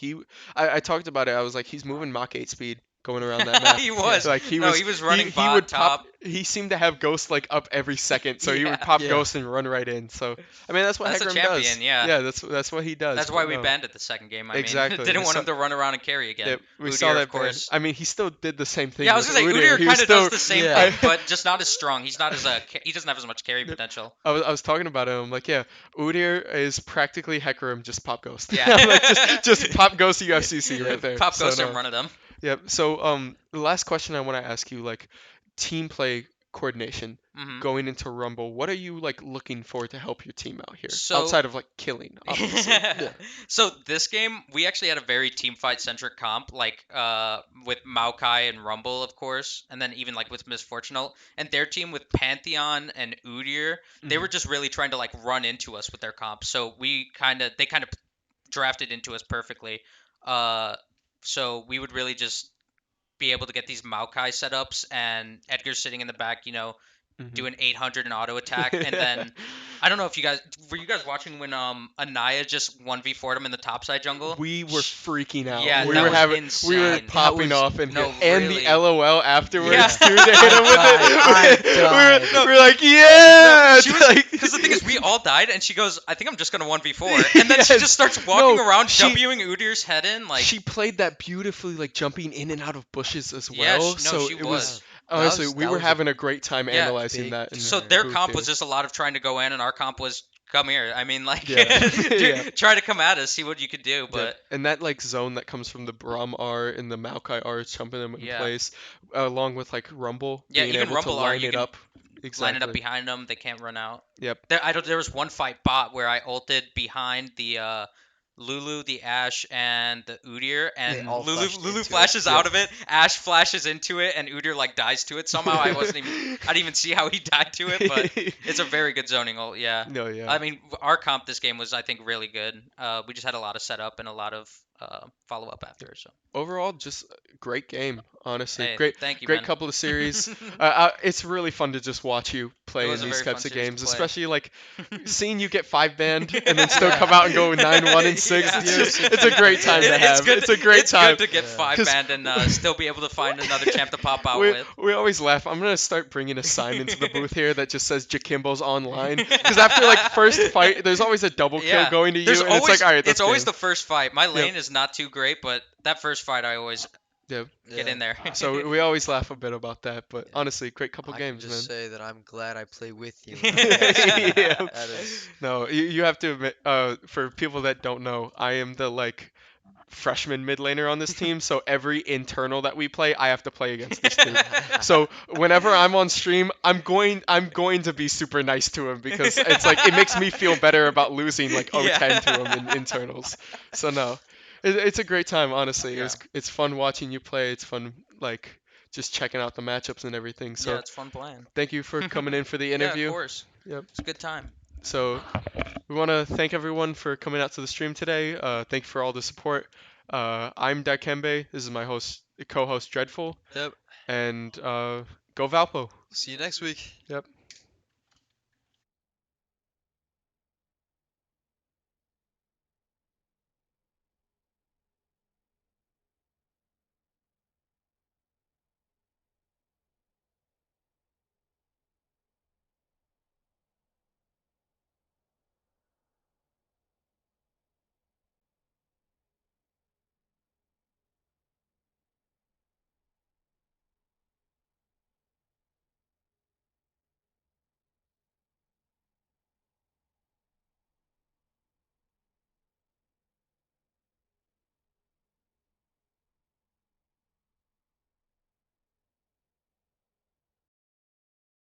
[SPEAKER 1] I talked about it. I was like, he's moving Mach 8 speed going around that map.
[SPEAKER 3] He was.
[SPEAKER 1] Like
[SPEAKER 3] No, he was running
[SPEAKER 1] he
[SPEAKER 3] bot
[SPEAKER 1] would pop.
[SPEAKER 3] top.
[SPEAKER 1] He seemed to have Ghost like up every second, so he would
[SPEAKER 3] Yeah.
[SPEAKER 1] pop
[SPEAKER 2] Yeah.
[SPEAKER 1] Ghost and run right in. So I mean, that's what
[SPEAKER 3] That's a
[SPEAKER 1] Hecarim
[SPEAKER 3] champion,
[SPEAKER 1] does.
[SPEAKER 3] yeah.
[SPEAKER 1] Yeah, that's what he does.
[SPEAKER 3] That's
[SPEAKER 1] but
[SPEAKER 3] why we
[SPEAKER 1] no.
[SPEAKER 3] banned it the second game. I mean,
[SPEAKER 1] Exactly.
[SPEAKER 3] didn't
[SPEAKER 1] We
[SPEAKER 3] want
[SPEAKER 1] saw-
[SPEAKER 3] him to run around and carry again.
[SPEAKER 1] Yeah, we
[SPEAKER 3] Udyr,
[SPEAKER 1] saw that
[SPEAKER 3] of course.
[SPEAKER 1] ban. I mean, he still did the same thing.
[SPEAKER 3] Yeah, I was
[SPEAKER 1] with
[SPEAKER 3] gonna say
[SPEAKER 1] Udyr.
[SPEAKER 3] Udyr
[SPEAKER 1] He was
[SPEAKER 3] kind of
[SPEAKER 1] still,
[SPEAKER 3] does the same
[SPEAKER 2] Yeah.
[SPEAKER 3] thing, but just not as strong. He's not as he doesn't have as much carry potential.
[SPEAKER 1] I was talking about him. I'm like, yeah, Udyr is practically Hecarim, just pop Ghost.
[SPEAKER 3] Yeah.
[SPEAKER 1] I'm like, just pop Ghost UFCC
[SPEAKER 2] Yeah.
[SPEAKER 1] right there.
[SPEAKER 3] Pop
[SPEAKER 1] So
[SPEAKER 3] Ghost
[SPEAKER 1] no.
[SPEAKER 3] and run at him.
[SPEAKER 1] Yep. So the last question I want to ask you, like, team play coordination
[SPEAKER 3] Hmm.
[SPEAKER 1] going into Rumble. What are you like looking for to help your team out here,
[SPEAKER 3] So
[SPEAKER 1] outside of like killing, obviously?
[SPEAKER 2] Yeah.
[SPEAKER 3] So this game we actually had a very team fight centric comp, like with Maokai and Rumble, of course, and then even like with Misfortunal and their team with Pantheon and Udyr, they
[SPEAKER 1] Mhm.
[SPEAKER 3] were just really trying to like run into us with their comp. So they kind of drafted into us perfectly. Uh, so we would really just be able to get these Maokai setups and Edgar sitting in the back,
[SPEAKER 1] Mhm.
[SPEAKER 3] doing 800 in auto attack, and then I don't know if you guys were you guys watching when Anaya just 1v4'd him in the topside jungle.
[SPEAKER 1] We were freaking out.
[SPEAKER 3] Yeah,
[SPEAKER 1] we
[SPEAKER 3] that
[SPEAKER 1] were
[SPEAKER 3] was
[SPEAKER 1] having, we were
[SPEAKER 3] insane.
[SPEAKER 1] popping
[SPEAKER 2] was-
[SPEAKER 1] off in
[SPEAKER 3] no,
[SPEAKER 1] here, and
[SPEAKER 3] really.
[SPEAKER 1] the LOL afterwards
[SPEAKER 3] Yeah.
[SPEAKER 1] too. To hit him with
[SPEAKER 2] I
[SPEAKER 1] it.
[SPEAKER 2] died.
[SPEAKER 1] We were like, yeah.
[SPEAKER 3] She was
[SPEAKER 1] like-
[SPEAKER 3] because the thing is we all died, and she goes, "I think I'm just gonna 1v4," and then she
[SPEAKER 1] Yes.
[SPEAKER 3] just starts walking
[SPEAKER 1] No,
[SPEAKER 3] around,
[SPEAKER 1] she-
[SPEAKER 3] Wing Udyr's head in like.
[SPEAKER 1] she played that beautifully, like jumping in and out of bushes as
[SPEAKER 3] Yeah,
[SPEAKER 1] well.
[SPEAKER 3] no,
[SPEAKER 1] so
[SPEAKER 3] she
[SPEAKER 1] it
[SPEAKER 3] was.
[SPEAKER 1] honestly,
[SPEAKER 2] That
[SPEAKER 1] we
[SPEAKER 2] was
[SPEAKER 1] were
[SPEAKER 2] a
[SPEAKER 1] having a great time
[SPEAKER 3] Yeah,
[SPEAKER 1] analyzing
[SPEAKER 2] big
[SPEAKER 1] that. In
[SPEAKER 3] So
[SPEAKER 1] the
[SPEAKER 3] their
[SPEAKER 1] booth
[SPEAKER 3] comp
[SPEAKER 1] here.
[SPEAKER 3] was just a lot of trying to go in, and our comp was come here. I mean, like,
[SPEAKER 1] Yeah. Yeah.
[SPEAKER 3] try to come at us, see what you could do.
[SPEAKER 1] Yeah,
[SPEAKER 3] But
[SPEAKER 1] and that like zone that comes from the Braum R and the Maokai R jumping them in
[SPEAKER 3] Yeah.
[SPEAKER 1] place, along with like Rumble
[SPEAKER 3] Yeah,
[SPEAKER 1] being
[SPEAKER 3] even
[SPEAKER 1] able
[SPEAKER 3] Rumble
[SPEAKER 1] to
[SPEAKER 3] R,
[SPEAKER 1] line
[SPEAKER 3] you
[SPEAKER 1] it
[SPEAKER 3] can
[SPEAKER 1] up.
[SPEAKER 3] line it up
[SPEAKER 1] Exactly.
[SPEAKER 3] behind them, they can't run out.
[SPEAKER 1] Yep.
[SPEAKER 3] There was one fight bot where I ulted behind the Lulu, the Ash, and the Udyr,
[SPEAKER 2] They
[SPEAKER 3] and
[SPEAKER 2] all flashed
[SPEAKER 3] Lulu
[SPEAKER 2] into it.
[SPEAKER 3] flashes
[SPEAKER 1] Yeah.
[SPEAKER 3] out of it, Ash flashes into it, and Udyr like dies to it somehow. I didn't even see how he died to it, but it's a very good zoning ult. Yeah.
[SPEAKER 1] No, yeah.
[SPEAKER 3] I mean, our comp this game was, I think, really good. We just had a lot of setup and a lot of follow up after. So,
[SPEAKER 1] Overall, just a great game. Honestly,
[SPEAKER 3] hey,
[SPEAKER 1] great,
[SPEAKER 3] thank you,
[SPEAKER 1] great
[SPEAKER 3] man.
[SPEAKER 1] couple of series. It's really fun to just watch you play
[SPEAKER 3] It was
[SPEAKER 1] in
[SPEAKER 3] a
[SPEAKER 1] these
[SPEAKER 3] very
[SPEAKER 1] types
[SPEAKER 3] fun
[SPEAKER 1] of
[SPEAKER 3] series to
[SPEAKER 1] games,
[SPEAKER 3] play.
[SPEAKER 1] especially like seeing you get 5 banned and then still come out and go 9-1 and 6.
[SPEAKER 3] Yeah.
[SPEAKER 1] It's a great time to have. It's a great time.
[SPEAKER 3] Good to get
[SPEAKER 2] Yeah.
[SPEAKER 3] 5
[SPEAKER 1] 'Cause-
[SPEAKER 3] banned and still be able to find another champ to pop out
[SPEAKER 1] we,
[SPEAKER 3] with.
[SPEAKER 1] we always laugh. I'm gonna start bringing a sign into the booth here that just says Jakimbo's online. Because after like first fight, there's always a double kill
[SPEAKER 3] Yeah.
[SPEAKER 1] going to you,
[SPEAKER 3] There's
[SPEAKER 1] and
[SPEAKER 3] always
[SPEAKER 1] it's like, all right, that's
[SPEAKER 3] it's always
[SPEAKER 1] game.
[SPEAKER 3] the first fight. My lane is not too great, but that first fight I always
[SPEAKER 1] Yeah.
[SPEAKER 3] get in there.
[SPEAKER 1] So we always laugh a bit about that, but
[SPEAKER 2] Yeah.
[SPEAKER 1] honestly, great couple
[SPEAKER 2] I
[SPEAKER 1] games,
[SPEAKER 2] can
[SPEAKER 1] man.
[SPEAKER 2] just say that I'm glad I play with you.
[SPEAKER 1] Yeah.
[SPEAKER 2] That is,
[SPEAKER 1] No, you have to admit, for people that don't know, I am the like freshman mid laner on this team, so every internal that we play, I have to play against this dude. So whenever I'm on stream, I'm going to be super nice to him because it's like it makes me feel better about losing like 0-10 to him in internals. So no, it's a great time, honestly.
[SPEAKER 3] Yeah.
[SPEAKER 1] It's fun watching you play. It's fun like just checking out the matchups and everything. So
[SPEAKER 3] Yeah, it's fun playing.
[SPEAKER 1] thank you for coming in for the
[SPEAKER 3] Yeah,
[SPEAKER 1] interview.
[SPEAKER 3] of course.
[SPEAKER 1] Yep.
[SPEAKER 3] It's a good time.
[SPEAKER 1] So we want to thank everyone for coming out to the stream today. Thank you for all the support. I'm Dikembe. This is my co-host Dreadful,
[SPEAKER 2] yep.
[SPEAKER 1] and go Valpo.
[SPEAKER 2] See you next week.
[SPEAKER 1] Yep.